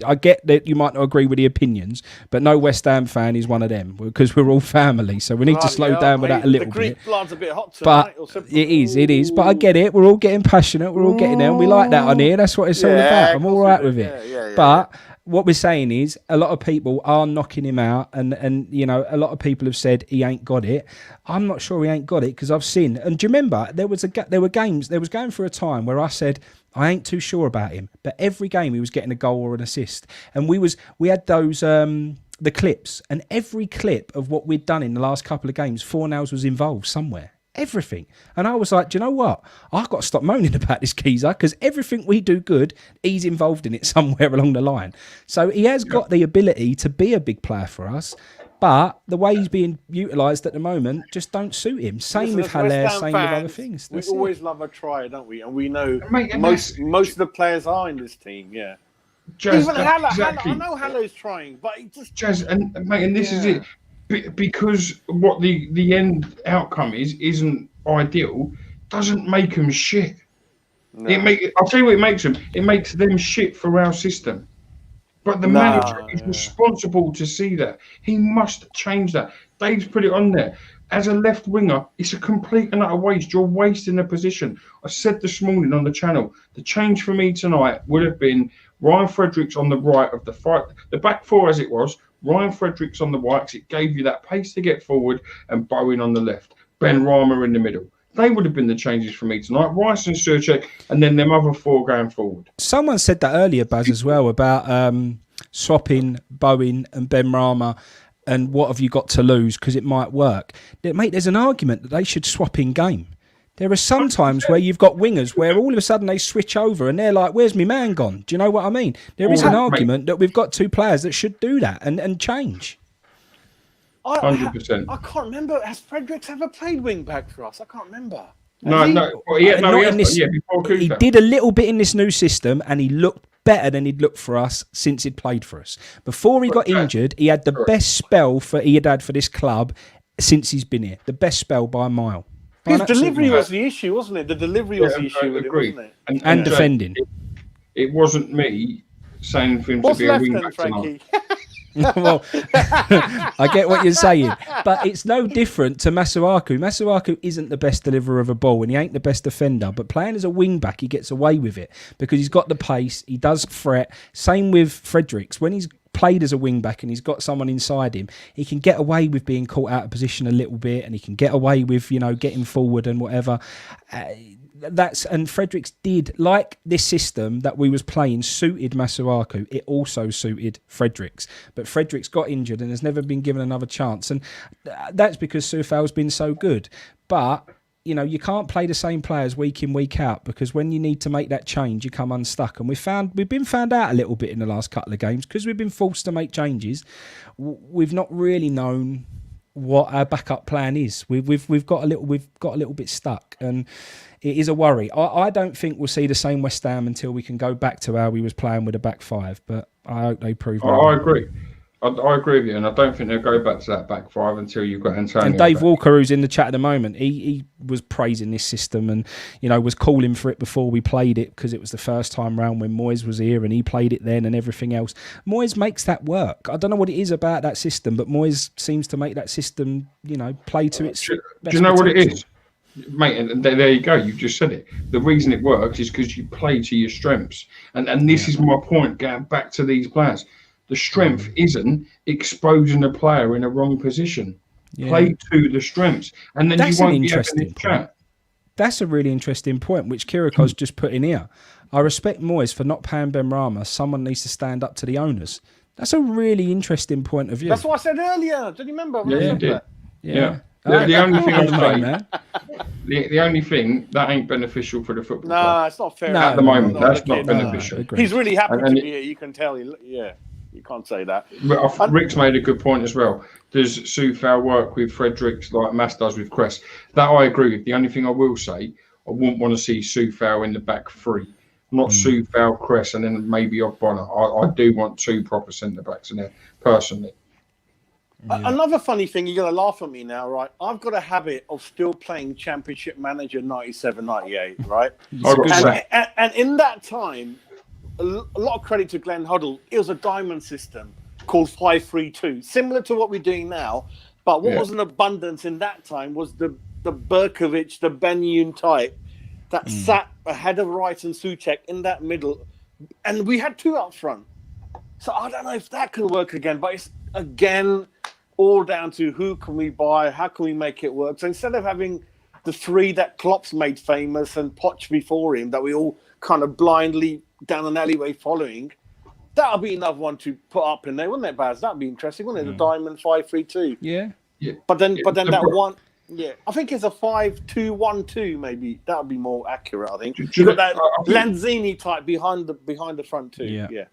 I get that you might not agree with the opinions, but no West Ham fan is one of them because we're all family. So we need to slow down with that a little bit. The Greek blood's a bit hot tonight. But it is. But I get it. We're all getting passionate. We're all getting there. And we like that on here. That's what it's all about. I'm all right with it. But what we're saying is a lot of people are knocking him out, and you know, a lot of people have said he ain't got it. I'm not sure he ain't got it because I've seen. And do you remember there was games. There was going through a time where I said I ain't too sure about him, but every game he was getting a goal or an assist, and we had those the clips, and every clip of what we'd done in the last couple of games, Fornals was involved somewhere. Everything. And I was like, do you know what? I've got to stop moaning about this geezer because everything we do good, he's involved in it somewhere along the line. So he has got the ability to be a big player for us, but the way he's being utilised at the moment just don't suit him. Same with Haller, same with other things. We always love a try, don't we? And we know Mate, most of the players are in this team, yeah. Even Haller, I know Haller's trying, but he just... Jazz, and mate, and this is it. Because what the end outcome isn't ideal, doesn't make them shit. No. I'll tell you what it makes them. It makes them shit for our system. But the manager is responsible to see that. He must change that. Dave's put it on there. As a left winger, it's a complete and utter waste. You're wasting a position. I said this morning on the channel, the change for me tonight would have been Ryan Fredericks on the right of the fight. The back four as it was, Ryan Fredericks on the right, because it gave you that pace to get forward, and Bowen on the left. Ben Rama in the middle. They would have been the changes for me tonight. Rice and Surchek, and then them other four going forward. Someone said that earlier, Baz, as well, about swapping Bowen and Ben Rama and what have you got to lose because it might work. Mate, there's an argument that they should swap in game. There are some times where you've got wingers where all of a sudden they switch over and they're like, where's my man gone? Do you know what I mean? There is an argument that we've got two players that should do that and change. 100%. I can't remember. Has Fredericks ever played wing back for us? I can't remember. He did a little bit in this new system and he looked better than he'd looked for us since he'd played for us. Before he got injured, he had the best spell he had had for this club since he's been here. The best spell by a mile. His delivery was the issue, wasn't it? The delivery was the issue with it, wasn't it? And defending. It wasn't me saying for him to be a wing back tonight. Well, I get what you're saying, but it's no different to Masuaku. Masuaku isn't the best deliverer of a ball and he ain't the best defender, but playing as a wing back, he gets away with it because he's got the pace, he does threat. Same with Fredericks. When he's played as a wing back and he's got someone inside him, he can get away with being caught out of position a little bit and he can get away with, getting forward and whatever. And Fredericks did, like this system that we was playing suited Masuaku, it also suited Fredericks. But Fredericks got injured and has never been given another chance. And that's because Soufal's been so good. But, you can't play the same players week in, week out, because when you need to make that change, you come unstuck. And we've been found out a little bit in the last couple of games because we've been forced to make changes. We've not really known what our backup plan is. We've got a little bit stuck, and it is a worry. I don't think we'll see the same West Ham until we can go back to how we was playing with a back five, but I hope they prove me wrong. I agree. I agree with you, and I don't think they'll go back to that back five until you've got Antonio. And Dave Walker, who's in the chat at the moment, he was praising this system and was calling for it before we played it because it was the first time round when Moyes was here and he played it then and everything else. Moyes makes that work. I don't know what it is about that system, but Moyes seems to make that system, play to its best Do you know potential. what it is? Mate, and there you go. You just said it. The reason it works is because you play to your strengths. And this is my point, going back to these players. The strength isn't exposing a player in a wrong position. Yeah. Play to the strengths. And then that's you won't an be interesting point. That's a really interesting point, which Kiriko's just put in here. I respect Moyes for not paying Ben Rama. Someone needs to stand up to the owners. That's a really interesting point of view. That's what I said earlier. Did you remember? Yeah, you did. Yeah. The only thing I'm saying, the only thing that ain't beneficial for the football club. No, it's not fair. At the moment, that's not beneficial. He's really happy to be here. You can tell. You can't say that. But Rick's made a good point as well. Does Soufal work with Fredericks like Mass does with Cress? That I agree with. The only thing I will say, I wouldn't want to see Soufal in the back three. Not Soufal, Cress, and then maybe Ogbonna. I do want two proper centre-backs in there, personally. Yeah. Another funny thing, you're going to laugh at me now, right? I've got a habit of still playing Championship Manager 97, 98, right? And in that time, a lot of credit to Glenn Hoddle, it was a diamond system called 5-3-2, similar to what we're doing now. But what was in abundance in that time was the Berkovic, the Ben-Yoon type that sat ahead of Wright and Souček in that middle. And we had two up front. So I don't know if that can work again, but it's, again, all down to who can we buy, how can we make it work. So instead of having the three that Klopp's made famous and Poch before him, that we all kind of blindly down an alleyway following, that'll be another one to put up in there, wouldn't it, Baz? That'd be interesting, wouldn't it? The Diamond 5-3-2. Yeah. But then that one, Yeah, I think it's a 5-2-1-2. Maybe that would be more accurate. I think Do you you got know- that Lanzini type behind the front two. Yeah. Yeah.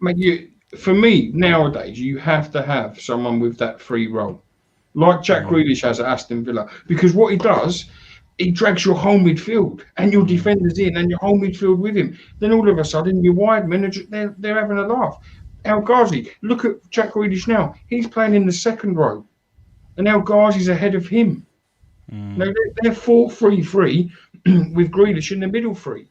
For me, nowadays, you have to have someone with that free role. Like Jack Grealish has at Aston Villa. Because what he does, he drags your whole midfield and your defenders in and your whole midfield with him. Then all of a sudden, your wide men, they're having a laugh. El Ghazi, look at Jack Grealish now. He's playing in the second row. And El Ghazi's ahead of him. No, they're 4-3-3 with Grealish in the middle three.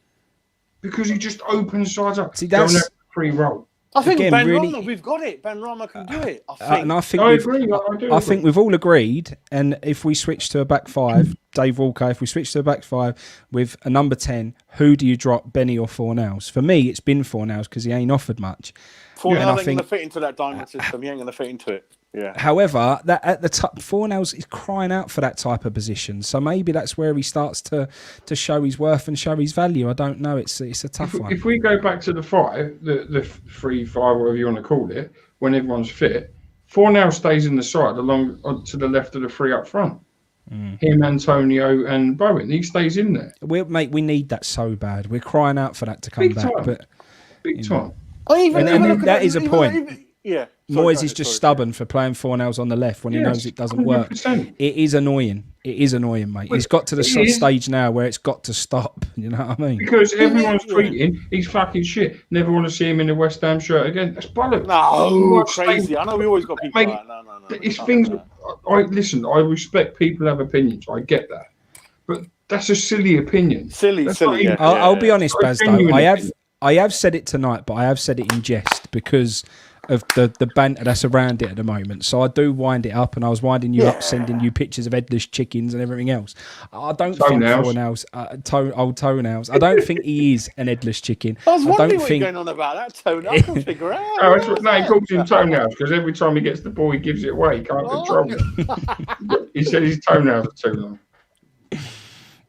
Because he just opens sides up. See, that's free role. I think Again, Ben really- Rama, we've got it. Ben Rama can do it. and I think I we've, agree. I think we've all agreed. And if we switch to a back five, Dave Walker, if we switch to a back five with a number 10, who do you drop, Benny or Fornals? For me, it's been Fornals because he ain't offered much. Fornals And I ain't think- going to fit into that diamond system. He ain't going to fit into it. Yeah. However, that at the top, Fornals is crying out for that type of position. So maybe that's where he starts to show his worth and show his value. I don't know. It's a tough one. If we go back to the 5, the 3-5, whatever you want to call it, when everyone's fit, 4 now stays in the side along to the left of the 3 up front. Him, Antonio, and Bowen. He stays in there. We need that so bad. We're crying out for that to come Big back. time. But Big time. And that is a point. Yeah. Moyes is just stubborn for playing Fornals on the left when he knows it doesn't work. 100%. It is annoying. It is annoying, mate. It's got to the It is. stage now where it's got to stop. You know what I mean? Because everyone's tweeting, he's fucking shit. Never want to see him in a West Ham shirt again. That's bollocks. No, crazy. I know we always got people Mate, like that. No. It's things. I respect people have opinions. I get that, but that's a silly opinion. Silly. That's not even- I'll be honest, Baz, though. genuine opinion. I have said it tonight, but I have said it in jest because of the banter that's around it at the moment. So I do wind it up, and I was winding you up, sending you pictures of headless chickens and everything else. I don't Toenails. think old toenails. I don't think he is an headless chicken. I was wondering don't what think you're going on about that toenail. I can figure out. Oh, that's what, no, he calls him toenails because every time he gets the ball, he gives it away. He can't control it. He said his toenails are too long.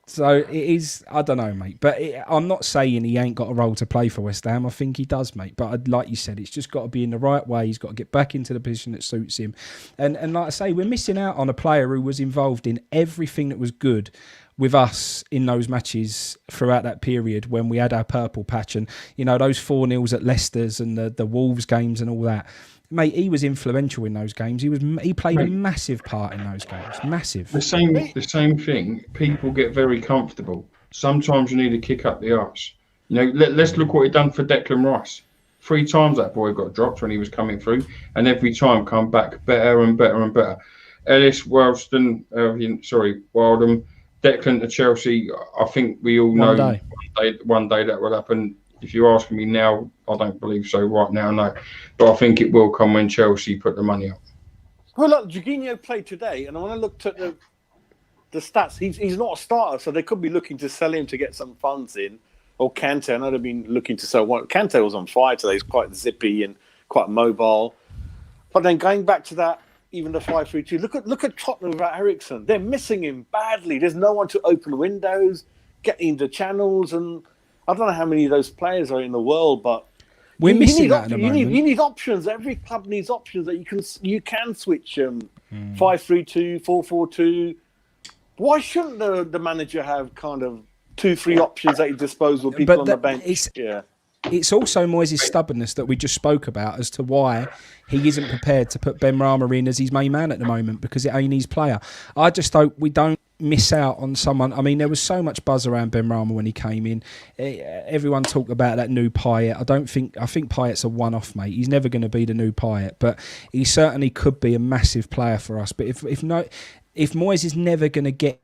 So it is, I don't know, mate. But I'm not saying he ain't got a role to play for West Ham. I think he does, mate. But like you said, it's just got to be in the right way. He's got to get back into the position that suits him. And like I say, we're missing out on a player who was involved in everything that was good with us in those matches throughout that period when we had our purple patch and, you know, those 4-0s at Leicester's and the Wolves games and all that. Mate, he was influential in those games. He played a massive part in those games. Massive. The same thing. People get very comfortable. Sometimes you need to kick up the arse. You know, let's look what he done for Declan Rice. 3 times that boy got dropped when he was coming through, and every time come back better and better and better. Ellis, Wildem, Declan to Chelsea. I think we all know one day that will happen. If you ask me now, I don't believe so right now, no. But I think it will come when Chelsea put the money up. Well, look, Jorginho played today, and when I looked at the stats, he's not a starter, so they could be looking to sell him to get some funds in. Or Kante, I know they've been looking to sell one. Kante was on fire today. He's quite zippy and quite mobile. But then going back to that, even the 5-3-2, look at Tottenham without Eriksen. They're missing him badly. There's no one to open windows, get into channels, and I don't know how many of those players are in the world, but we're missing that at the moment. You need options. Every club needs options that you can switch 5-3-2, 4-4-2. Why shouldn't the manager have kind of 2-3 options at his disposal? People on the bench. It's also Moyes' stubbornness that we just spoke about as to why he isn't prepared to put Ben Rama in as his main man at the moment because it ain't his player. I just hope we don't miss out on someone. I mean, there was so much buzz around Ben Rama when he came in. Everyone talked about that new Payet. I think Payet's a one-off, mate. He's never going to be the new Payet, but he certainly could be a massive player for us. But if Moyes is never going to get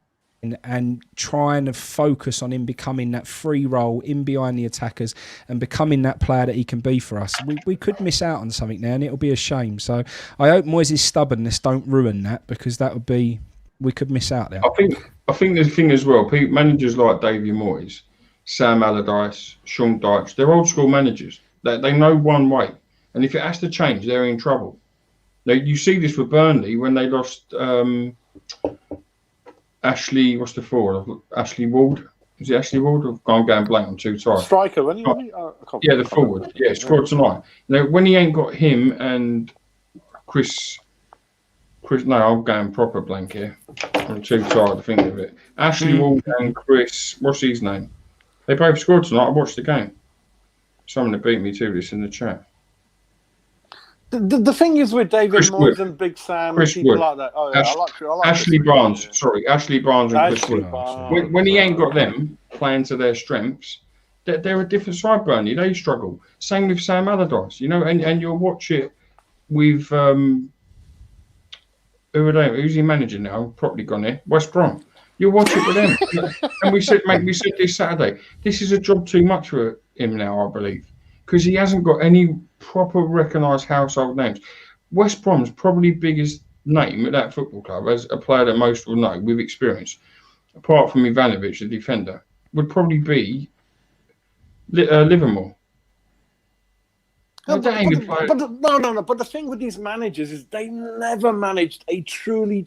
and trying to focus on him becoming that free role in behind the attackers and becoming that player that he can be for us, we could miss out on something there, and it'll be a shame. So I hope Moyes' stubbornness don't ruin that, because that would be, we could miss out there. I think the thing as well, managers like David Moyes, Sam Allardyce, Sean Dyche, they're old school managers. They know one way, and if it has to change, they're in trouble. Now, you see this with Burnley when they lost Ashley, what's the forward? Ashley Ward. Is it Ashley Ward? I'm going blank. I'm too tired. Striker, wasn't he? Yeah, the forward. Yeah, scored tonight. Now, when he ain't got him and Chris Chris. No, I'm going proper blank here. I'm too tired to think of it. Ashley Walker and Chris. What's his name? They both scored tonight. I watched the game. Someone that beat me to this in the chat. The thing is with David Chris Moyes Wood. and Big Sam, Chris people Wood. like that. Oh, yeah, I like Ashley Chris Barnes. Wood, Sorry, Ashley Barnes and Chris Ashley Wood. Barnes. When he ain't got them playing to their strengths, they're a different side, Burnley. They struggle. Same with Sam Allardyce, you know, and you'll watch it with who are they? Who's he managing now? I've probably gone there. West Brom. You'll watch it with them. And we said this Saturday, this is a job too much for him now, I believe, because he hasn't got any proper recognised household names. West Brom's probably biggest name at that football club, as a player that most will know with experience, apart from Ivanovic, the defender, would probably be Livermore. No, but the thing with these managers is they never managed a truly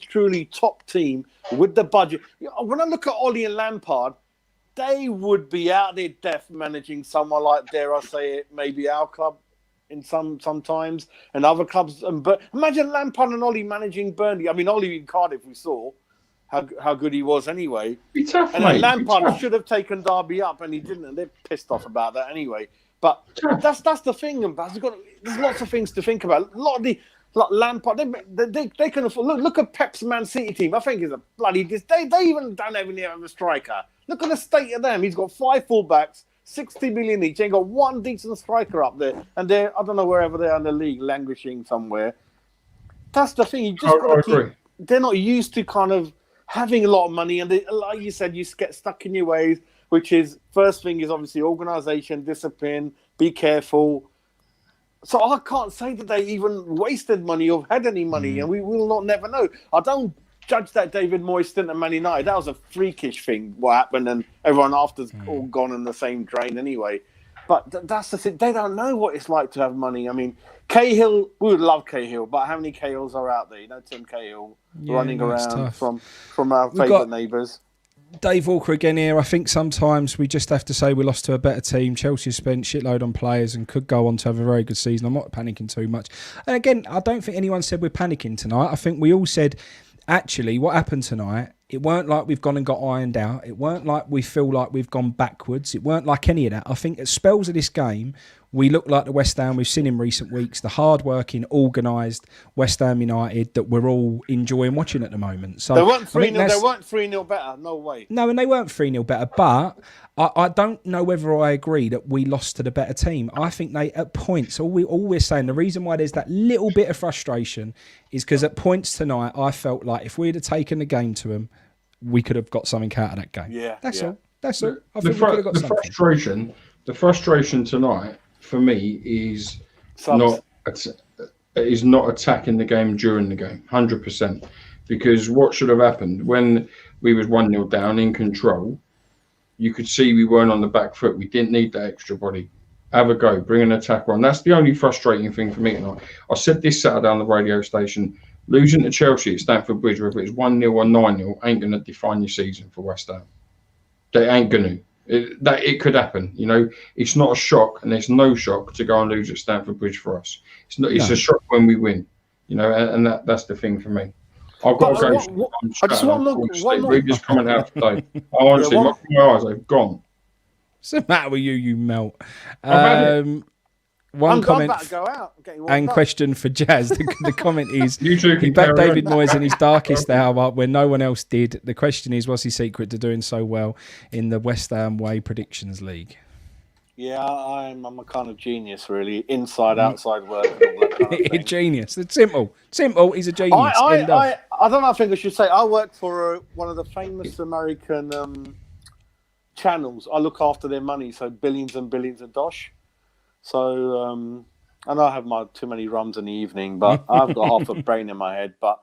top team with the budget. When I look at Ollie and Lampard, they would be out their depth managing someone like, dare I say it, maybe our club in sometimes and other clubs. But imagine Lampard and Ollie managing Burnley. I mean, Ollie in Cardiff, we saw how good he was anyway. Be tough, and mate. Lampard should have taken Derby up, and he didn't. And they're pissed off about that anyway. But that's the thing, and there's lots of things to think about. A lot of the Lampard, they can afford. Look at Pep's Man City team. I think is a bloody. They even don't even have a striker. Look at the state of them. He's got 5 fullbacks, 60 million each. Ain't got one decent striker up there, and they're I don't know wherever they are in the league, languishing somewhere. That's the thing. You just got to keep. They're not used to kind of having a lot of money, and like you said, you get stuck in your ways. Which is, first thing is obviously organisation, discipline, be careful. So I can't say that they even wasted money or had any money, and we will not never know. I don't judge that David Moyes stint at Man United. That was a freakish thing, what happened, and everyone after's all gone in the same drain anyway. But that's the thing. They don't know what it's like to have money. I mean, Cahill, we would love Cahill, but how many Cahills are out there? You know, Tim Cahill running around from our favourite neighbours. Dave Walker again here. I think sometimes we just have to say we lost to a better team. Chelsea spent shitload on players and could go on to have a very good season. I'm not panicking too much. And again, I don't think anyone said we're panicking tonight. I think we all said, actually, what happened tonight, it weren't like we've gone and got ironed out. It weren't like we feel like we've gone backwards. It weren't like any of that. I think at spells of this game, we look like the West Ham we've seen in recent weeks, the hard-working, organised West Ham United that we're all enjoying watching at the moment. So they weren't 3-0 better, no way. No, and they weren't 3-0 better, but I don't know whether I agree that we lost to the better team. I think they, at points, all we're saying, the reason why there's that little bit of frustration is because at points tonight, I felt like if we'd have taken the game to them, we could have got something out of that game. Yeah, That's all. That's all. I think we could have got something. The frustration tonight for me is not attacking the game during the game, 100%. Because what should have happened when we was 1-0 down in control, you could see we weren't on the back foot. We didn't need that extra body. Have a go, bring an attacker on. That's the only frustrating thing for me tonight. I said this Saturday on the radio station, losing to Chelsea at Stamford Bridge, whether it's 1-0 or 9-0, ain't going to define your season for West Ham. They ain't going to. It could happen, you know. It's not a shock, and there's no shock to go and lose at Stamford Bridge for us. It's not. It's a shock when we win, you know, and that's the thing for me. I've got to go. I just want to look. Read this comment out today. Honestly, my eyes have gone. What's the matter with you melt? I'm comment about to go out. And question for Jazz. The comment is, you two he backed David Moyes in his darkest hour when no one else did. The question is, what's his secret to doing so well in the West Ham Way Predictions League? Yeah, I'm a kind of genius, really. Inside, outside work. And all that kind of thing. Genius. It's simple. Simple. He's a genius. I don't know. I think I should say I work for one of the famous American channels. I look after their money, so Billions and Billions of Dosh. So I know I have too many rums in the evening, but I've got half a brain in my head. But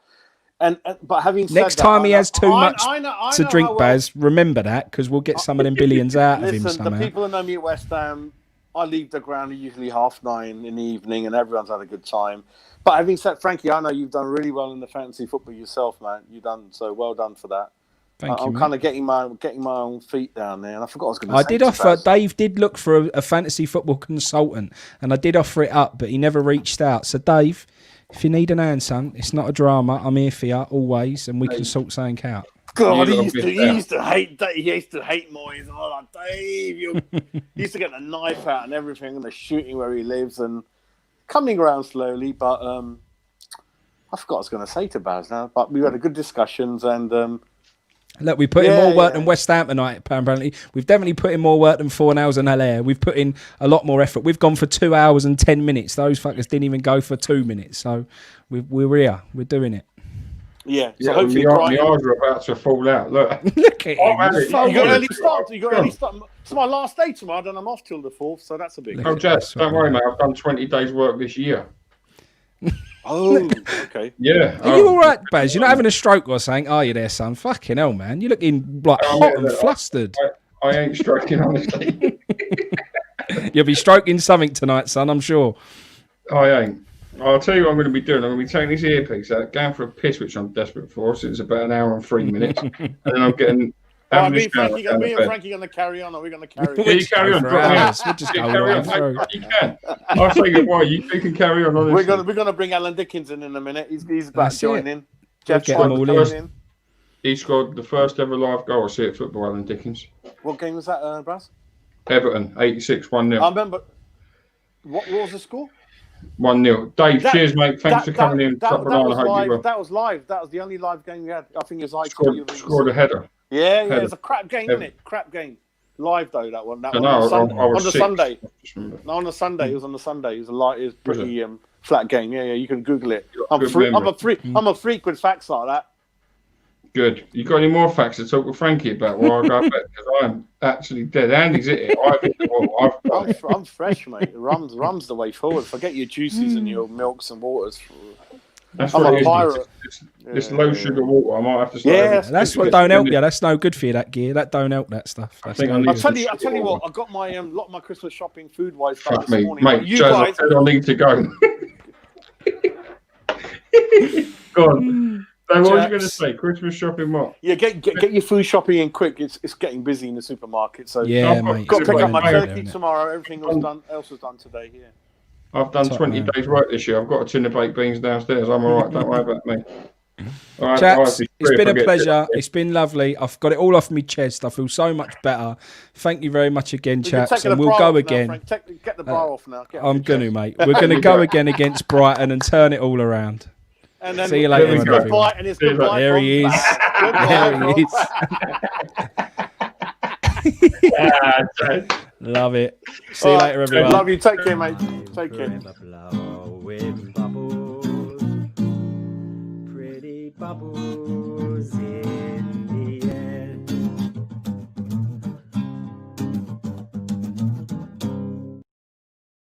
having said next that, time he has too much I to drink, Baz, remember that, because we'll get some of them billions out of him somehow. The people that know me at West Ham, I leave the ground usually 9:30 in the evening, and everyone's had a good time. But having said, Frankie, I know you've done really well in the fantasy football yourself, man. You've done so well done for that. I'm kind of getting my own feet down there, and I forgot what I was going to say. I did offer. Dave did look for a fantasy football consultant, and I did offer it up, but he never reached out. So, Dave, If you need an hand, son, it's not a drama. I'm here for you always, and we can sort something out. God, You he lot used to hate Moyes. Oh, like, Dave, he used to get the knife out and everything and the shooting where he lives and coming around slowly. But I forgot what I was going to say to Baz now. But we had a good discussions and look, we put in more work than West Ham tonight, apparently. We've definitely put in more work than Fornals and Haller. We've put in a lot more effort. We've gone for 2 hours and 10 minutes. Those fuckers didn't even go for 2 minutes. So we're here. We're doing it. Yeah, So hopefully the eyes are about to fall out. Look, Look at him. you got early start. You got early start. It's my last day tomorrow, and I'm off till the 4th, so that's a big. Oh, Jess, don't worry, mate. I've done 20 days' work this year. Oh, okay. Yeah. Are you all right, Baz? You're not having a stroke or something, are you there, son? Fucking hell, man. You're looking like hot and flustered. I ain't stroking, honestly. You'll be stroking something tonight, son, I'm sure. I ain't. I'll tell you what I'm going to be doing. I'm going to be taking this earpiece out, going for a piss, which I'm desperate for, since it's about an hour and 3 minutes. And then I'm getting... Me and Frankie going to carry on. Are we going to carry on? Yeah, you carry on. We'll just go carry on. You can. I'll say goodbye. You can carry on. Honestly. We're going to bring Alan Dickens in a minute. He's about to join in. Jeff in. He scored the first ever live goal I see at football, Alan Dickens. What game was that, Braz? Everton, 86, 1-0. I remember. What was the score? 1-0. Dave, cheers, mate. Thanks for coming in. That was live. That was the only live game we had. I think it was scored a header. Yeah, it was a crap game, isn't it? Crap game. Live though, that one. On the Sunday. No, on the Sunday. It was on the Sunday. It was pretty flat game. Yeah, you can Google it. I'm a freak with facts like that. Good. You got any more facts to talk with Frankie about while I go back? Because I'm actually dead. Andy's hit it. I've hit the wall. I'm fresh, mate. Rum's the way forward. Forget your juices and your milks and waters. That's I'm a pirate. This low sugar water. I might have to start. Yeah, that's what don't help you. That's no good for you. That gear. That don't help. That stuff. I'll tell you what. I got my lot of my Christmas shopping food wise done this morning. Mate, you guys, I need to go. Go on. So what was you going to say? Christmas shopping, what? Yeah, get your food shopping in quick. It's getting busy in the supermarket. So yeah, mate. Got to pick up my turkey tomorrow. Everything else was done today. Yeah. I've done 20 days work this year. I've got a tin of baked beans downstairs. I'm all right. Don't worry about me. All right, chaps, it's been a pleasure. It's been lovely. I've got it all off my chest. I feel so much better. Thank you very much again, chaps. And we'll go again. Get the bra off now. I'm going to, mate. We're going to go again against Brighton and turn it all around. And then see you later. There he is. There he is. Love it. See you later, everyone. Love you. Take care, mate. Take care. Pretty bubbles in